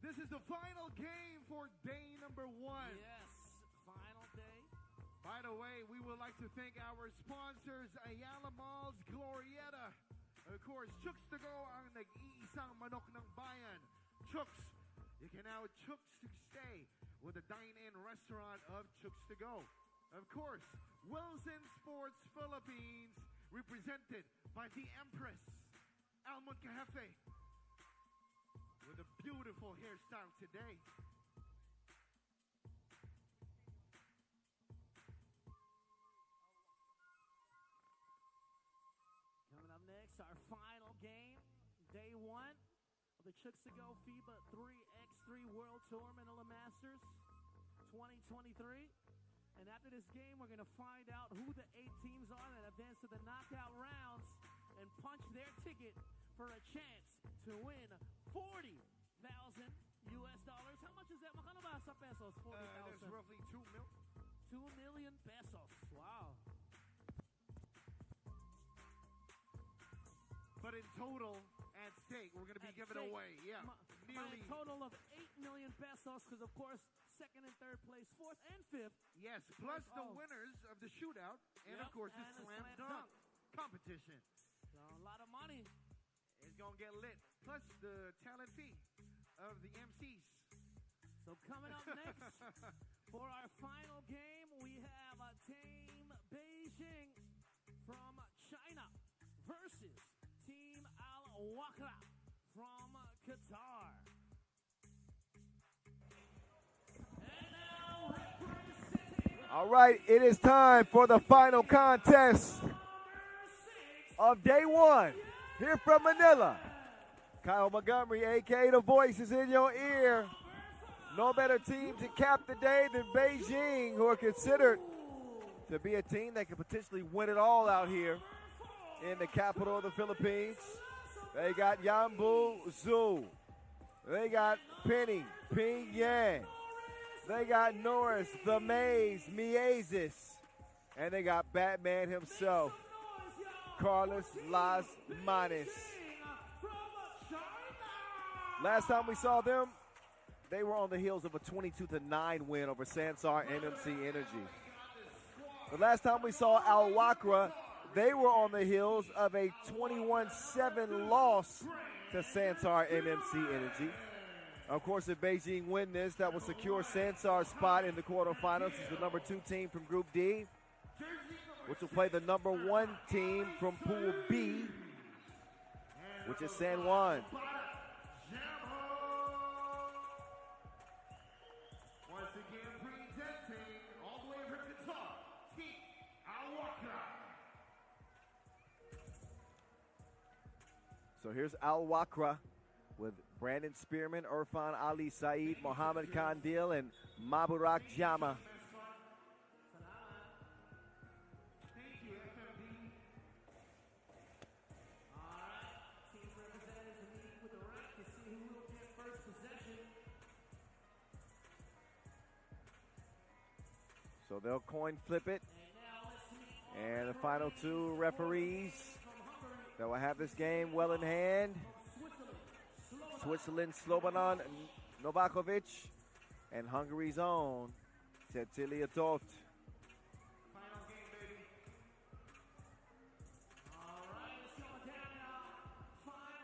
This is the final game for day number one. Yes, final day. By the way, we would like to thank our sponsors, Ayala Malls, Glorieta. Of course, Chooks to go ang nag-iisang manok ng bayan. Chooks, you can now Chooks to stay with the dine-in restaurant of Chooks to go. Of course, Wilson Sports Philippines, represented by the Empress, Almond Cafe, with a beautiful hairstyle today. Coming up next, our final game, day one of the Chooks to Go FIBA 3x3 World Tour Manila Masters 2023. And after this game, we're going to find out who the 8 teams are that advance to the knockout rounds and punch their ticket for a chance to win $40,000 US. How much is that? Makano ba sa pesos? 40,000. That's roughly 2 million. 2 million pesos. Wow. But in total, at stake, we're going to be giving away, nearly a total of 8 million pesos, because of course, second and third place, fourth and fifth. Yes, plus the winners of the shootout, and of course the slam dunk competition. So a lot of money. It's going to get lit. Plus the talent fee of the MCs. So coming up next, for our final game, we have a Team Beijing from China versus Team Wakrah from Qatar. And now representing All right, it is time for the final contest of day one here from Manila. Kyle Montgomery, a.k.a. The Voice, is in your ear. No better team to cap the day than Beijing, who are considered to be a team that could potentially win it all out here in the capital of the Philippines. They got Yambu Zhu. They got Penny Ping Yan. They got Norris the Maze Miezis. And they got Batman himself, Carlos Las Manes. Last time we saw them, they were on the heels of a 22-9 win over Sansar MMC Energy. The last time we saw Wakrah, they were on the heels of a 21-7 loss to Sansar MMC Energy. Of course, if Beijing win this, that will secure Sansar's spot in the quarterfinals as the number 2 team from Group D, which will play the number 1 team from Pool B, which is San Juan. Once again, presenting all the way from the top, Team Wakrah. So here's Wakrah with Brandon Spearman, Irfan Ali Saeed, Mohammed Kandil, and Maburak Jama. Thank you, FMD. All right, team representatives are meeting with the rec to see who will get first possession. So they'll coin flip it. And the final two referees that will have this game well in hand. Switzerland, Slobodan Novakovic, and Hungary's own Cecilia Todt. Final game, baby.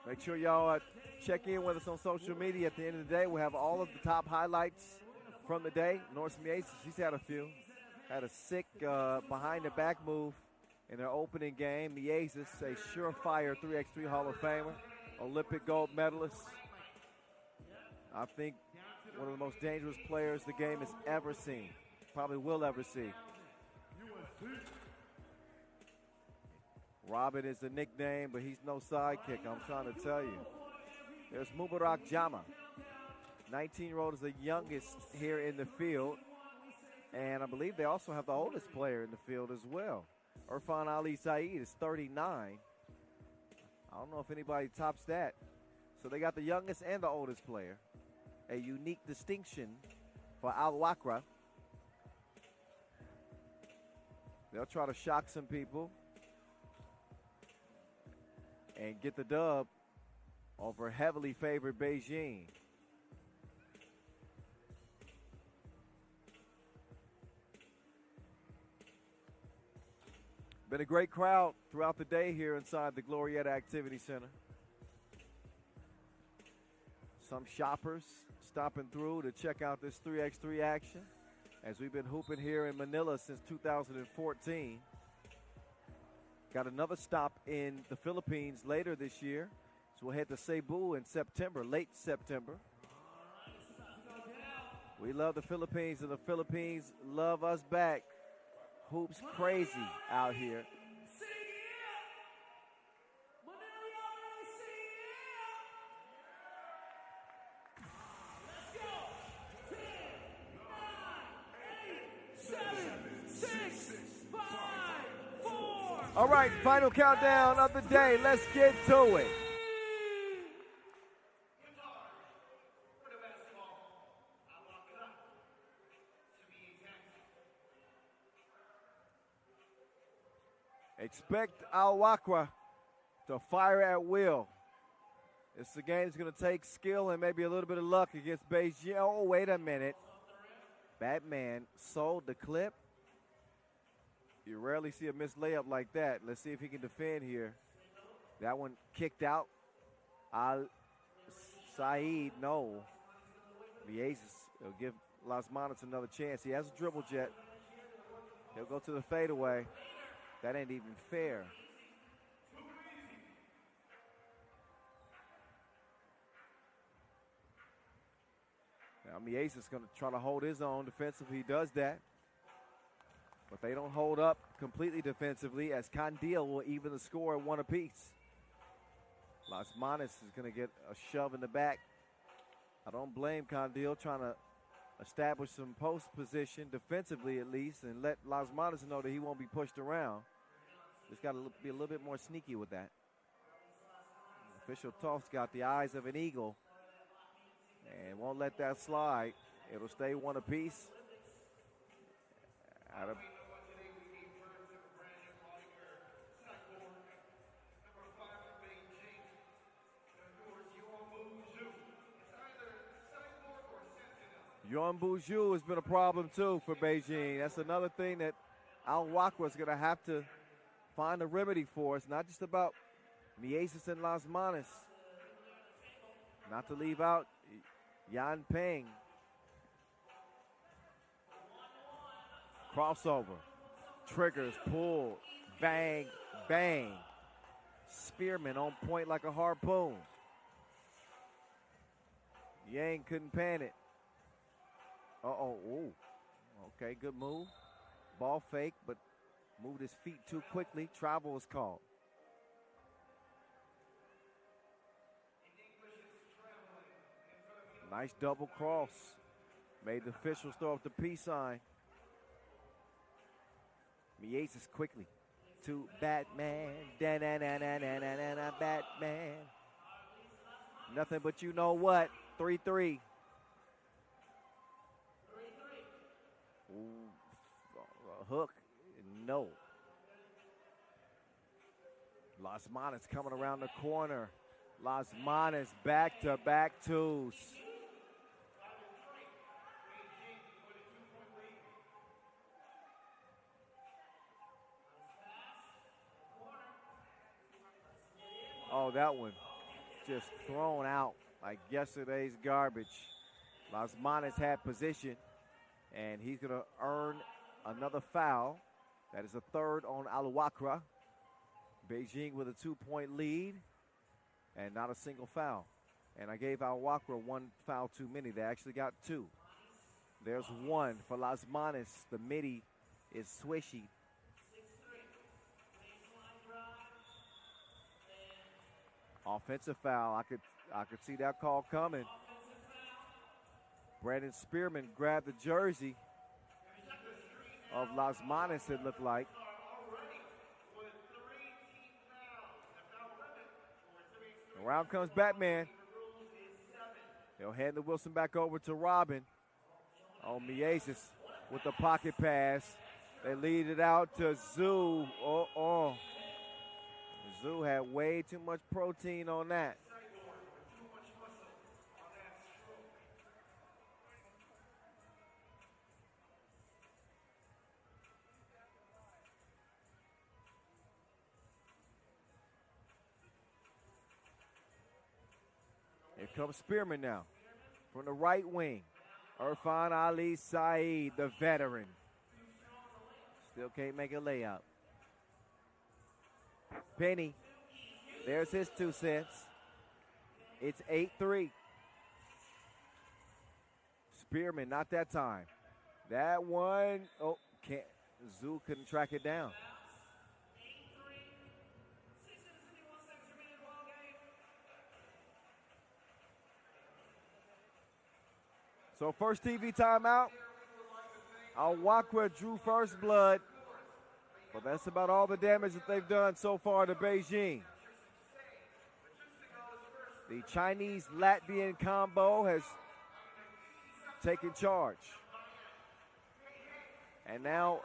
Make sure y'all check in with us on social media. At the end of the day, we'll have all of the top highlights from the day. Norse Miasis, she's had a few. Had a sick behind-the-back move in their opening game. Miasis, a surefire 3x3 Hall of Famer, Olympic gold medalist. I think one of the most dangerous players the game has ever seen, probably will ever see. Robin is the nickname, but he's no sidekick, I'm trying to tell you. There's Mubarak Jama. 19-year-old is the youngest here in the field. And I believe they also have the oldest player in the field as well. Irfan Ali Saeed is 39. I don't know if anybody tops that. So they got the youngest and the oldest player. A unique distinction for Wakrah. They'll try to shock some people and get the dub over heavily favored Beijing. Been a great crowd throughout the day here inside the Glorietta Activity Center. Some shoppers stopping through to check out this 3x3 action as we've been hooping here in Manila since 2014. Got another stop in the Philippines later this year. So we'll head to Cebu in September, late September. We love the Philippines and the Philippines love us back. Hoops crazy out here. All right, final countdown of the day. Let's get to it. Expect Wakrah to fire at will. It's a game that's going to take skill and maybe a little bit of luck against Beijing. Oh, wait a minute. Batman sold the clip. You rarely see a missed layup like that. Let's see if he can defend here. That one kicked out. Saeed, no. Miasis will give Las Manos another chance. He has a dribble jet. He'll go to the fadeaway. That ain't even fair. Now Miasis is going to try to hold his own defensively. He does that. But they don't hold up completely defensively as Kandil will even the score at one apiece. Las Manos is going to get a shove in the back. I don't blame Kandil trying to establish some post position defensively at least and let Las Manos know that he won't be pushed around. Just got to be a little bit more sneaky with that. Official Toft's got the eyes of an eagle and won't let that slide. It'll stay one apiece. Yuan Buju has been a problem too for Beijing. That's another thing that Wakrah is going to have to find a remedy for. It's not just about Miasis and Las Manos. Not to leave out Yan Peng. Crossover. Triggers, pull, bang, bang. Spearman on point like a harpoon. Yang couldn't pan it. Uh-oh. Ooh. Okay, good move. Ball fake, but moved his feet too quickly. Travel was called. Nice double cross. Made the officials throw up the peace sign. Mieses quickly to Batman. Da-na-na-na-na-na-na, Batman. Nothing but you know what. 3-3. Ooh, a hook. No. Las Manas coming around the corner. Las Manas back-to-back twos. Oh, that one just thrown out like yesterday's garbage. Las Manas had position, and he's going to earn another foul. That is a third on Wakrah. Beijing with a 2-point lead and not a single foul. And I gave Wakrah one foul too many. They actually got two. There's one for Las Manas. The midi is swishy. Offensive foul. I could see that call coming. Brandon Spearman grabbed the jersey of Las Manas, it looked like. Around comes Batman. They'll hand the Wilson back over to Robin. Oh, Mieses with the pocket pass. They lead it out to Zoo. Zoo had way too much protein on that. Here comes Spearman now from the right wing. Irfan Ali Saeed, the veteran. Still can't make a layup. Penny, there's his 2 cents. It's 8-3. Spearman, not that time. That one, Zoo couldn't track it down. So first TV timeout. Wakrah drew first blood. But that's about all the damage that they've done so far to Beijing. The Chinese-Latvian combo has taken charge. And now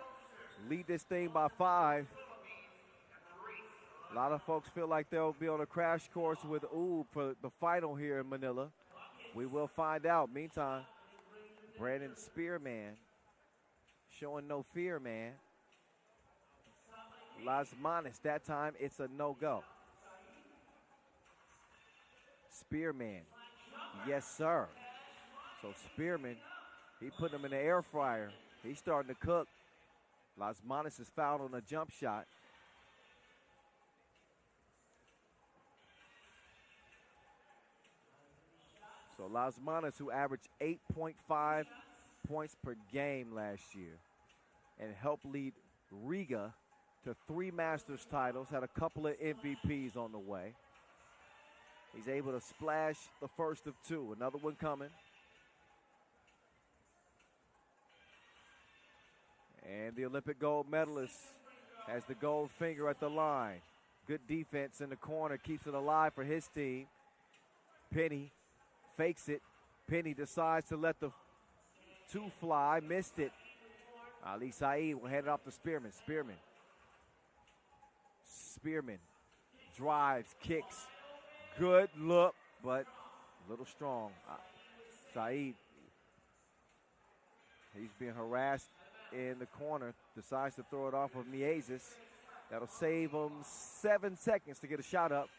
lead this thing by 5. A lot of folks feel like they'll be on a crash course with Oob for the final here in Manila. We will find out. Meantime, Brandon Spearman showing no fear, man. Las Manas, that time it's a no-go. Spearman, yes, sir. So Spearman, he put him in the air fryer. He's starting to cook. Las Manas is fouled on a jump shot. So Las Manas, who averaged 8.5 points per game last year and helped lead Riga to 3 Masters titles, had a couple of MVPs on the way. He's able to splash the first of 2. Another one coming. And the Olympic gold medalist has the gold finger at the line. Good defense in the corner, keeps it alive for his team. Penny fakes it. Penny decides to let the 2 fly, missed it. Ali Saeed will hand it off to Spearman. Spearman drives, kicks. Good look, but a little strong. Saeed, he's being harassed in the corner, decides to throw it off of Mieses. That'll save him 7 seconds to get a shot up.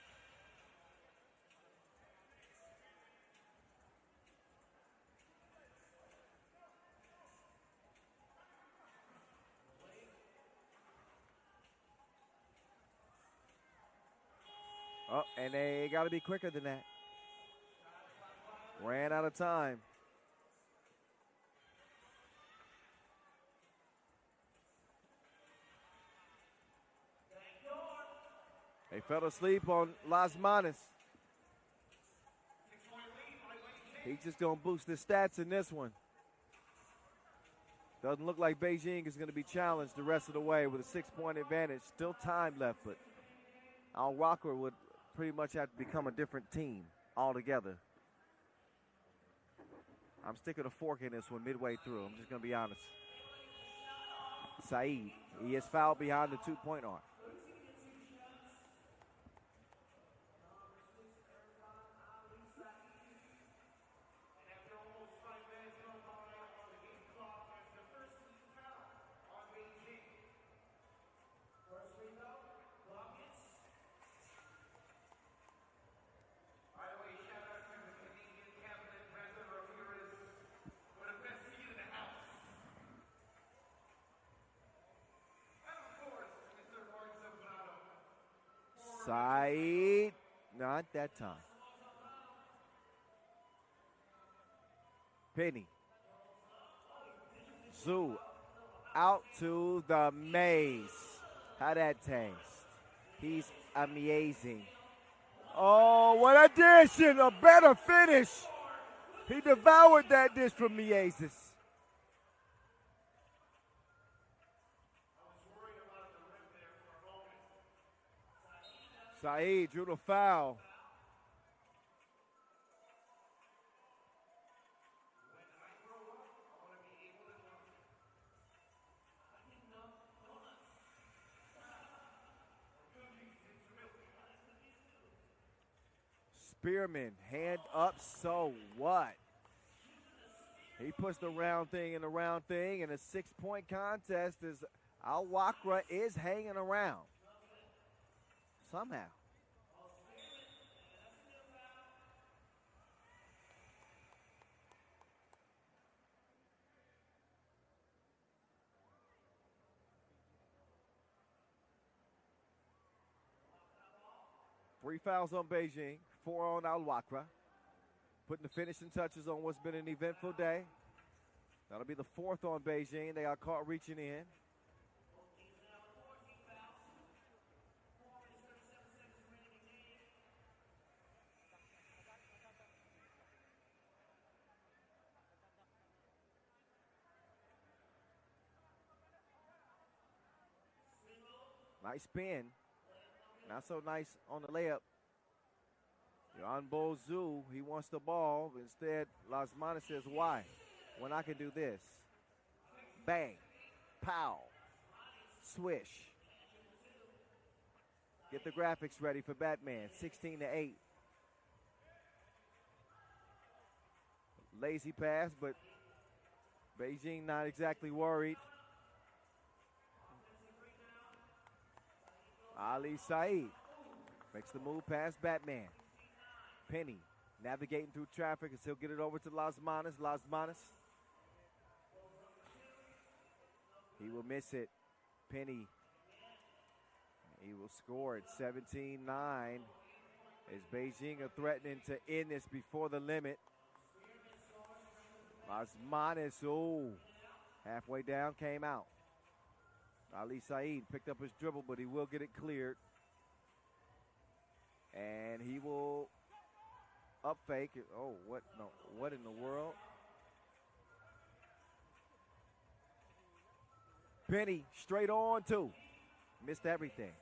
Oh, and they got to be quicker than that. Ran out of time. They fell asleep on Las Manos. He's just going to boost his stats in this one. Doesn't look like Beijing is going to be challenged the rest of the way with a 6-point advantage. Still time left, but Wakrah would pretty much have to become a different team altogether. I'm sticking a fork in this one midway through. I'm just going to be honest. Saeed, he is fouled behind the 2-point arc. Saeed, not that time. Penny. Zoo out to the maze. How that taste? He's amazing. Oh, what a dish and a better finish. He devoured that dish from Miezes. Saeed drew the foul. Spearman, hand up, so what? He puts the round thing in the round thing, and a 6-point contest is Wakrah is hanging around. Somehow. Three fouls on Beijing, 4 on Wakrah. Putting the finishing touches on what's been an eventful day. That'll be the 4th on Beijing. They got caught reaching in. Nice spin. Not so nice on the layup. Juan Bozu, he wants the ball. Instead, Las Manos says, why? When I can do this. Bang. Pow. Swish. Get the graphics ready for Batman. 16-8. Lazy pass, but Beijing not exactly worried. Ali Saeed makes the move past Batman. Penny navigating through traffic, and he'll get it over to Las Manos. Las Manos. He will miss it. Penny. He will score it. 17-9. As Beijing are threatening to end this before the limit. Las Manos, oh, halfway down, came out. Ali Saeed picked up his dribble, but he will get it cleared. And he will up fake it. Oh, what? No, what in the world? Penny straight on, too. Missed everything.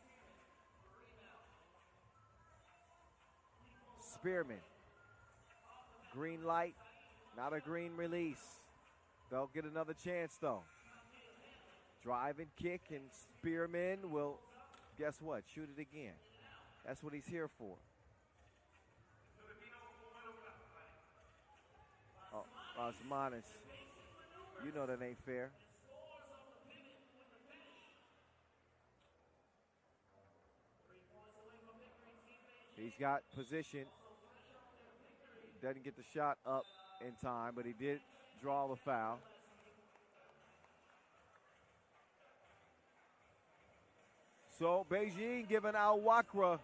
Spearman. Green light, not a green release. They'll get another chance, though. Drive and kick, and Spearman will, guess what, shoot it again. That's what he's here for. Oh, Las Manos. You know that ain't fair. He's got position. Doesn't get the shot up in time, but he did draw the foul. So Beijing giving Wakrah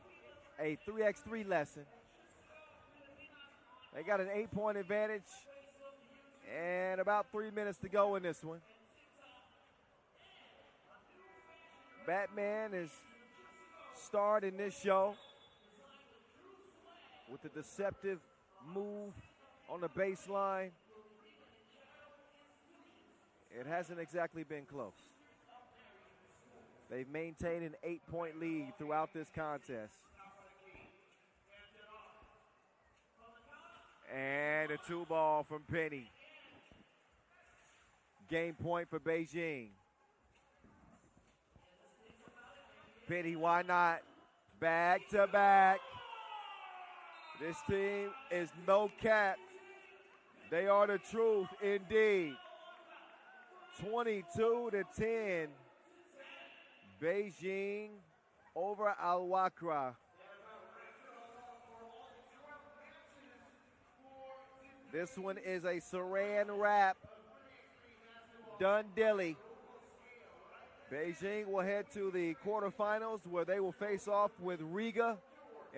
a 3x3 lesson. They got an 8-point advantage and about 3 minutes to go in this one. Batman is starting this show with a deceptive move on the baseline. It hasn't exactly been close. They've maintained an 8-point lead throughout this contest. And a 2-ball from Penny. Game point for Beijing. Penny, why not? Back to back. This team is no cap. They are the truth indeed. 22-10. Beijing over Wakrah. This one is a saran wrap. Done dilly. Beijing will head to the quarterfinals where they will face off with Riga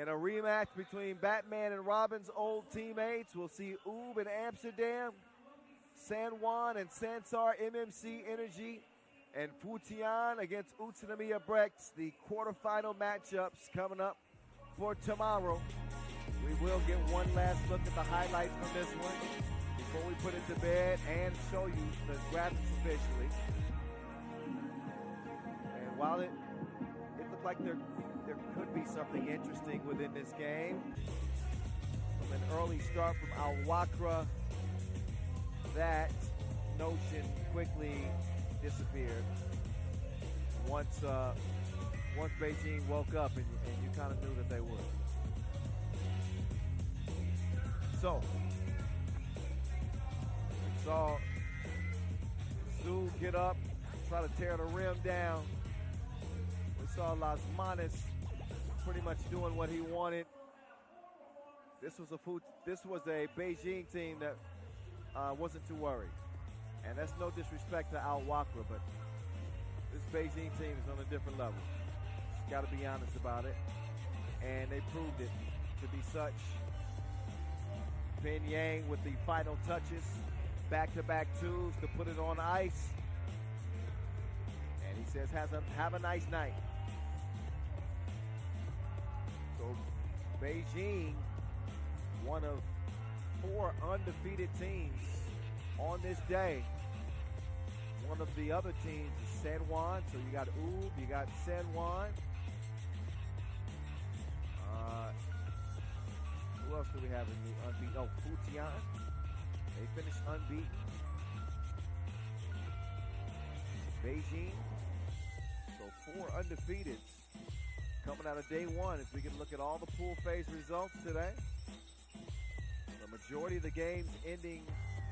in a rematch between Batman and Robin's old teammates. We'll see Oob in Amsterdam, San Juan and Sansar MMC Energy, and Futian against Utsunomiya BREX. The quarterfinal matchups coming up for tomorrow. We will get one last look at the highlights from this one before we put it to bed and show you the graphics officially. And while it looked like there could be something interesting within this game, from an early start from Wakrah, that notion quickly disappeared once Beijing woke up, and you kind of knew that they would. So, we saw Sue get up, try to tear the rim down. We saw Las Manas pretty much doing what he wanted. This was a Beijing team that wasn't too worried. And that's no disrespect to Wakrah, but this Beijing team is on a different level. Just got to be honest about it. And they proved it to be such. Pin Yang with the final touches. Back-to-back twos to put it on ice. And he says, have a nice night. So Beijing, one of 4 undefeated teams on this day. One of the other teams is San Juan. So you got Oob, you got San Juan. Who else do we have in the unbeaten? Oh, Futian. They finished unbeaten. Beijing. So 4 undefeateds coming out of day one as we can look at all the pool phase results today. The majority of the games ending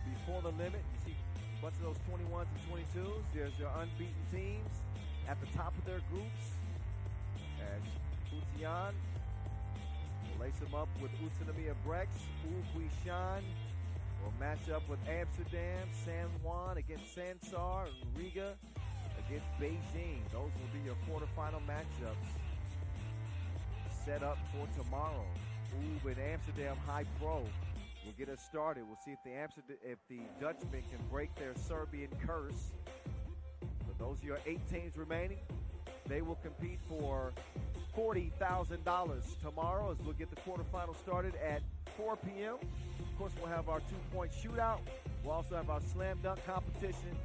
before the limit. You see a bunch of those 21s and 22s. There's your unbeaten teams at the top of their groups. As Futian will lace them up with Utsunomiya BREX. Futian will match up with Amsterdam, San Juan against Sansar, and Riga against Beijing. Those will be your quarterfinal matchups set up for tomorrow. Oob and Amsterdam HiPRO will get us started. We'll see if the Dutchmen can break their Serbian curse. But those are your 8 teams remaining. They will compete for $40,000 tomorrow as we'll get the quarterfinals started at 4 p.m. Of course, we'll have our 2-point shootout. We'll also have our slam dunk competition.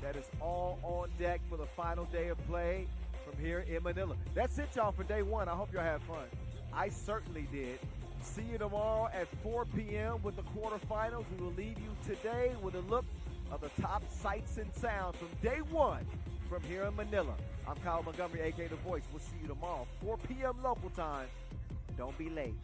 That is all on deck for the final day of play from here in Manila. That's it, y'all, for day one. I hope y'all had fun. I certainly did. See you tomorrow at 4 p.m. with the quarterfinals. We will leave you today with a look of the top sights and sounds from day one from here in Manila. I'm Kyle Montgomery, a.k.a. The Voice. We'll see you tomorrow, 4 p.m. local time. Don't be late.